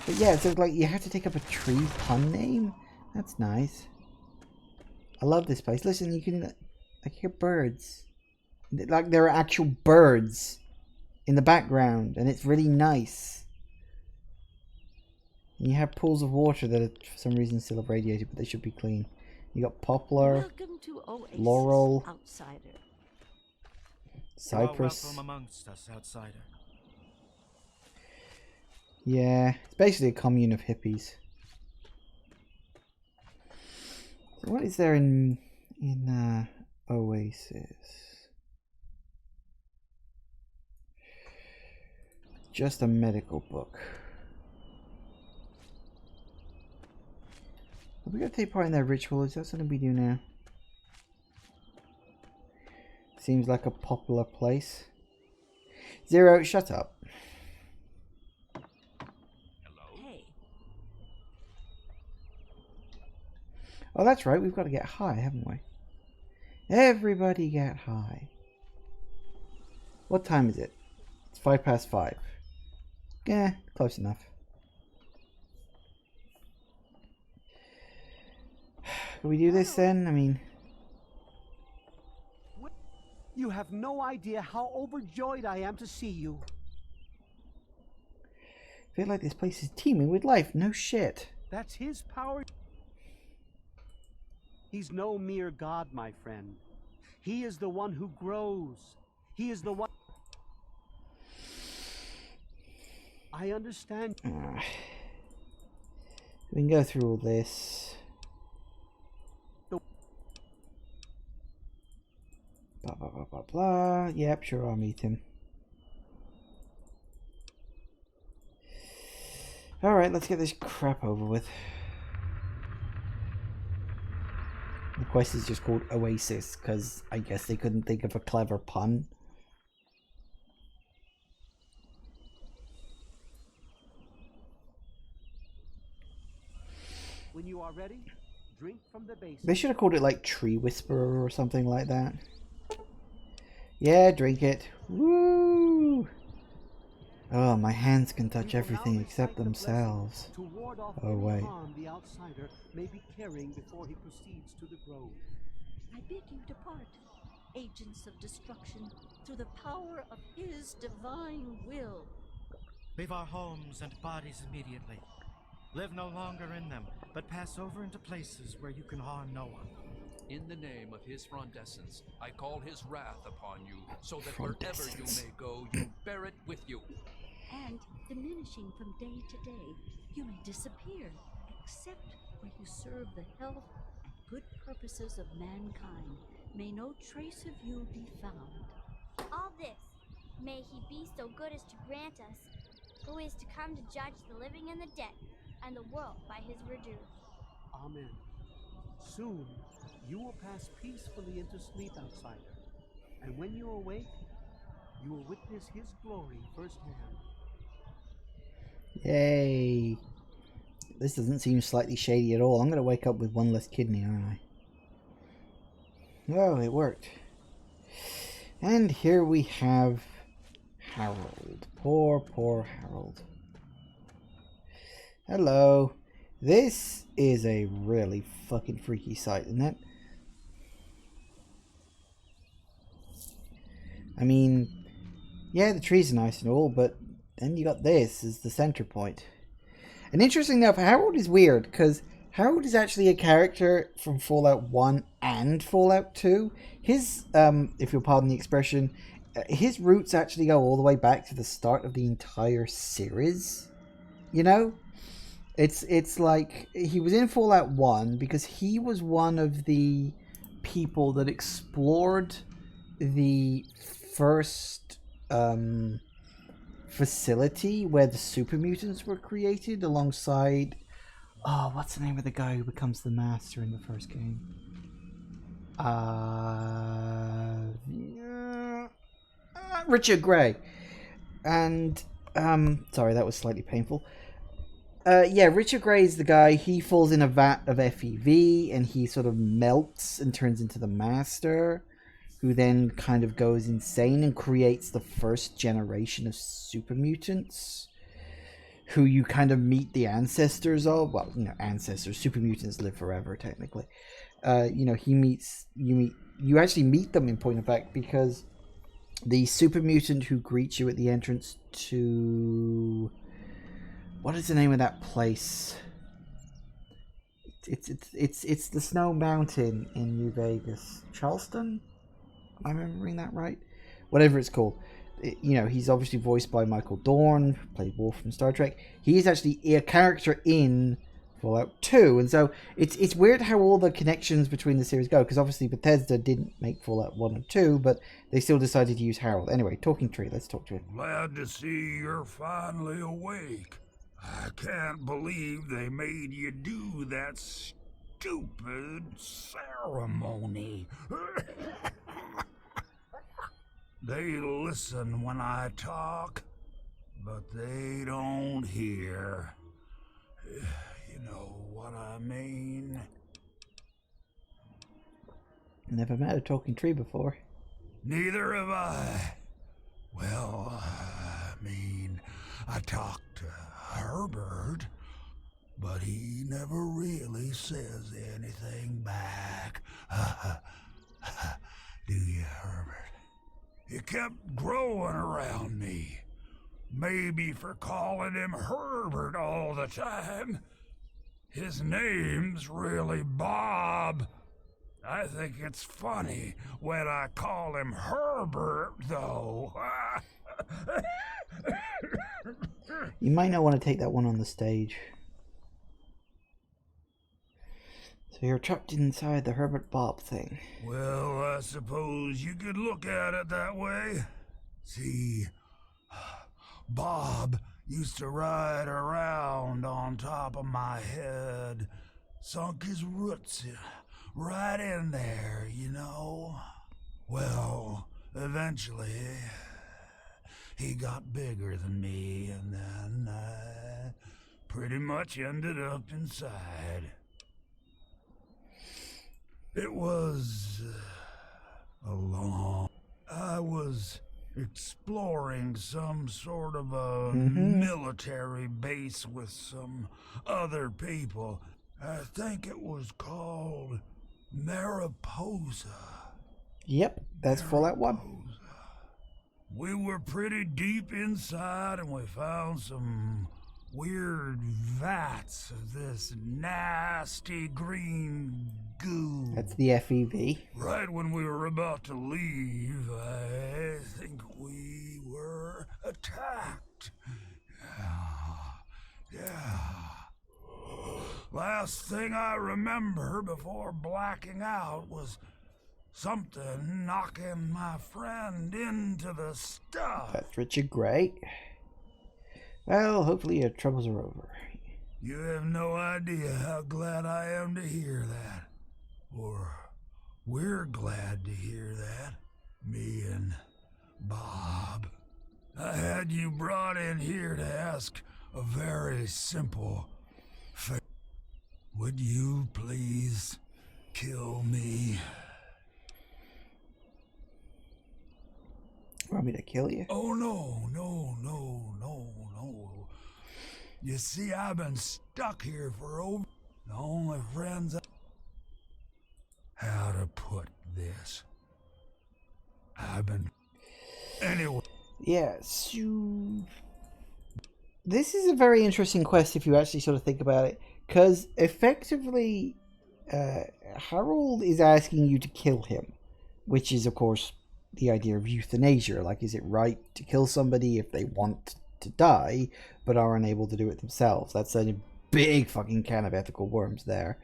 But yeah, so like you have to take up a tree pun name? That's nice. I love this place. Listen, you can like hear birds. Like there are actual birds in the background, and it's really nice. And you have pools of water that are for some reason still irradiated, but they should be clean. You got poplar, Welcome to Oasis, laurel, outsider. cypress. You are welcome amongst us, outsider. Yeah, it's basically a commune of hippies. So what is there in Oasis? Just a medical book. Are we going to take part in their ritual? Is that something we do now? Seems like a popular place. Zero, shut up. Oh, that's right. We've got to get high, haven't we? Everybody get high. What time is it? It's 5:05. Yeah, close enough. Can we do this then? I mean... You have no idea how overjoyed I am to see you. I feel like this place is teeming with life. No shit. That's his power. He's no mere god, my friend. He is the one who grows. He is the one... I understand. We can go through all this. Blah, blah, blah, blah, blah. Yep, sure, I'll meet him. Alright, let's get this crap over with. The quest is just called Oasis, because I guess they couldn't think of a clever pun. When you are ready, drink from the basin. They should have called it like Tree Whisperer or something like that. Yeah, drink it. Woo! Oh, my hands can touch everything except themselves. Oh, wait. The outsider may be carrying before he proceeds to the grove. I bid you depart, agents of destruction, through the power of his divine will. Leave our homes and bodies immediately. Live no longer in them, but pass over into places where you can harm no one. In the name of his frondescence, I call his wrath upon you, so that wherever you may go, you bear it with you. And, diminishing from day to day, you may disappear, except where you serve the health and good purposes of mankind. May no trace of you be found. All this, may he be so good as to grant us, who is to come to judge the living and the dead, and the world by his redo. Amen. Soon, you will pass peacefully into sleep, outsider. And when you awake, you will witness his glory firsthand. Yay. This doesn't seem slightly shady at all. I'm going to wake up with one less kidney, aren't I? Oh, it worked. And here we have Harold. Poor, poor Harold. Hello. This is a really fucking freaky sight, isn't it? I mean, yeah, the trees are nice and all, but then you got this as the center point. And interesting enough, Harold is weird, because Harold is actually a character from Fallout 1 and Fallout 2. His, if you'll pardon the expression, his roots actually go all the way back to the start of the entire series. You know? It's like, he was in Fallout 1 because he was one of the people that explored the first facility where the super mutants were created alongside, oh, what's the name of the guy who becomes the master in the first game? Richard Gray. And sorry, that was slightly painful. Yeah, Richard Gray is the guy. He falls in a vat of FEV and he sort of melts and turns into the master, who then kind of goes insane and creates the first generation of super mutants, who you kind of meet the ancestors of. Well, you know, ancestors. Super mutants live forever, technically. You know, you actually meet them in point of fact, because the super mutant who greets you at the entrance to, what is the name of that place? It's the Snow Mountain in New Vegas. Charleston? Am I remembering that right? Whatever it's called. You know, he's obviously voiced by Michael Dorn, who played Worf from Star Trek. He's actually a character in Fallout 2, and so it's weird how all the connections between the series go, because obviously Bethesda didn't make Fallout 1 and 2, but they still decided to use Harold. Anyway, Talking Tree, let's talk to him. Glad to see you're finally awake. I can't believe they made you do that stupid ceremony. They listen when I talk, but they don't hear. You know what I mean? Never met a talking tree before. Neither have I. Well, I mean, I talked to Herbert, but he never really says anything back. Do you, Herbert? He kept growing around me. Maybe for calling him Herbert all the time. His name's really Bob. I think it's funny when I call him Herbert, though. You might not want to take that one on the stage. So you're trapped inside the Herbert Bob thing. Well, I suppose you could look at it that way. See, Bob used to ride around on top of my head, sunk his roots right in there, you know. Well, eventually, he got bigger than me, and then I pretty much ended up inside. It was I was exploring some sort of a military base with some other people. I think it was called Mariposa. Yep, that's Fallout 1. We were pretty deep inside and we found some weird vats of this nasty green goo. That's the FEV. Right when we were about to leave, I think we were attacked. Yeah. Last thing I remember before blacking out was something knocking my friend into the stuff. That's Richard Gray. Well, hopefully your troubles are over. You have no idea how glad I am to hear that. Or we're glad to hear that. me and Bob. I had you brought in here to ask a very simple favor. Would you please kill me? Want me to kill you? Oh, no. You see, I've been stuck here for over... The only friends How to put this? I've been... Anyway. Yeah, so... This is a very interesting quest if you actually sort of think about it. Because effectively, Harold is asking you to kill him. Which is, of course, the idea of euthanasia. Like, is it right to kill somebody if they want to die, but are unable to do it themselves? That's a big fucking can of ethical worms there.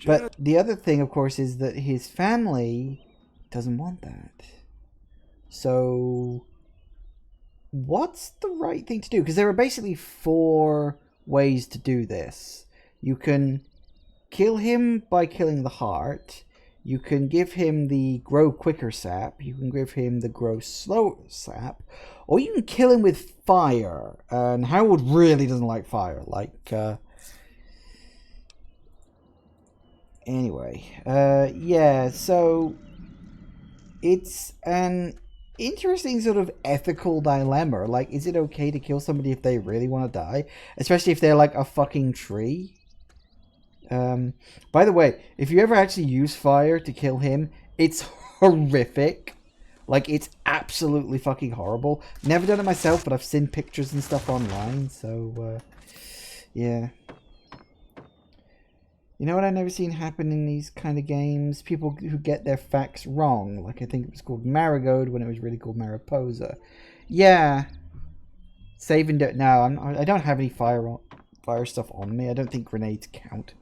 But the other thing, of course, is that his family doesn't want that. So, what's the right thing to do? Because there are basically 4 ways to do this. You can kill him by killing the heart. You can give him the grow quicker sap. You can give him the grow slow sap. Or you can kill him with fire. And Harold really doesn't like fire. Anyway. Yeah, so it's an interesting sort of ethical dilemma. Like, is it okay to kill somebody if they really want to die? Especially if they're like a fucking tree? By the way, if you ever actually use fire to kill him, it's horrific. Like, it's absolutely fucking horrible. Never done it myself, but I've seen pictures and stuff online, so, yeah. You know what I've never seen happen in these kind of games? People who get their facts wrong. Like, I think it was called Marigold when it was really called Mariposa. Yeah. Save and don't... No, I don't have any fire stuff on me. I don't think grenades count.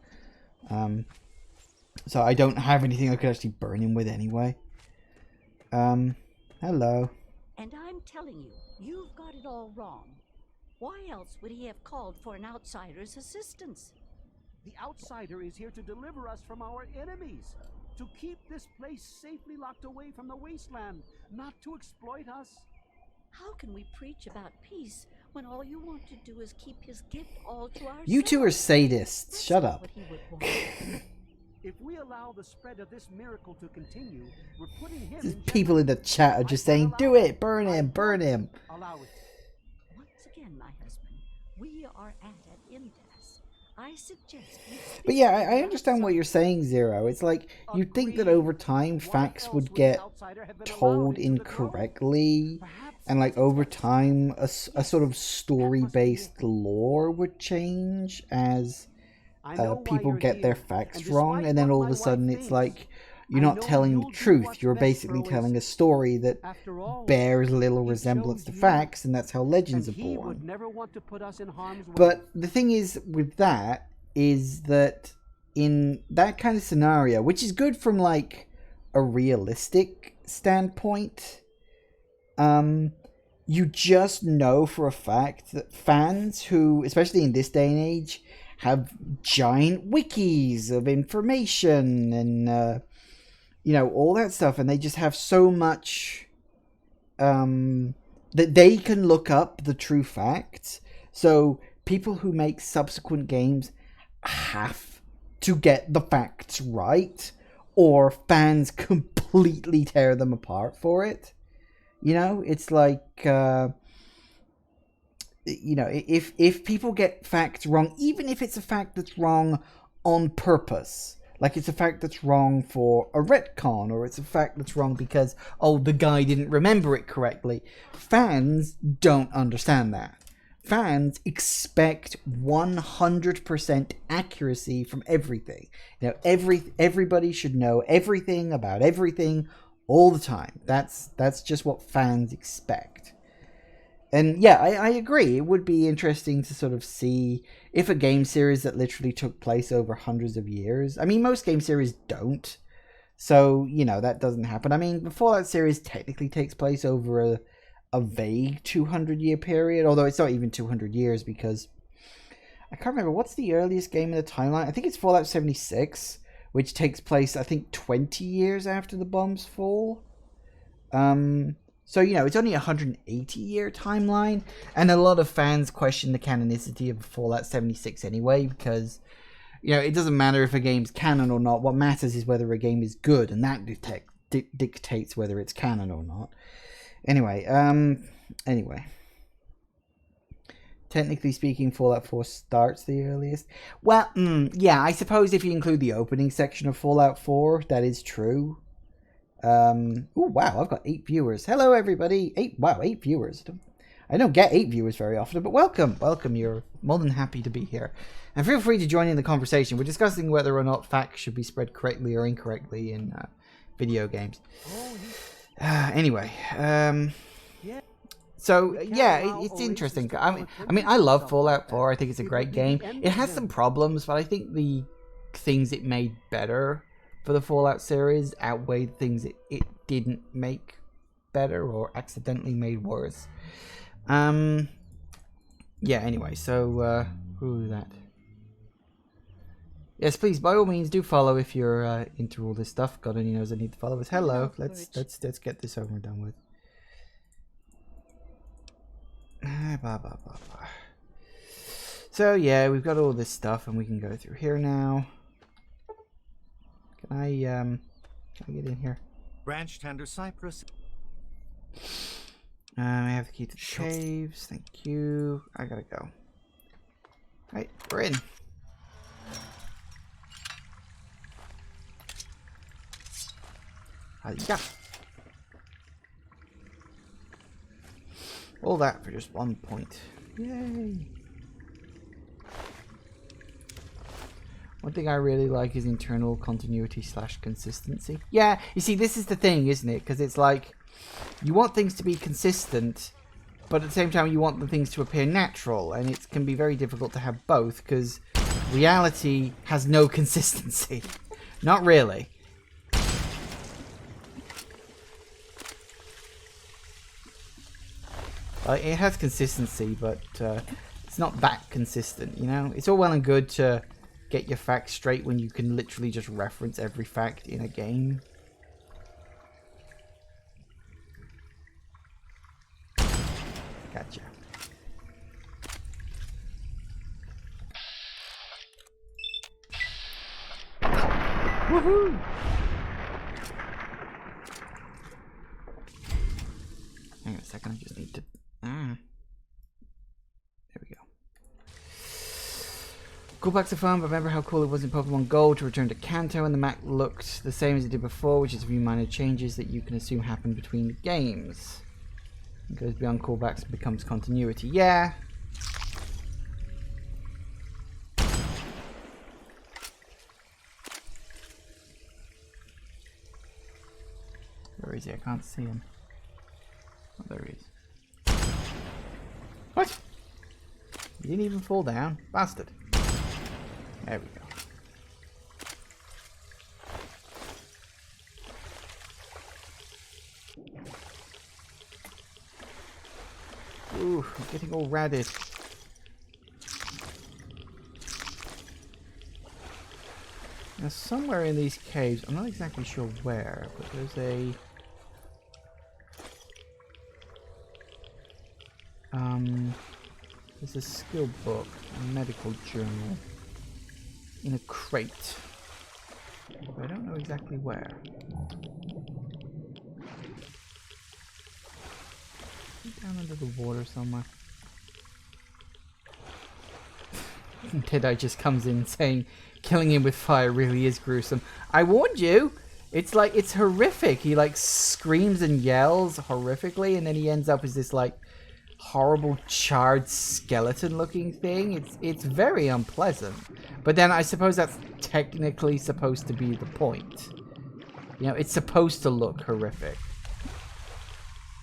So I don't have anything I could actually burn him with anyway. Hello. And I'm telling you, you've got it all wrong. Why else would he have called for an outsider's assistance? The outsider is here to deliver us from our enemies, to keep this place safely locked away from the wasteland, not to exploit us. How can we preach about peace when all you want to do is keep his gift all to ourselves? You two are sadists. Shut up. If we allow the spread of this miracle to continue, we're putting him in people in the chat are just saying, do it, burn him, burn him. Allow it. Once again, my husband, we are at an impasse. I suggest But yeah, I understand what you're saying, Zero. It's like, you'd think that over time facts would get told incorrectly, and like over time a sort of story-based lore would change as people get their facts wrong, and then all of a sudden it's like, you're not telling the truth, you're basically telling a story that bears little resemblance to facts, and that's how legends are born. But the thing is with that, is that in that kind of scenario, which is good from like a realistic standpoint, you just know for a fact that fans who, especially in this day and age, have giant wikis of information and you know, all that stuff, and they just have so much that they can look up the true facts. So people who make subsequent games have to get the facts right, or fans completely tear them apart for it. You know, it's like you know, if people get facts wrong, even if it's a fact that's wrong on purpose, like it's a fact that's wrong for a retcon, or it's a fact that's wrong because, oh, the guy didn't remember it correctly, fans don't understand that. Fans expect 100% accuracy from everything. You know, everybody should know everything about everything all the time. That's just what fans expect. And yeah, I agree. It would be interesting to sort of see if a game series that literally took place over hundreds of years. I mean, most game series don't. So, you know, that doesn't happen. I mean, the Fallout series technically takes place over a vague 200-year period. Although it's not even 200 years because... I can't remember. What's the earliest game in the timeline? I think it's Fallout 76, which takes place, I think, 20 years after the bombs fall. So, you know, it's only a 180-year timeline, and a lot of fans question the canonicity of Fallout 76 anyway, because, you know, it doesn't matter if a game's canon or not. What matters is whether a game is good, and that dictates whether it's canon or not. Anyway, technically speaking, Fallout 4 starts the earliest. Well, yeah, I suppose if you include the opening section of Fallout 4, that is true. Oh wow, I've got 8 viewers. Hello, everybody. 8 viewers. I don't get 8 viewers very often, but welcome. You're more than happy to be here. And feel free to join in the conversation. We're discussing whether or not facts should be spread correctly or incorrectly in video games. Anyway, so yeah, it's interesting. I mean, I love Fallout 4. I think it's a great game. It has some problems, but I think the things it made better for the Fallout series outweigh the things it didn't make better or accidentally made worse. Yeah, anyway, so who is that? Yes, please, by all means, do follow if you're into all this stuff. God only knows I need to follow us. Hello, let's get this over and done with. So yeah, we've got all this stuff, and we can go through here now. Can I get in here? Branch tender cypress. I have the key to the caves. Thank you. I gotta go. Right, we're in. Yeah. All that for just 1 point. Yay. One thing I really like is internal continuity / consistency. Yeah, you see, this is the thing, isn't it? Because it's like, you want things to be consistent, but at the same time you want the things to appear natural, and it can be very difficult to have both, because reality has no consistency. Not really. It has consistency, but it's not that consistent, you know? It's all well and good to get your facts straight when you can literally just reference every fact in a game. Gotcha. Woohoo! Hang on a second, I just need to... There we go. Coolpacks are fun, but remember how cool it was in Pokemon Gold to return to Kanto and the map looked the same as it did before, which is a few minor changes that you can assume happen between the games. It goes beyond callbacks and becomes continuity. Yeah. Where is he? I can't see him. Oh, there he is. What? He didn't even fall down. Bastard. There we go. Ooh, I'm getting all ratted. Now, somewhere in these caves, I'm not exactly sure where, but there's a skill book, a medical journal, in a crate. But I don't know exactly where. Down under the water somewhere. Deadeye just comes in saying, killing him with fire really is gruesome. I warned you! It's like, it's horrific. He like screams and yells horrifically, and then he ends up as this like horrible charred skeleton looking thing. It's very unpleasant. But then I suppose that's technically supposed to be the point. You know, it's supposed to look horrific.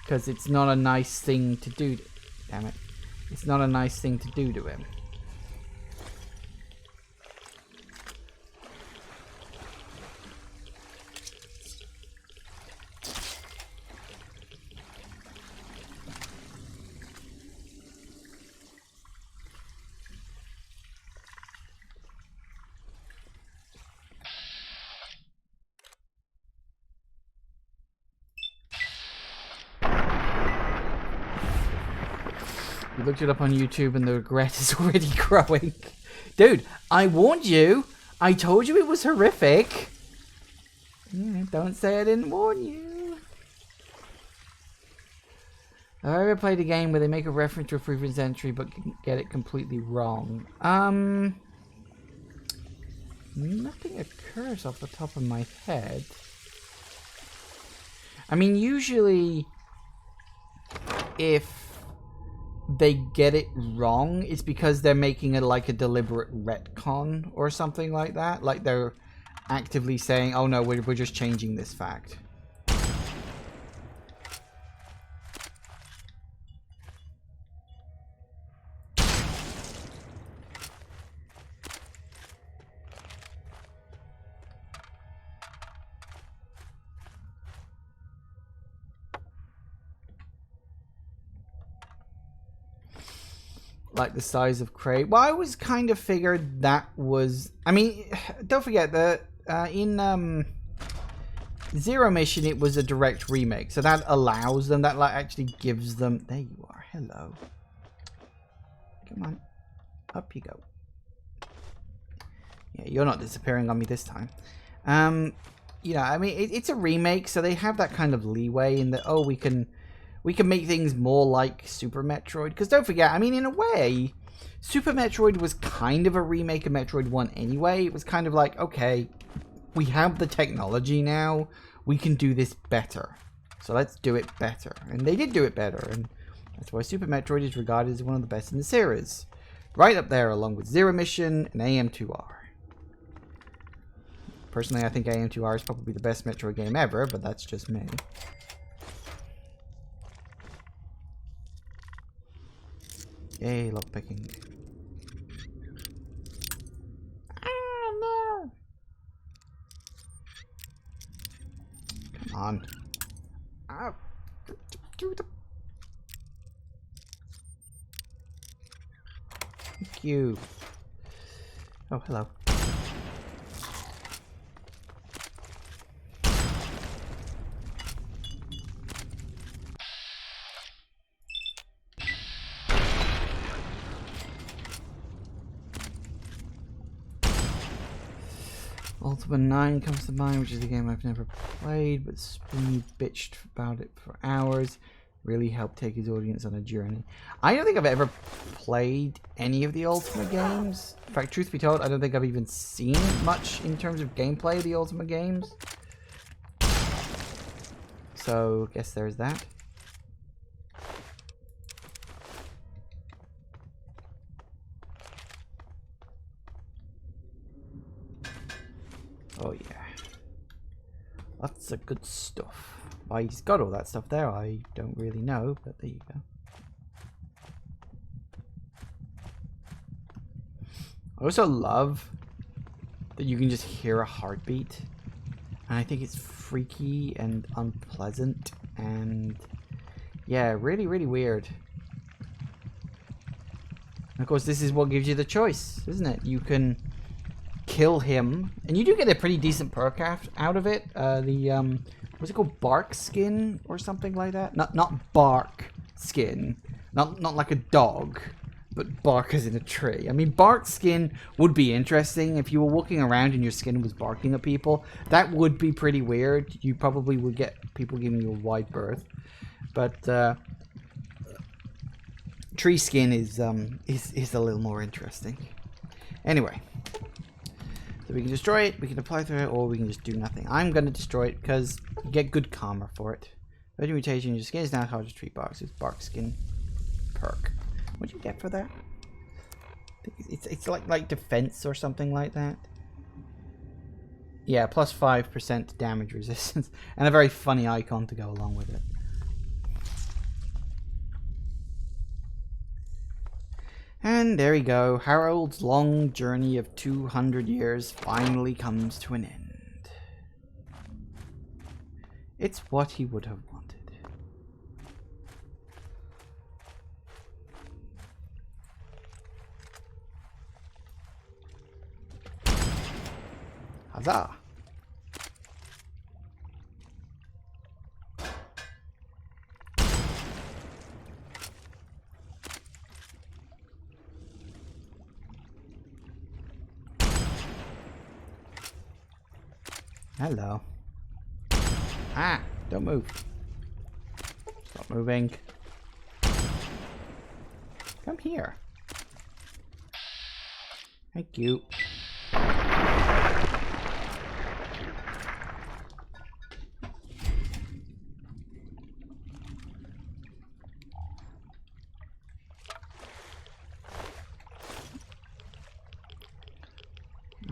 Because it's not a nice thing to do. Damn it. It's not a nice thing to do to him. You looked it up on YouTube and the regret is already growing. Dude, I warned you. I told you it was horrific. Yeah, don't say I didn't warn you. Have I ever played a game where they make a reference to a previous entry but get it completely wrong? Nothing occurs off the top of my head. I mean, usually if they get it wrong, it's because they're making it like a deliberate retcon or something like that. Like they're actively saying, oh no, we're just changing this fact. Like the size of crate. Well, I always kind of figured that was... I mean, don't forget that in Zero Mission, it was a direct remake. So that allows them, that like actually gives them... There you are. Hello. Come on. Up you go. Yeah, you're not disappearing on me this time. You know, I mean, it's a remake, so they have that kind of leeway in that, oh, we can make things more like Super Metroid. Because don't forget, I mean, in a way, Super Metroid was kind of a remake of Metroid 1 anyway. It was kind of like, okay, we have the technology now. We can do this better. So let's do it better. And they did do it better. And that's why Super Metroid is regarded as one of the best in the series. Right up there along with Zero Mission and AM2R. Personally, I think AM2R is probably the best Metroid game ever, but that's just me. Yay, lockpicking. Ah, no! Come on. Ah. Thank you. Oh, hello. Ultima 9 comes to mind, which is a game I've never played, but Spoony bitched about it for hours. Really helped take his audience on a journey. I don't think I've ever played any of the Ultima games. In fact, truth be told, I don't think I've even seen much in terms of gameplay of the Ultima games. So, I guess there's that. Oh yeah. Lots of good stuff. Why he's got all that stuff there, I don't really know, but there you go. I also love that you can just hear a heartbeat. And I think it's freaky and unpleasant and yeah, really, really weird. And of course, this is what gives you the choice, isn't it? You can kill him, and you do get a pretty decent perk out of it. What's it called? Bark skin or something like that? Not bark skin. Not like a dog, but bark as in a tree. I mean, bark skin would be interesting if you were walking around and your skin was barking at people. That would be pretty weird. You probably would get people giving you a wide berth. But tree skin is a little more interesting. Anyway. So we can destroy it, we can apply through it, or we can just do nothing. I'm going to destroy it because you get good karma for it. Virgin mutation, your skin is now hard to treat barks. It's bark skin perk. What do you get for that? It's like defense or something like that. Yeah, plus 5% damage resistance. And a very funny icon to go along with it. And there we go. Harold's long journey of 200 years finally comes to an end. It's what he would have wanted. Huzzah! Hello. Ah, don't move. Stop moving. Come here. Thank you.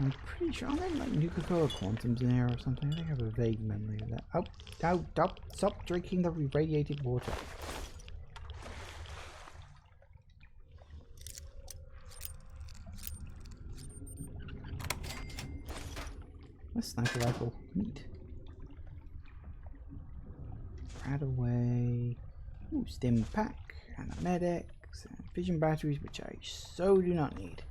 I'm pretty sure, aren't there like Nuka-Cola Quantums in here or something? I think I have a vague memory of that. Oh, no, stop drinking the irradiated water. A sniper rifle. Neat. Right away. Ooh, stim pack, and a medics, and fission batteries, which I so do not need.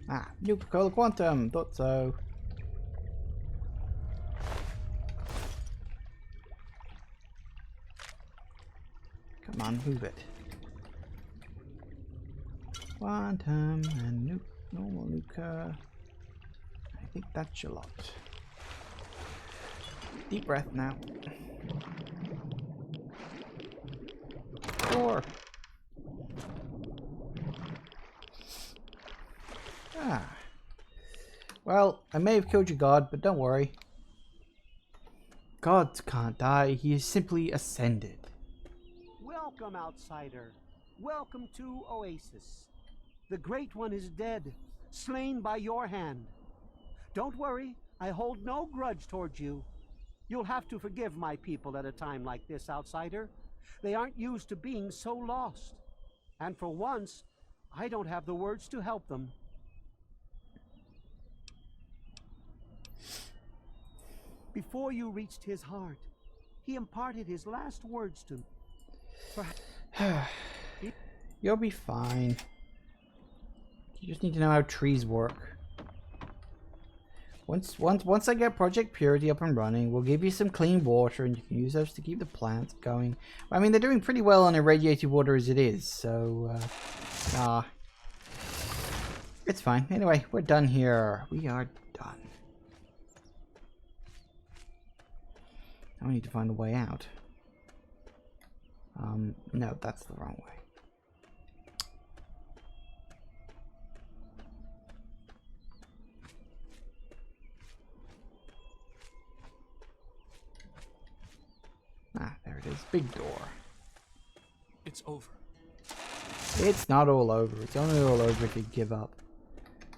Ah, Nuka-Cola Quantum! Thought so. Come on, move it. Quantum and normal Nuka. I think that's a lot. Deep breath now. Door. Ah. Well, I may have killed your god, but don't worry. Gods can't die. He is simply ascended. Welcome, outsider. Welcome to Oasis. The Great One is dead, slain by your hand. Don't worry, I hold no grudge towards you. You'll have to forgive my people at a time like this, outsider. They aren't used to being so lost. And for once, I don't have the words to help them. Before you reached his heart, he imparted his last words to me. You'll be fine. You just need to know how trees work. Once I get Project Purity up and running, we'll give you some clean water, and you can use those to keep the plants going. I mean, they're doing pretty well on irradiated water as it is, so it's fine. Anyway, we're done here. We are done. Now we need to find a way out. No, that's the wrong way. Ah, there it is. Big door. It's over. It's not all over. It's only all over if you give up.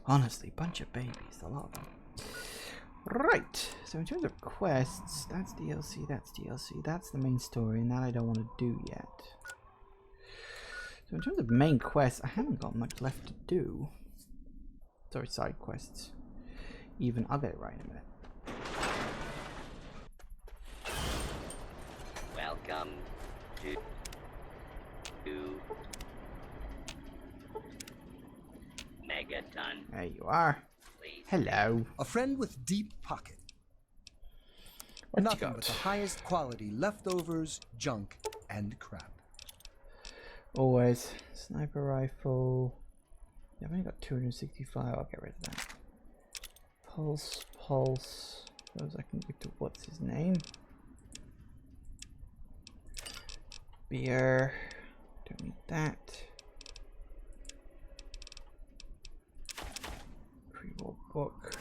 Honestly, bunch of babies. A lot of them. Right. So in terms of quests, that's DLC, that's DLC. That's the main story, and that I don't want to do yet. So in terms of main quests, I haven't got much left to do. Sorry, side quests. Even, I'll get it right in a minute. Welcome to Megaton. There you are. Please. Hello. A friend with deep pocket. What you Nothing got? but the highest quality leftovers, junk, and crap. Always. Sniper rifle. I've only got 265. I'll get rid of that. Pulse. Those I can give to what's his name? Beer. Don't need that. Pre-war book.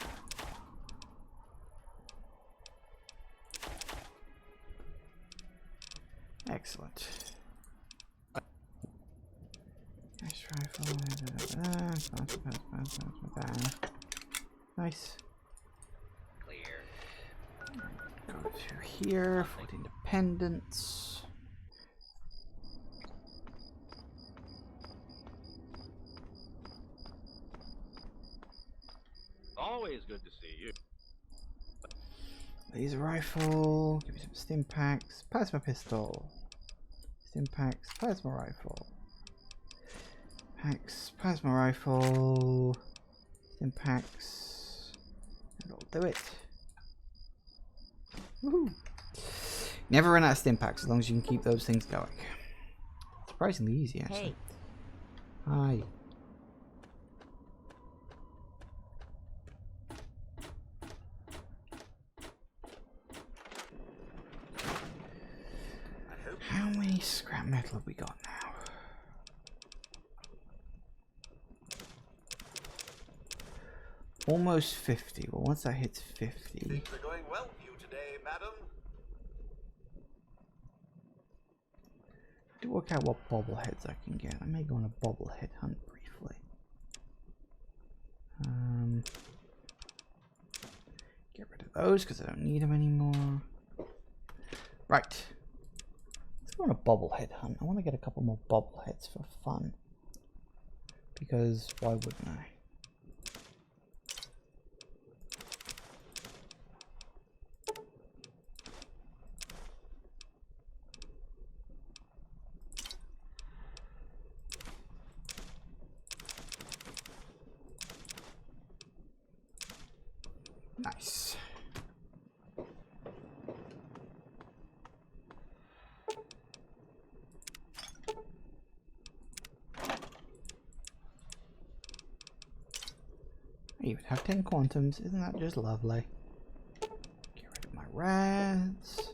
Excellent. Nice rifle. Nice. Clear. Go to here. Fort Independence. Always good to see you. Laser rifle. Give me some stim packs. Plasma pistol. Stim packs. Plasma rifle. Packs. Plasma rifle. Stim packs. And I'll do it. Woohoo. Never run out of stim packs as long as you can keep those things going. Surprisingly easy, actually. Hey. Hi. How many scrap metal have we got now? Almost 50. Well, once that hits 50... Things are going well for you today, madam. To work out what bobbleheads I can get. I may go on a bobblehead hunt briefly. Get rid of those because I don't need them anymore. Right. Let's go on a bobblehead hunt. I want to get a couple more bobbleheads for fun. Because why wouldn't I? Nice. I even have 10 quantums. Isn't that just lovely? Get rid of my rats.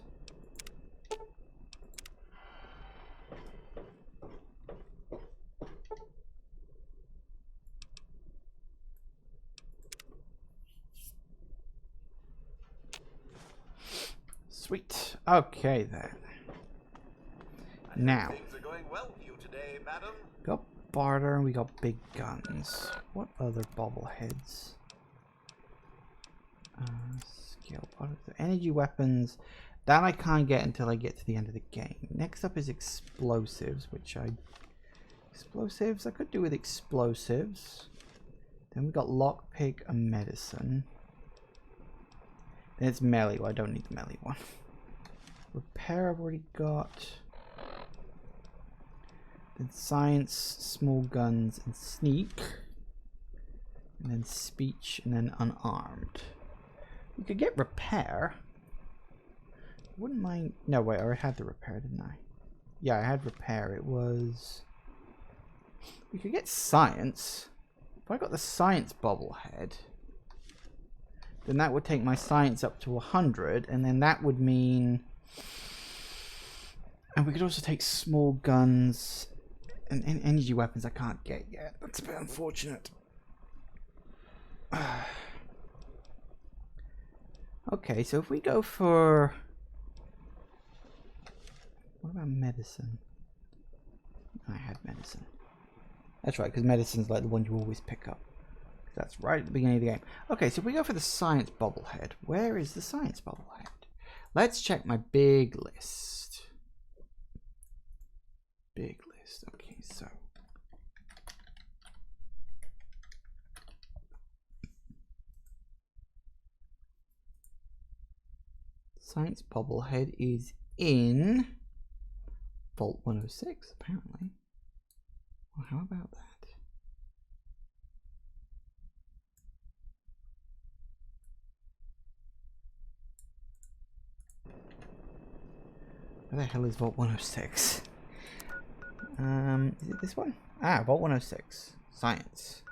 Sweet. Okay then. Now. Things are going well for you today, madam. Got barter and we got big guns. What other bobbleheads? Skill. What are the energy weapons? That I can't get until I get to the end of the game. Next up is explosives, which explosives I could do with explosives. Then we got lockpick and medicine. Then it's melee. Well, I don't need the melee one. Repair I've already got. Then science, small guns, and sneak. And then speech, and then unarmed. We could get repair. Wouldn't mind. No, wait, I already had the repair, didn't I? Yeah, I had repair. It was. We could get science. If I got the science bobblehead, then that would take my science up to 100, and then that would mean. And we could also take small guns and energy weapons I can't get yet. That's a bit unfortunate. Okay, so if we go for... What about medicine? I had medicine. That's right, because medicine's like the one you always pick up. That's right at the beginning of the game. Okay, so if we go for the science bobblehead. Where is the science bobblehead? Let's check my big list. Big list. Okay, so... Science bobblehead is in Vault 106, apparently. Well, how about that? Where the hell is Vault 106? Is it this one? Ah, Vault 106. Science.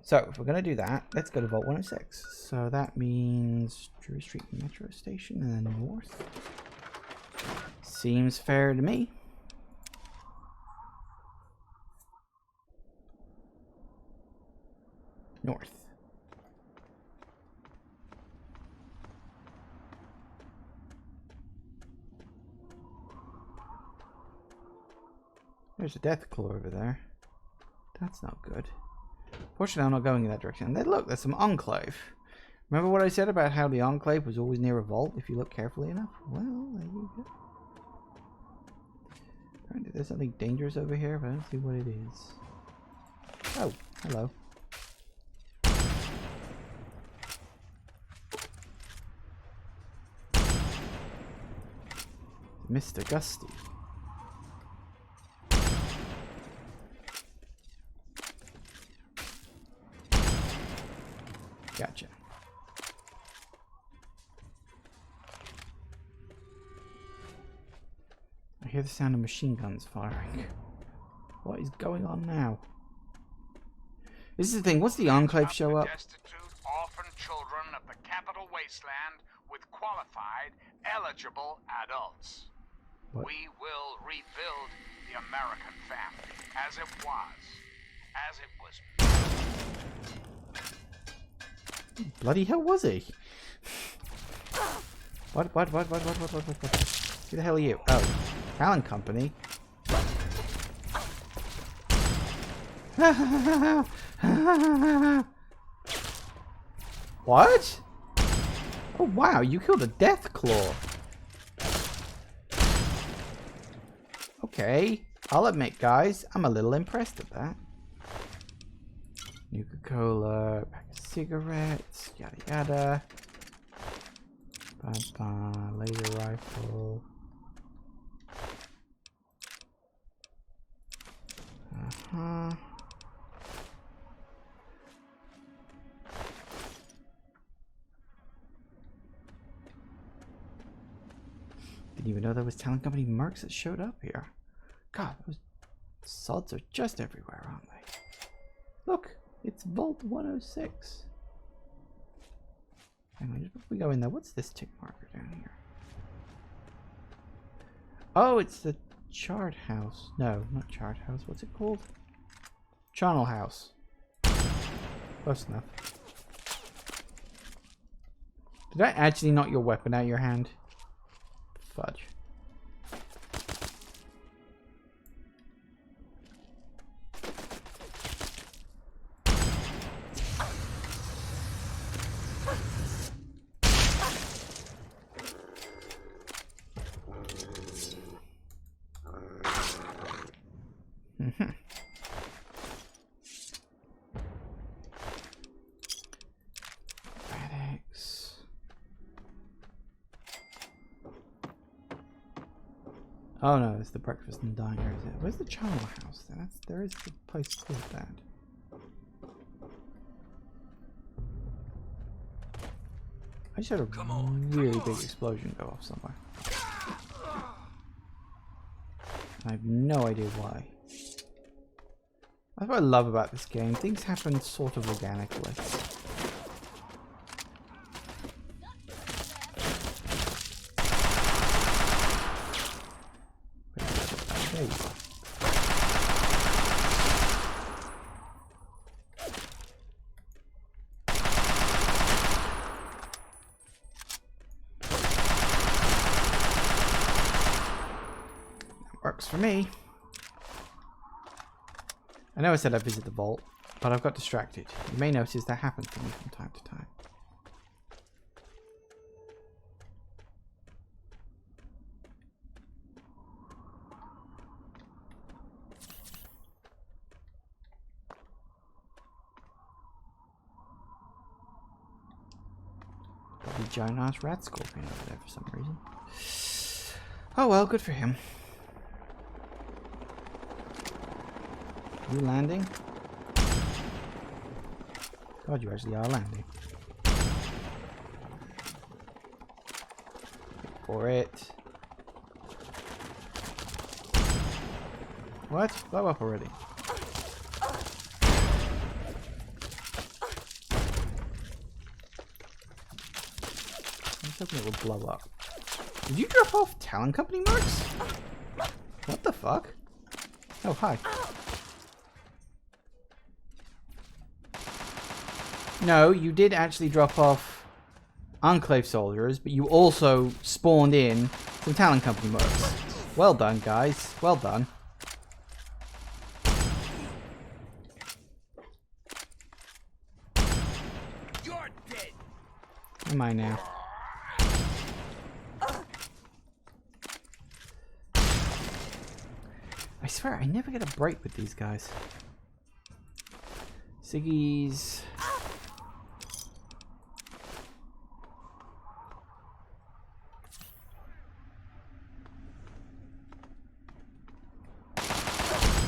So, if we're going to do that, let's go to Vault 106. So that means Drury Street Metro Station and then north. Seems fair to me. North. There's a death claw over there. That's not good. Fortunately, I'm not going in that direction. And then look, there's some enclave. Remember what I said about how the enclave was always near a vault if you look carefully enough? Well, there you go. Apparently there's something dangerous over here, but I don't see what it is. Oh, hello. Mr. Gusty. Gotcha. hear the sound of machine guns firing. What is going on now? This is the thing. Once the Enclave show up... Destitute orphan children of the capital wasteland with qualified, eligible adults. What? We will rebuild the American family as it was. As it was. Bloody hell was he? What? Who the hell are you? Oh, Talon Company. What? Oh wow, you killed a death claw. Okay, I'll admit guys, I'm a little impressed at that. Nuka-Cola, pack of cigarettes, yada yada. Laser rifle. Didn't even know there was Talon Company mercs that showed up here. God, those sods are just everywhere, aren't they? Look, it's Vault 106. Hang on, just before we go in there, what's this tick marker down here? Oh, it's the Chart House. No, not Chart House. What's it called? Charnel House. Close enough. Did I actually knock your weapon out of your hand? Fudge. Oh no, it's the breakfast and diner, is it? Where's the Charnel House then? There is a place called that. I just had a really big explosion go off somewhere. I have no idea why. That's what I love about this game. Things happen sort of organically. There you go. That works for me. I know I said I'd visit the vault, but I've got distracted. You may notice that happens to me from time to time. Probably giant ass rat scorpion over there for some reason. Oh well, good for him. You landing? God, you actually are landing. For it. What? Blow up already. I'm just hoping it will blow up. Did you drop off Talon Company marks? What the fuck? Oh, hi. No, you did actually drop off Enclave soldiers, but you also spawned in some Talon Company mercs. Well done, guys. Well done. You're dead. Am I now? I swear, I never get a break with these guys. Siggy's...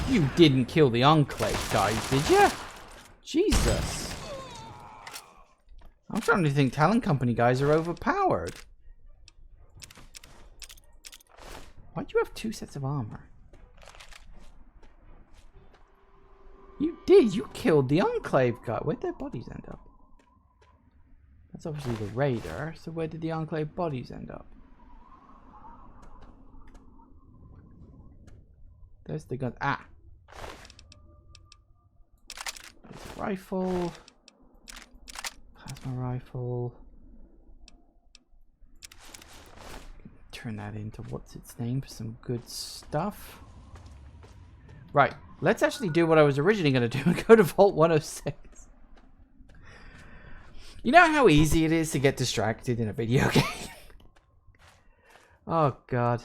You didn't kill the Enclave guys, did you? Jesus. I'm starting to think Talon Company guys are overpowered. Why'd you have 2 sets of armor? You did. You killed the Enclave guy. Where'd their bodies end up? That's obviously the raider. So where did the Enclave bodies end up? There's the gun. Ah. There's a rifle. Plasma rifle. Turn that into what's its name for some good stuff. Right. Let's actually do what I was originally going to do and go to Vault 106. You know how easy it is to get distracted in a video game? Oh, God.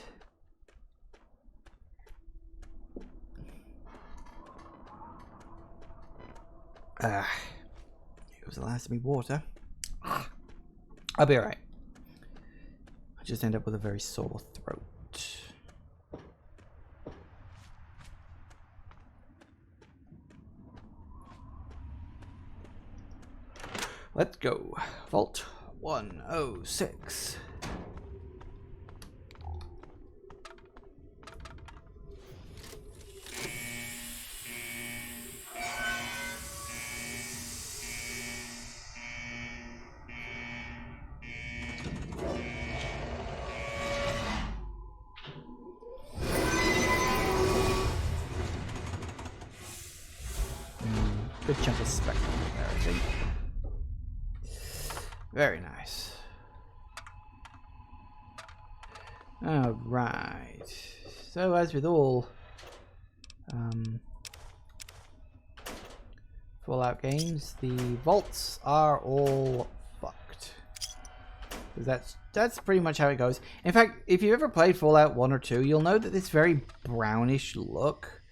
It was the last of me water. I'll be alright. I just end up with a very sore throat. Let's go. Vault 106. Good chunk of spectrum there, I think. Very nice. Alright. So as with all Fallout games, the vaults are all fucked. Because that's pretty much how it goes. In fact, if you've ever played Fallout 1 or 2, you'll know that this very brownish look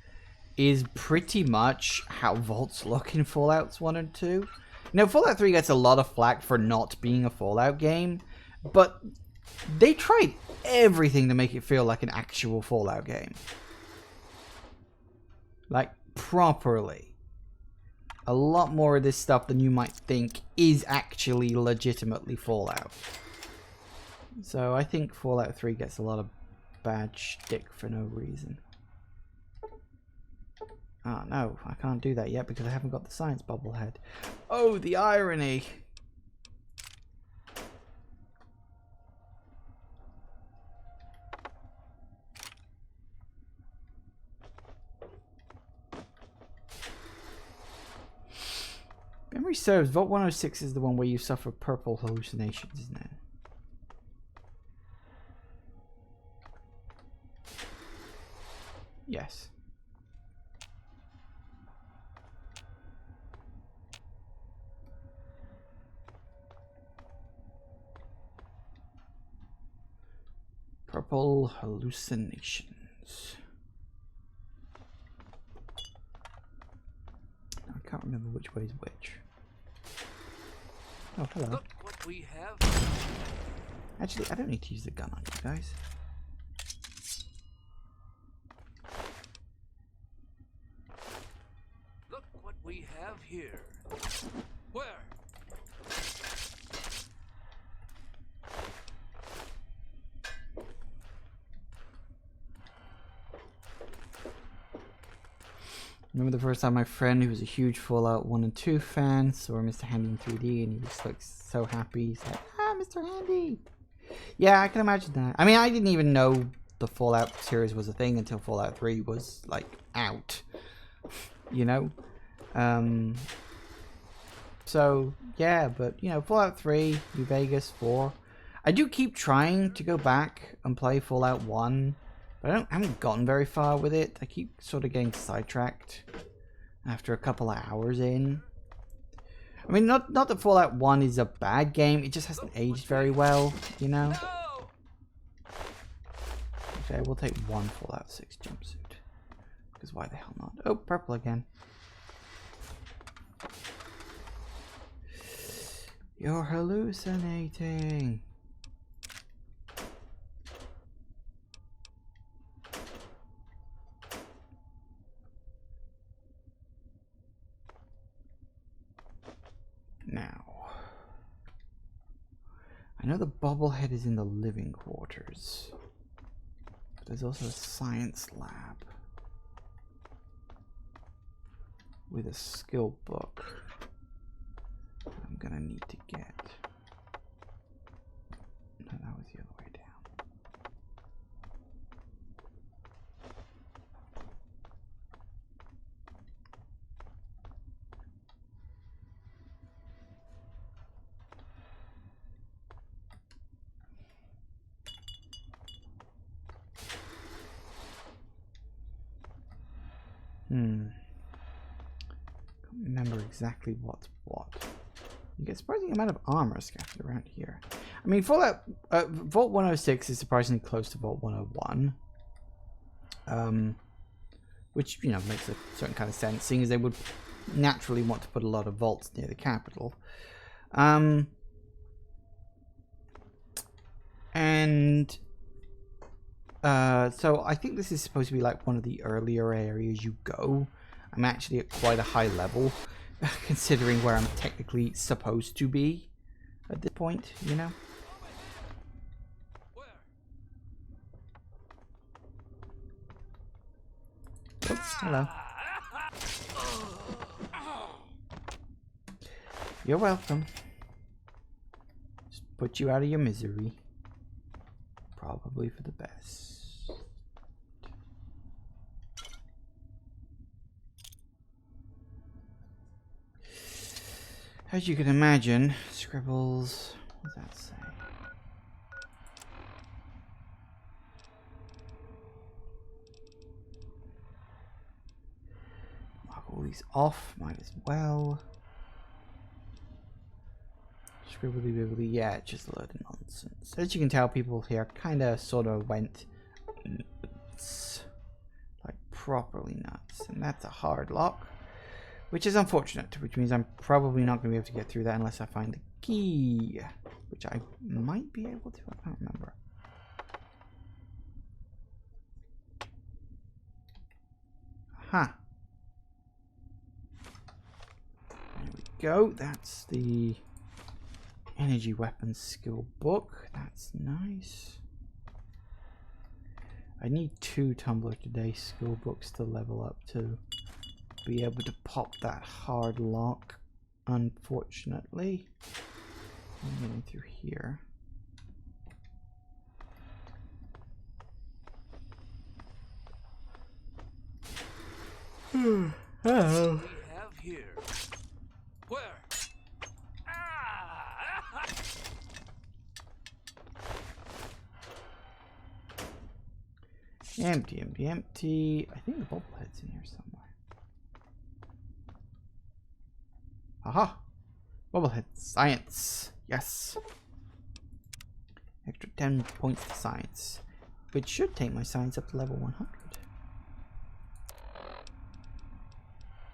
is pretty much how vaults look in Fallouts 1 and 2. Now, Fallout 3 gets a lot of flack for not being a Fallout game, but they tried everything to make it feel like an actual Fallout game. Like, properly. A lot more of this stuff than you might think is actually legitimately Fallout. So I think Fallout 3 gets a lot of bad shtick for no reason. Oh no, I can't do that yet because I haven't got the science bobblehead. Oh, the irony! Memory serves, Vault 106 is the one where you suffer purple hallucinations, isn't it? Yes. Purple hallucinations. I can't remember which way is which. Oh, hello. Look what we have. Actually, I don't need to use the gun on you guys. Look what we have here. Where? Remember the first time my friend, who was a huge Fallout 1 and 2 fan, saw Mr. Handy in 3D and he was like so happy. He's like, ah, Mr. Handy! Yeah, I can imagine that. I mean, I didn't even know the Fallout series was a thing until Fallout 3 was, like, out. You know? So, yeah, but, you know, Fallout 3, New Vegas, 4. I do keep trying to go back and play Fallout 1. But I haven't gotten very far with it. I keep sort of getting sidetracked after a couple of hours in. I mean, not that Fallout 1 is a bad game. It just hasn't aged very well, you know? Okay, we'll take one Fallout 6 jumpsuit. Because why the hell not? Oh, purple again. You're hallucinating. Now, I know the bobblehead is in the living quarters, but there's also a science lab with a skill book I'm gonna need to get. No, that was the other way down. Can't remember exactly what's what. You get a surprising amount of armor scattered around here. I mean, Vault 106 is surprisingly close to Vault 101. Which, you know, makes a certain kind of sense, seeing as they would naturally want to put a lot of vaults near the capital. So I think this is supposed to be like one of the earlier areas you go. I'm actually at quite a high level, considering where I'm technically supposed to be at this point, you know? Oops, hello. You're welcome. Just put you out of your misery. Probably for the best. As you can imagine, scribbles. What does that say? Mark all these off, might as well. Scribbly bibbly, yeah, just a load of nonsense. As you can tell, people here kind of sort of went nuts. Like properly nuts. And that's a hard lock. Which is unfortunate, which means I'm probably not going to be able to get through that unless I find the key. Which I might be able to, I can't remember. Aha. There we go, that's the energy weapons skill book. That's nice. I need 2 Tumbler Today skill books to level up to be able to pop that hard lock, unfortunately. I'm getting through here. Oh. We have here. Where? Empty, empty, empty. I think the bobblehead's in here somewhere. Aha! Bobblehead. Science. Yes. Extra 10 points to science. Which should take my science up to level 100.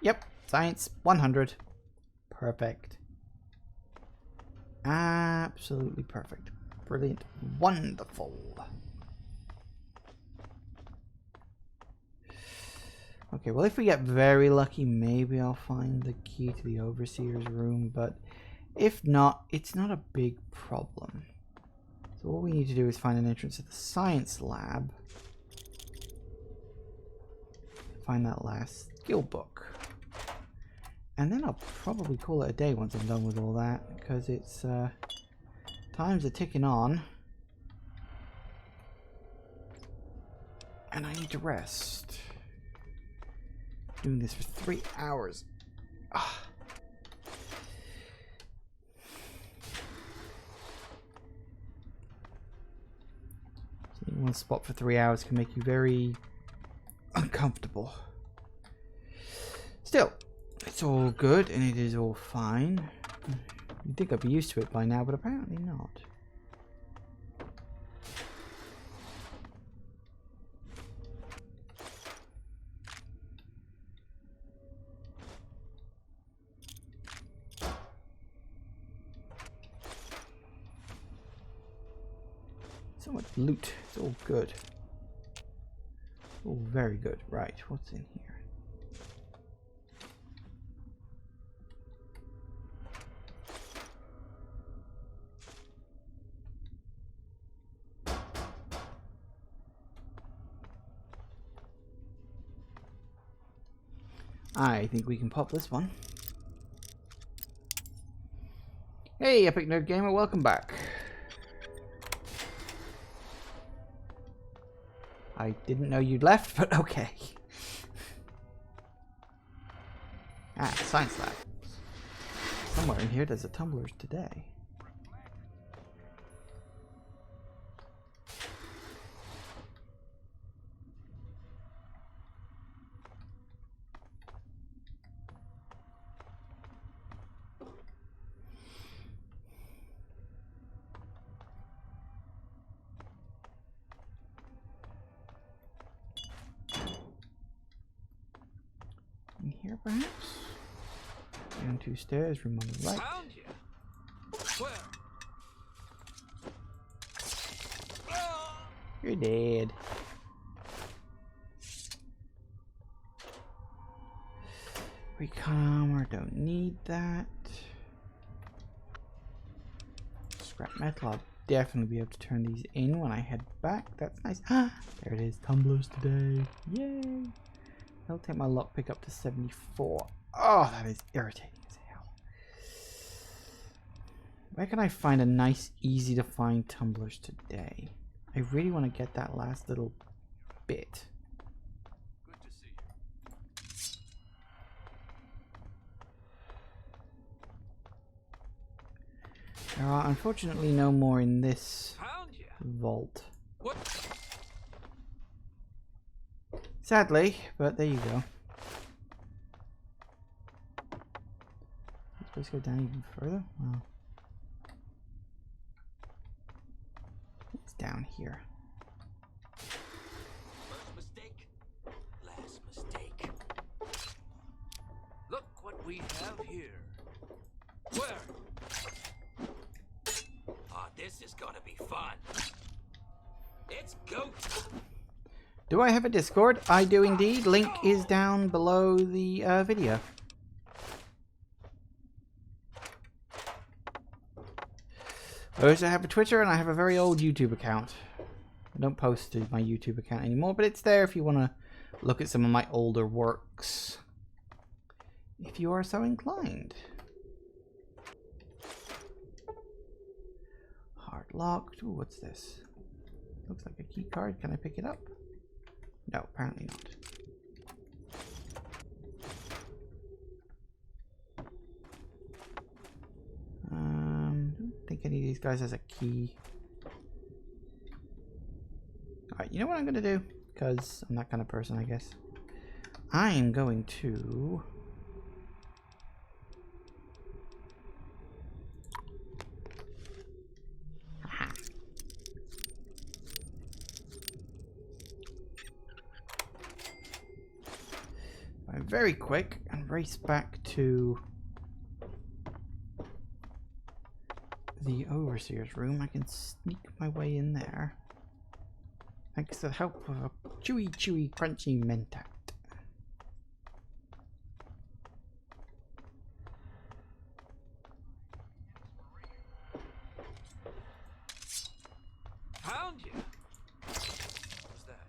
Yep. Science 100. Perfect. Absolutely perfect. Brilliant. Wonderful. Okay, well, if we get very lucky, maybe I'll find the key to the Overseer's room, but if not, it's not a big problem. So all we need to do is find an entrance to the science lab. Find that last skill book. And then I'll probably call it a day once I'm done with all that, because it's, times are ticking on. And I need to rest. Doing this for 3 hours. Ah. Sitting in one spot for 3 hours can make you very uncomfortable. Still, it's all good and it is all fine. You'd think I'd be used to it by now, but apparently not. So much loot. It's all good. All very good. Right, what's in here? I think we can pop this one. Hey, Epic Nerd Gamer, welcome back. I didn't know you'd left, but okay. Ah, science lab. Somewhere in here there's a tumblers today. In here, perhaps? Down 2 stairs, room on the right. Found you. Where? You're dead. Recommer, don't need that. Scrap metal, I'll definitely be able to turn these in when I head back. That's nice. Ah, there it is, tumblers today. Yay! I'll take my lockpick up to 74. Oh, that is irritating as hell. Where can I find a nice, easy to find tumblers today? I really want to get that last little bit. Good to see you. There are unfortunately no more in this vault. What? Sadly, but there you go. Let's go down even further. Wow. It's down here. First mistake, last mistake. Look what we have here. Where? Ah, this is gonna be fun. It's go time. Do I have a Discord? I do indeed. Link is down below the video. I also have a Twitter and I have a very old YouTube account. I don't post to my YouTube account anymore, but it's there if you want to look at some of my older works. If you are so inclined. Hard locked. Ooh, what's this? Looks like a key card. Can I pick it up? No, apparently not. I don't think any of these guys has a key. Alright, you know what I'm going to do? Because I'm that kind of person, I guess. I am going to... I'm very quick and race back to the overseer's room. I can sneak my way in there thanks to the help of a chewy, crunchy mentat. Found you. What was that?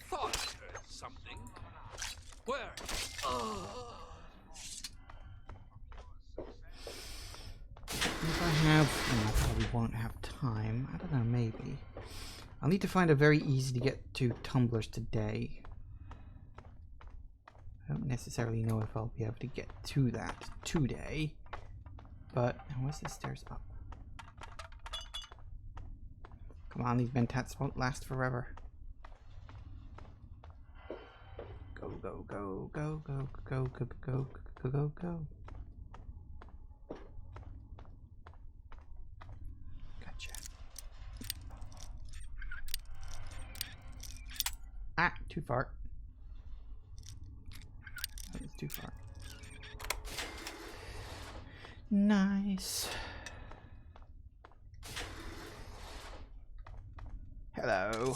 Thought I heard something. Where? If I have... I probably won't have time. I don't know, maybe. I'll need to find a very easy to get to tumblers today. I don't necessarily know if I'll be able to get to that today. But, where's the stairs up? Come on, these mentats won't last forever. Go, go, go, go, go, go, go, go, go, go, go. Gotcha. Ah, too far. That was too far. Nice. Hello.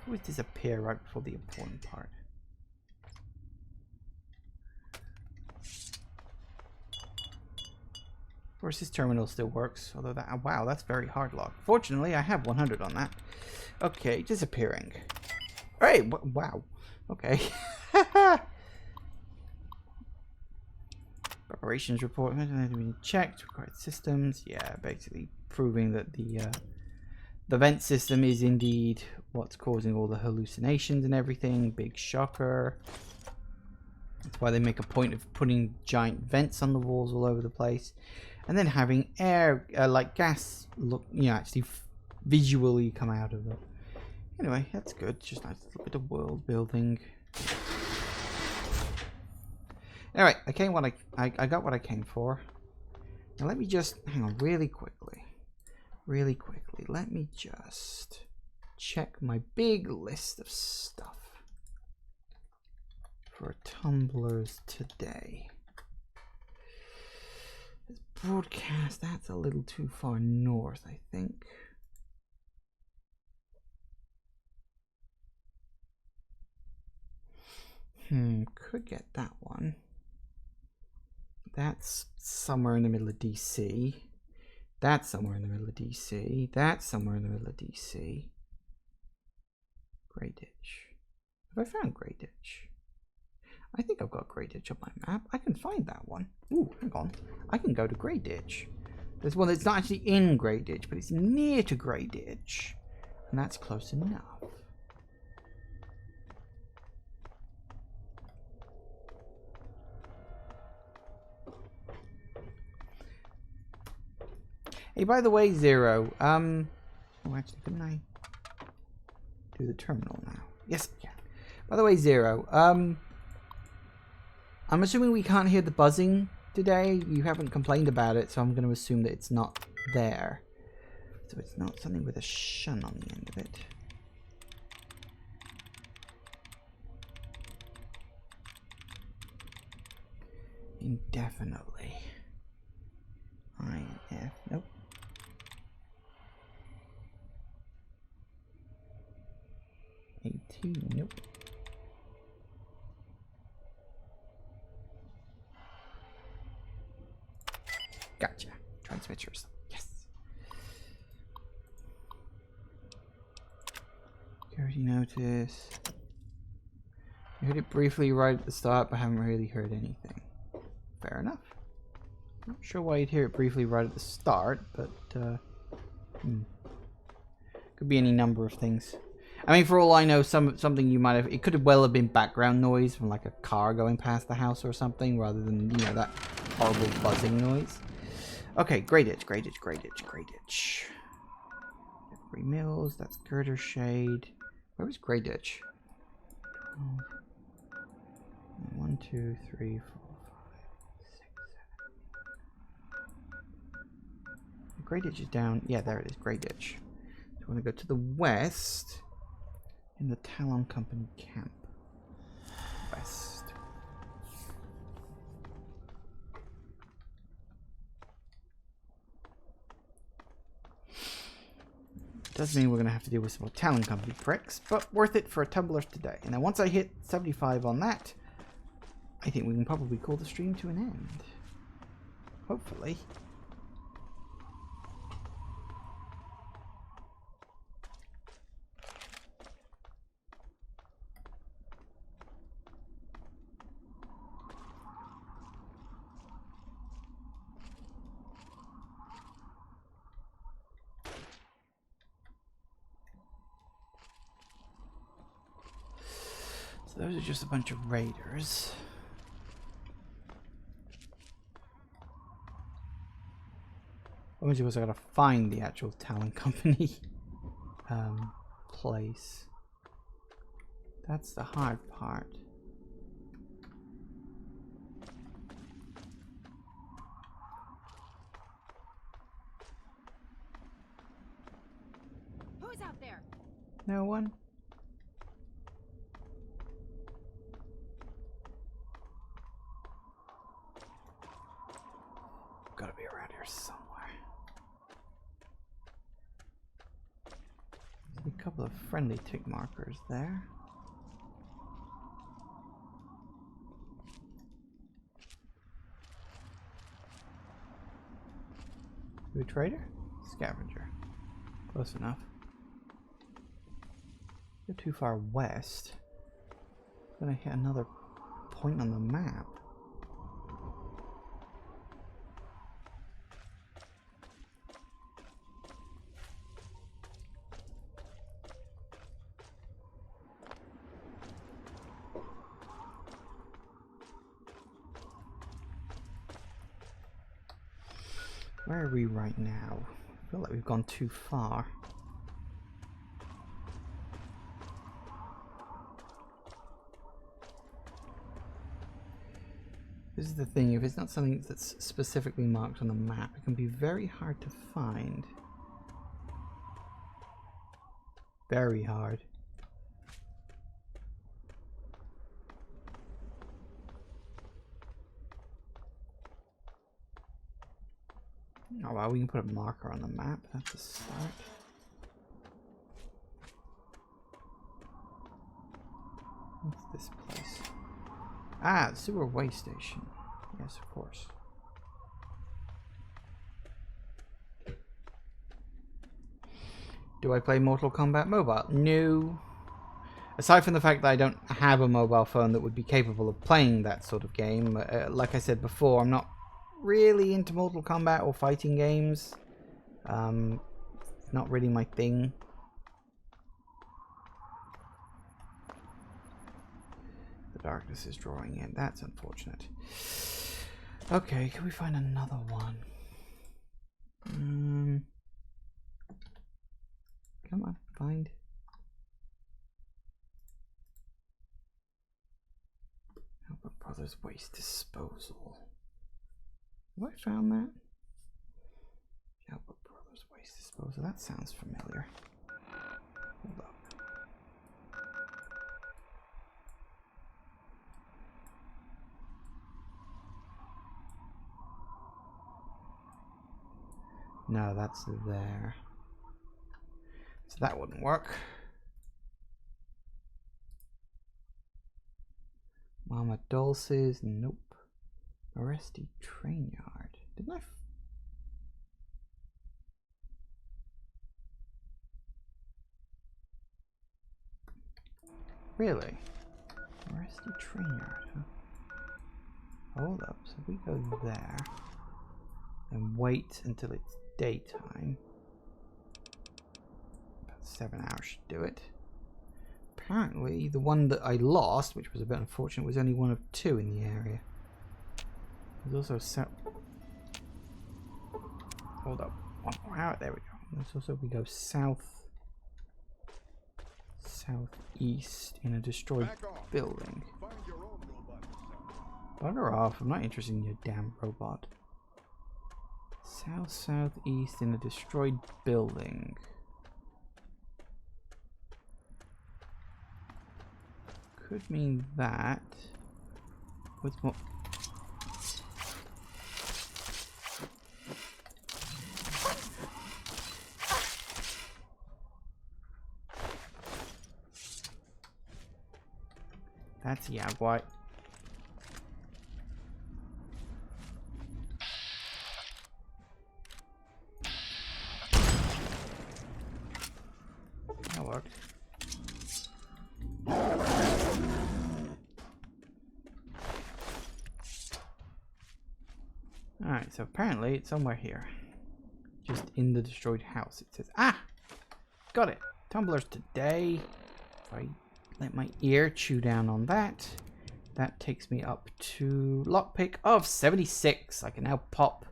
Always disappear right before the important part. Of course, this terminal still works, although that... wow, that's very hard lock. Fortunately, I have 100 on that. Okay, disappearing. Hey, wow. Okay. Operations report has been checked. Required systems. Yeah, basically proving that the vent system is indeed what's causing all the hallucinations and everything. Big shocker. That's why they make a point of putting giant vents on the walls all over the place, and then having air, like gas, look, actually visually come out of them. Anyway, that's good. It's just nice to look at the world building. Alright, I got what I came for. Now let me just hang on really quickly. Let me just check my big list of stuff for tumblers today. This broadcast, that's a little too far north, I think. Could get that one. That's somewhere in the middle of DC. That's somewhere in the middle of DC. That's somewhere in the middle of DC. Grey Ditch. Have I found Grey Ditch? I think I've got Grey Ditch on my map. I can find that one. Ooh, hang on. I can go to Grey Ditch. There's one that's not actually in Grey Ditch, but it's near to Grey Ditch. And that's close enough. Hey, by the way, Zero, oh, actually, couldn't I do the terminal now? Yes, yeah. By the way, Zero, I'm assuming we can't hear the buzzing today. You haven't complained about it, so I'm going to assume that it's not there. So it's not something with a shun on the end of it. Indefinitely. INF, nope. AT, nope. Gotcha. Transmitters. Yes. Security notice. I heard it briefly right at the start, but haven't really heard anything. Fair enough. Not sure why you'd hear it briefly right at the start, but could be any number of things. I mean, for all I know, something you might have, it could have well have been background noise from like a car going past the house or something, rather than, you know, that horrible buzzing noise. Okay, Grey Ditch, Grey Ditch, Grey Ditch, Grey Ditch. Every Mills, that's Girder Shade. Where was Grey Ditch? 1, 2, 3, 4, 5, 6, 7. Grey Ditch is down. Yeah, there it is, Grey Ditch. So we're going to go to the west in the Talon Company camp. West. Does mean we're going to have to deal with some more Talon Company pricks, but worth it for a tumbler today. And then once I hit 75 on that, I think we can probably call the stream to an end. Hopefully. So those are just a bunch of raiders. Obviously, was I gotta find the actual Talon Company place. That's the hard part. Who's out there? No one. Gotta be around here somewhere. There's a couple of friendly tick markers there. Trader? Scavenger. Close enough. Go too far west. I'm gonna hit another point on the map. Where are we right now? I feel like we've gone too far. This is the thing, if it's not something that's specifically marked on the map, it can be very hard to find. Very hard. Oh well, we can put a marker on the map, that's a start. What's this place? Ah, sewer waste station. Yes, of course. Do I play Mortal Kombat Mobile? No. Aside from the fact that I don't have a mobile phone that would be capable of playing that sort of game, like I said before, I'm not really into Mortal Kombat or fighting games. It's not really my thing. The darkness is drawing in. That's unfortunate. Okay, can we find another one? Come on, find. Albert Brothers Waste Disposal. Have I found that? Albert Brothers Waste Disposal. That sounds familiar. Hold up. No, that's there. So that wouldn't work. Mama Dulce's, nope. Arresti Train Yard. Didn't I? Really? Arresti Train Yard, huh? Hold up, so we go there and wait until it's daytime. About 7 hours should do it. Apparently, the one that I lost, which was a bit unfortunate, was only one of 2 in the area. There's also hold up, one more hour. There we go. There's also we go southeast in a destroyed building. Bugger off! I'm not interested in your damn robot. Southeast in a destroyed building. Could mean that. What's more? That's Yagwai. That worked. Alright, so apparently it's somewhere here. Just in the destroyed house. It says, ah! Got it. Tumblers today. If I let my ear chew down on that, that takes me up to lockpick of 76. I can now pop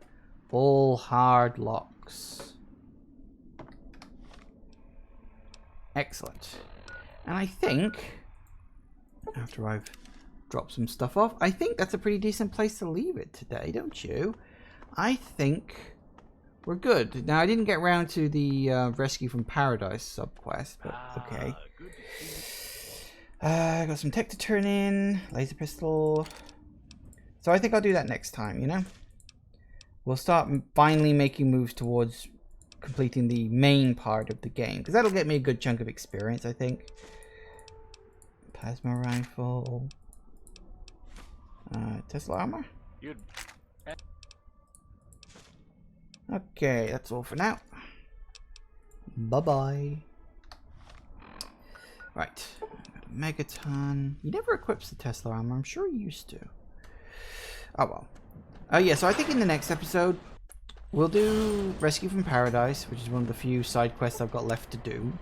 all hard locks. Excellent. And I think, after I've dropped some stuff off, I think that's a pretty decent place to leave it today, don't you? I think we're good. Now, I didn't get around to the Rescue from Paradise subquest, but okay. I got some tech to turn in, laser pistol. So I think I'll do that next time, you know? We'll start finally making moves towards completing the main part of the game, because that'll get me a good chunk of experience, I think. Plasma rifle. Tesla armor? Okay, that's all for now. Bye-bye. Right. Got a megaton. He never equips the Tesla armor. I'm sure he used to. Oh well. Yeah, so I think in the next episode, we'll do Rescue from Paradise, which is one of the few side quests I've got left to do.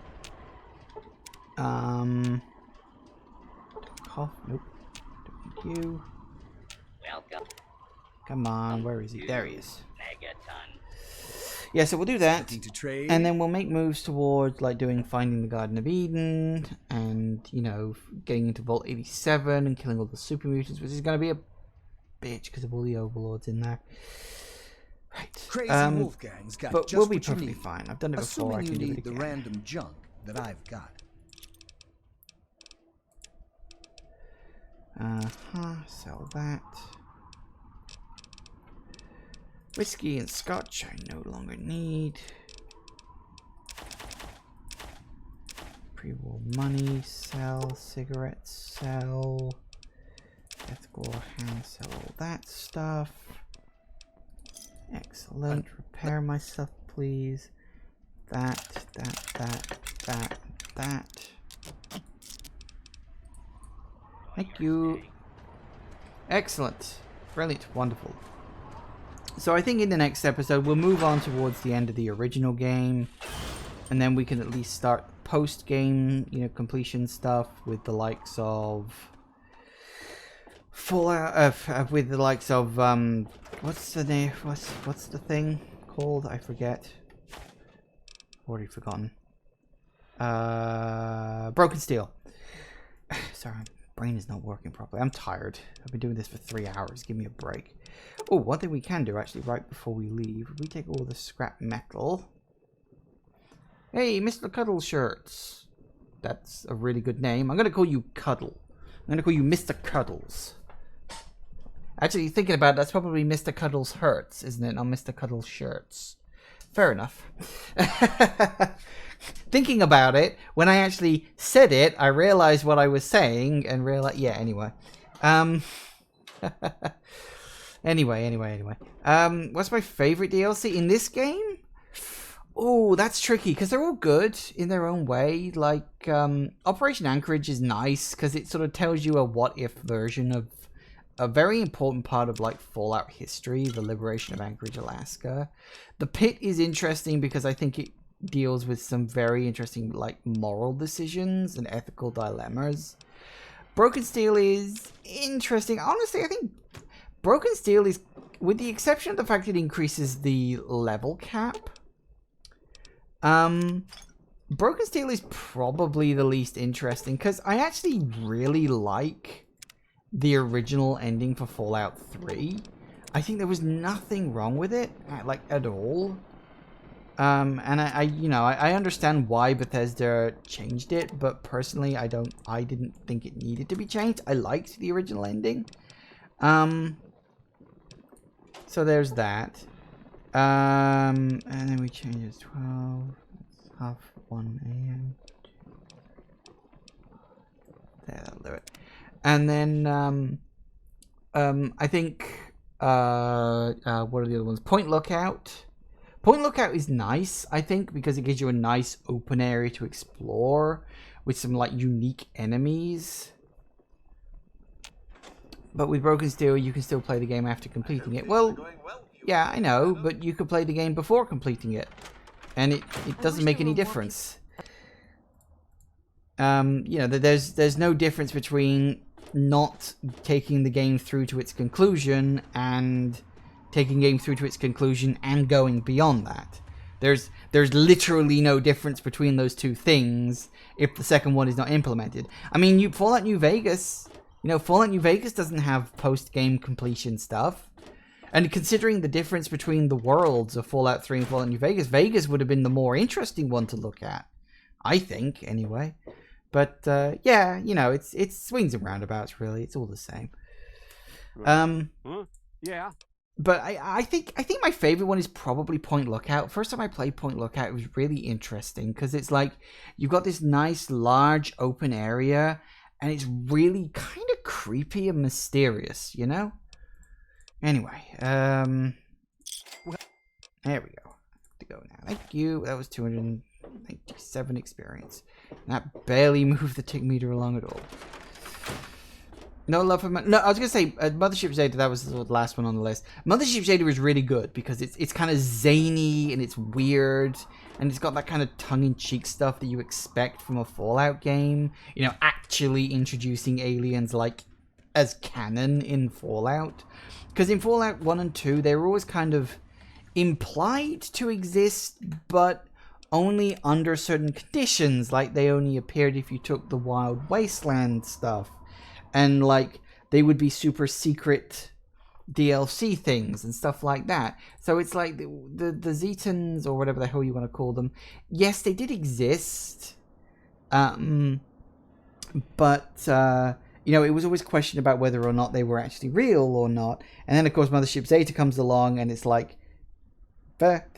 Cough. Nope. Thank you. Welcome. Come on, where is he? There he is. Megaton. Yeah, so we'll do that, To trade. and then we'll make moves towards like doing Finding the Garden of Eden, and you know, getting into Vault 87 and killing all the super mutants, which is going to be a bitch because of all the overlords in there. Right. Crazy Wolfgang's got but just we'll be what you perfectly need. fine. I've done it before. Assuming I you can do need it the again. random junk that I've got. Sell that. Whiskey and scotch I no longer need. Pre-war money, sell. Cigarettes, sell. Ethical hand, sell all that stuff. Excellent. Repair my stuff, please. That. Thank you. Excellent. Brilliant. Wonderful. So I think in the next episode we'll move on towards the end of the original game, and then we can at least start post-game, you know, completion stuff with the likes of Fallout, with the likes of what's the name? What's the thing called? I forget. Already forgotten. Broken Steel. Sorry, my brain is not working properly. I'm tired. I've been doing this for 3 hours. Give me a break. Oh, one thing we can do actually right before we leave, we take all the scrap metal. Hey, Mr. Cuddle Shirts. That's a really good name. I'm going to call you Cuddle. I'm going to call you Mr. Cuddles. Actually, thinking about it, that's probably Mr. Cuddles Hurts, isn't it? Not Mr. Cuddles Shirts. Fair enough. Thinking about it, when I actually said it, I realized what I was saying and realized... Yeah, anyway. Anyway. What's my favorite DLC in this game? Oh, that's tricky because they're all good in their own way. Like, Operation Anchorage is nice because it sort of tells you a what-if version of a very important part of, like, Fallout history, the liberation of Anchorage, Alaska. The Pit is interesting because I think it deals with some very interesting, like, moral decisions and ethical dilemmas. Broken Steel is interesting. Honestly, I think Broken Steel is, with the exception of the fact it increases the level cap, Broken Steel is probably the least interesting because I actually really like the original ending for Fallout 3. I think there was nothing wrong with it, like, at all. And I understand why Bethesda changed it, but personally I didn't think it needed to be changed. I liked the original ending. So there's that. And then we change it to 12. It's half 1 a.m. There, that'll do it. And then I think what are the other ones? Point Lookout. Point Lookout is nice, I think, because it gives you a nice open area to explore with some, like, unique enemies. But with Broken Steel, you can still play the game after completing it. Well, yeah, I know, but you could play the game before completing it, and it doesn't make any difference. You know, there's no difference between not taking the game through to its conclusion and taking the game through to its conclusion and going beyond that. There's literally no difference between those two things if the second one is not implemented. I mean, Fallout New Vegas, you know, Fallout New Vegas doesn't have post-game completion stuff. And considering the difference between the worlds of Fallout 3 and Fallout New Vegas, Vegas would have been the more interesting one to look at. I think, anyway. But, yeah, you know, it's swings and roundabouts, really. It's all the same. Yeah. But I think my favorite one is probably Point Lookout. First time I played Point Lookout, it was really interesting because it's like you've got this nice large open area and it's really kind of creepy and mysterious, you know? Anyway, there we go. To go now. Thank you. That was 200. 97 experience. And that barely moved the tick meter along at all. No love for no. I was gonna say Mothership Zeta. That was the last one on the list. Mothership Zeta is really good because it's kind of zany and it's weird and it's got that kind of tongue-in-cheek stuff that you expect from a Fallout game. You know, actually introducing aliens like as canon in Fallout. Because in Fallout 1 and 2, they were always kind of implied to exist, but only under certain conditions. Like they only appeared if you took the Wild Wasteland stuff. And, like, they would be super secret DLC things and stuff like that. So it's like the Zetans, or whatever the hell you want to call them, yes, they did exist. But, you know, it was always questioned about whether or not they were actually real or not. And then, of course, Mothership Zeta comes along and it's like, fair.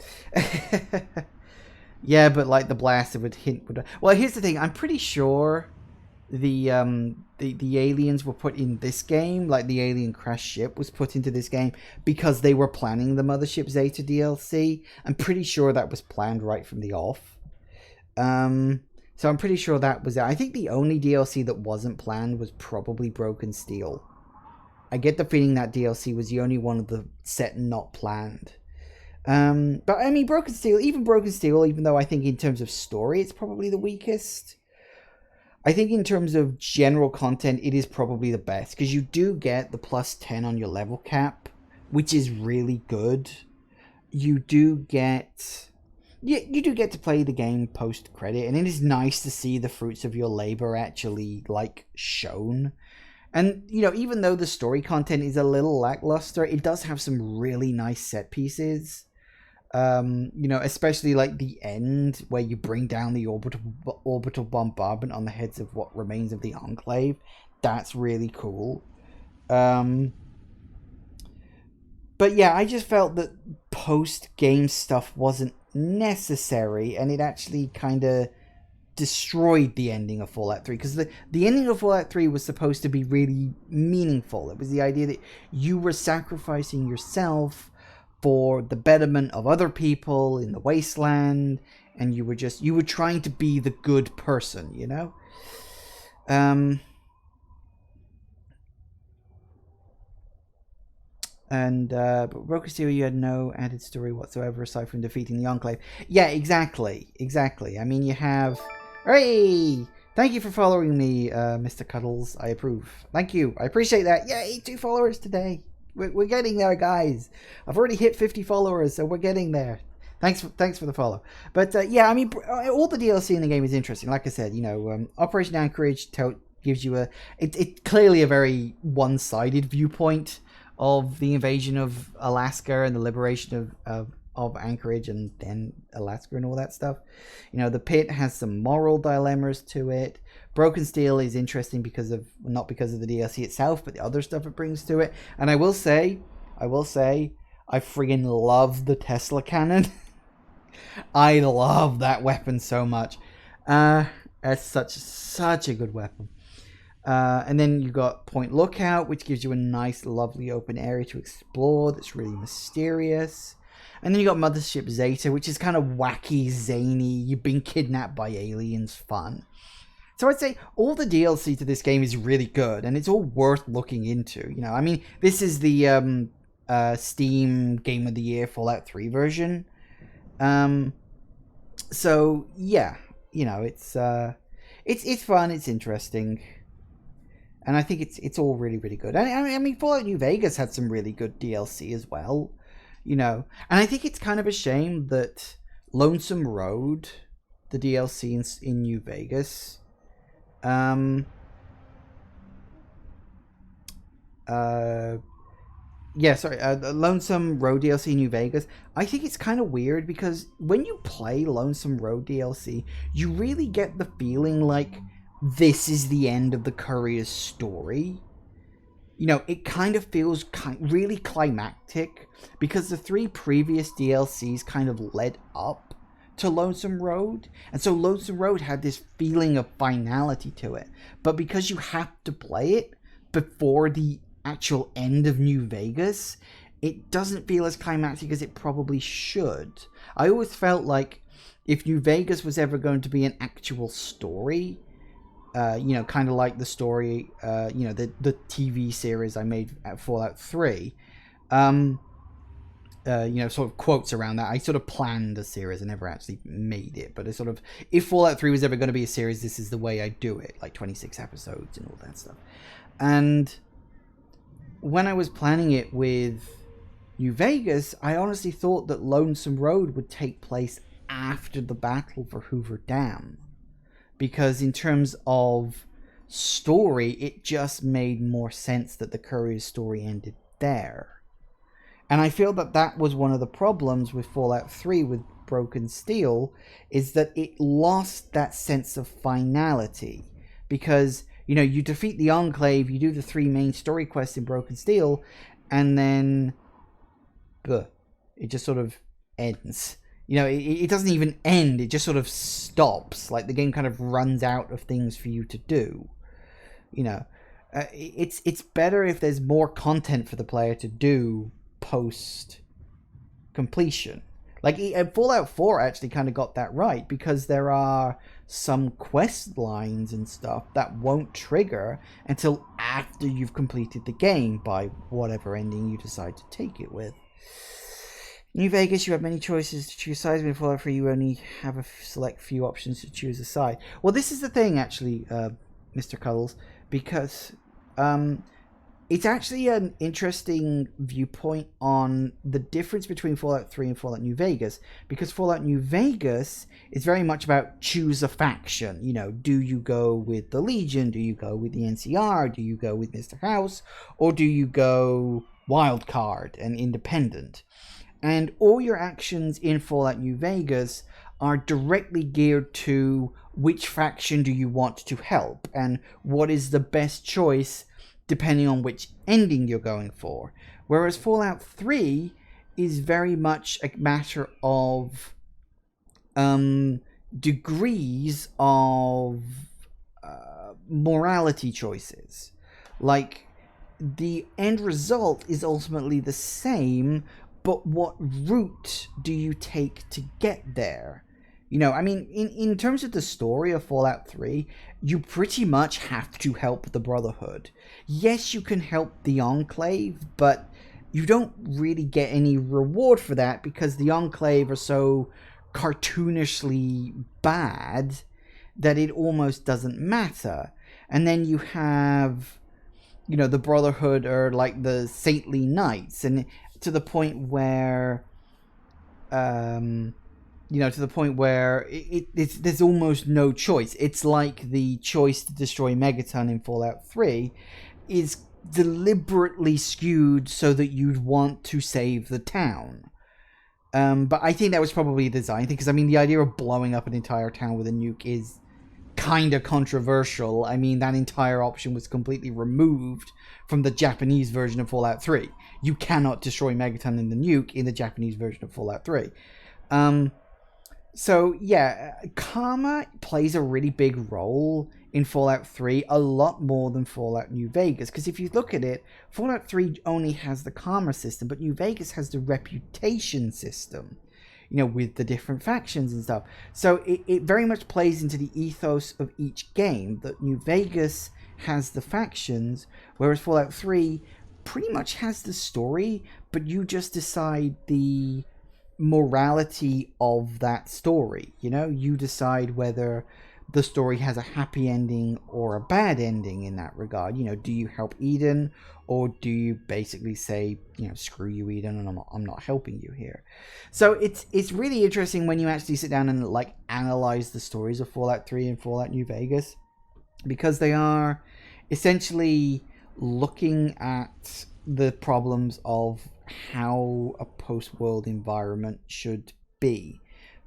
Yeah, but, like, the blaster would hint... Well, here's the thing. I'm pretty sure... The aliens were put in this game, like the alien crash ship was put into this game because they were planning the Mothership Zeta DLC. I'm pretty sure that was planned right from the off. So I'm pretty sure that was it. I think the only DLC that wasn't planned was probably Broken Steel. I get the feeling that DLC was the only one of the set not planned. But I mean, Broken Steel, even though I think in terms of story it's probably the weakest, I think in terms of general content, it is probably the best. Because you do get the plus 10 on your level cap, which is really good. You do get... you do get to play the game post-credit. And it is nice to see the fruits of your labor actually, like, shown. And, you know, even though the story content is a little lackluster, it does have some really nice set pieces. You know, especially like the end where you bring down the orbital bombardment on the heads of what remains of the Enclave. That's really cool. But yeah, I just felt that post-game stuff wasn't necessary, and it actually kind of destroyed the ending of Fallout 3, because the ending of Fallout 3 was supposed to be really meaningful. It was the idea that you were sacrificing yourself for the betterment of other people in the wasteland, and you were trying to be the good person, you know? But Broken Steel, you had no added story whatsoever aside from defeating the Enclave. Yeah, exactly. I mean, you have... Hey! Thank you for following me, Mr. Cuddles. I approve. Thank you. I appreciate that. Yay, 2 followers today. We're getting there, guys. I've already hit 50 followers, so we're getting there. Thanks for the follow. But yeah, I mean, all the DLC in the game is interesting. Like I said, you know, Operation Anchorage gives you it's clearly a very one-sided viewpoint of the invasion of Alaska and the liberation of Anchorage and then Alaska and all that stuff. You know, the pit has some moral dilemmas to it. Broken Steel is interesting not because of the DLC itself, but the other stuff it brings to it. And I will say, I friggin' love the Tesla cannon. I love that weapon so much. It's such a good weapon. And then you got Point Lookout, which gives you a nice, lovely open area to explore that's really mysterious. And then you got Mothership Zeta, which is kind of wacky, zany, you've been kidnapped by aliens fun. So I'd say all the DLC to this game is really good, and it's all worth looking into. You know, I mean, this is the Steam Game of the Year Fallout 3 version. So yeah, you know, it's fun, it's interesting, and I think it's all really, really good. I mean, Fallout New Vegas had some really good DLC as well, you know, and I think it's kind of a shame that Lonesome Road, the DLC in New Vegas, Lonesome Road DLC New Vegas, I think it's kind of weird because when you play Lonesome Road DLC, you really get the feeling like this is the end of the courier's story. You know, it kind of feels really climactic because the 3 previous DLCs kind of led up to Lonesome Road, and so Lonesome Road had this feeling of finality to it, but because you have to play it before the actual end of New Vegas, it doesn't feel as climactic as it probably should. I always felt like if New Vegas was ever going to be an actual story, you know, kind of like the story, you know, the TV series I made at Fallout 3, you know, sort of quotes around that. I sort of planned a series. I never actually made it, but it's sort of, if Fallout 3 was ever going to be a series, this is the way I do it, like 26 episodes and all that stuff. And when I was planning it with New Vegas, I honestly thought that Lonesome Road would take place after the battle for Hoover Dam, because in terms of story, it just made more sense that the Courier's story ended there. And I feel that that was one of the problems with Fallout 3 with Broken Steel, is that it lost that sense of finality. Because, you know, you defeat the Enclave, you do the 3 main story quests in Broken Steel, and then it just sort of ends. You know, it doesn't even end, it just sort of stops. Like, the game kind of runs out of things for you to do. You know, it's better if there's more content for the player to do post completion. Like Fallout 4 actually kind of got that right, because there are some quest lines and stuff that won't trigger until after you've completed the game by whatever ending you decide to take it with. New Vegas, you have many choices to choose sides. In Fallout 3, you only have a select few options to choose a side. Well, this is the thing, actually, Mr. Cuddles, because it's actually an interesting viewpoint on the difference between Fallout 3 and Fallout New Vegas, because Fallout New Vegas is very much about choose a faction. You know, do you go with the Legion? Do you go with the NCR? Do you go with Mr. House? Or do you go wildcard and independent? And all your actions in Fallout New Vegas are directly geared to which faction do you want to help, and what is the best choice depending on which ending you're going for. Whereas Fallout 3 is very much a matter of degrees of morality choices. Like, the end result is ultimately the same, but what route do you take to get there? You know, I mean, in terms of the story of Fallout 3, you pretty much have to help the Brotherhood. Yes, you can help the Enclave, but you don't really get any reward for that, because the Enclave are so cartoonishly bad that it almost doesn't matter. And then you have, you know, the Brotherhood are like the saintly knights, and to the point where you know, to the point where there's almost no choice. It's like the choice to destroy Megaton in Fallout 3 is deliberately skewed so that you'd want to save the town. But I think that was probably a design thing, because I mean, the idea of blowing up an entire town with a nuke is kind of controversial. I mean, that entire option was completely removed from the Japanese version of Fallout 3. You cannot destroy Megaton in the nuke in the Japanese version of Fallout 3. So, yeah, karma plays a really big role in Fallout 3, a lot more than Fallout New Vegas. Because if you look at it, Fallout 3 only has the karma system, but New Vegas has the reputation system, you know, with the different factions and stuff. So it very much plays into the ethos of each game, that New Vegas has the factions, whereas Fallout 3 pretty much has the story, but you just decide the morality of that story. You know, you decide whether the story has a happy ending or a bad ending in that regard. You know, do you help Eden, or do you basically say, you know, screw you, Eden, and I'm not helping you here? So it's really interesting when you actually sit down and like analyze the stories of Fallout 3 and Fallout New Vegas, because they are essentially looking at the problems of how a post-world environment should be.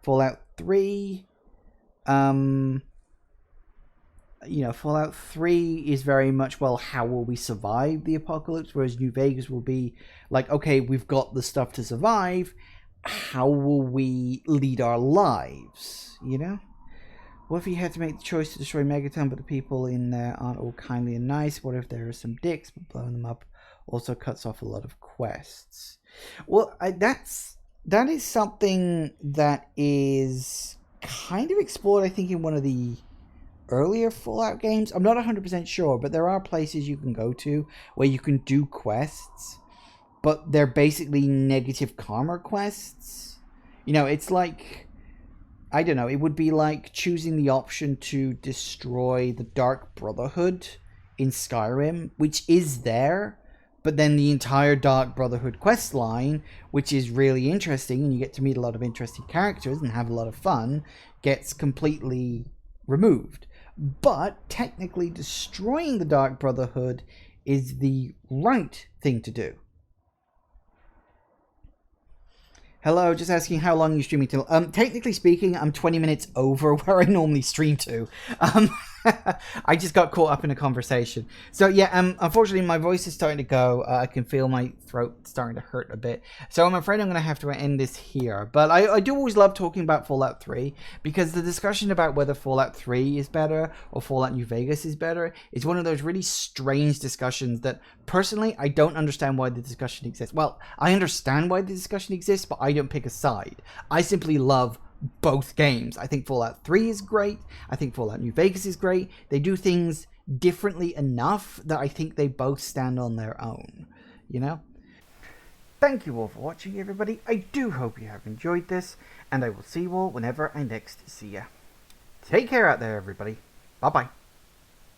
Fallout 3, you know, Fallout 3 is very much, well, how will we survive the apocalypse? Whereas New Vegas will be like, okay, we've got the stuff to survive. How will we lead our lives? You know? What if you had to make the choice to destroy Megaton, but the people in there aren't all kindly and nice? What if there are some dicks, but blowing them up also cuts off a lot of quests? Well, that is something that is kind of explored, I think, in one of the earlier Fallout games. I'm not 100% sure, but there are places you can go to where you can do quests, but they're basically negative karma quests. You know, it's like, I don't know, it would be like choosing the option to destroy the Dark Brotherhood in Skyrim, which is there, but then the entire Dark Brotherhood quest line, which is really interesting, and you get to meet a lot of interesting characters and have a lot of fun, gets completely removed. But technically destroying the Dark Brotherhood is the right thing to do. Hello, just asking how long you're streaming till. Technically speaking, I'm 20 minutes over where I normally stream to. I just got caught up in a conversation. So yeah, unfortunately my voice is starting to go. I can feel my throat starting to hurt a bit. So I'm afraid I'm going to have to end this here. But I do always love talking about Fallout 3, because the discussion about whether Fallout 3 is better or Fallout New Vegas is better is one of those really strange discussions that personally I don't understand why the discussion exists. Well, I understand why the discussion exists, but I don't pick a side. I simply love both games. I think Fallout 3 is great. I think Fallout New Vegas is great. They do things differently enough that I think they both stand on their own, you know? Thank you all for watching, everybody. I do hope you have enjoyed this, and I will see you all whenever I next see you. Take care out there, everybody. Bye-bye.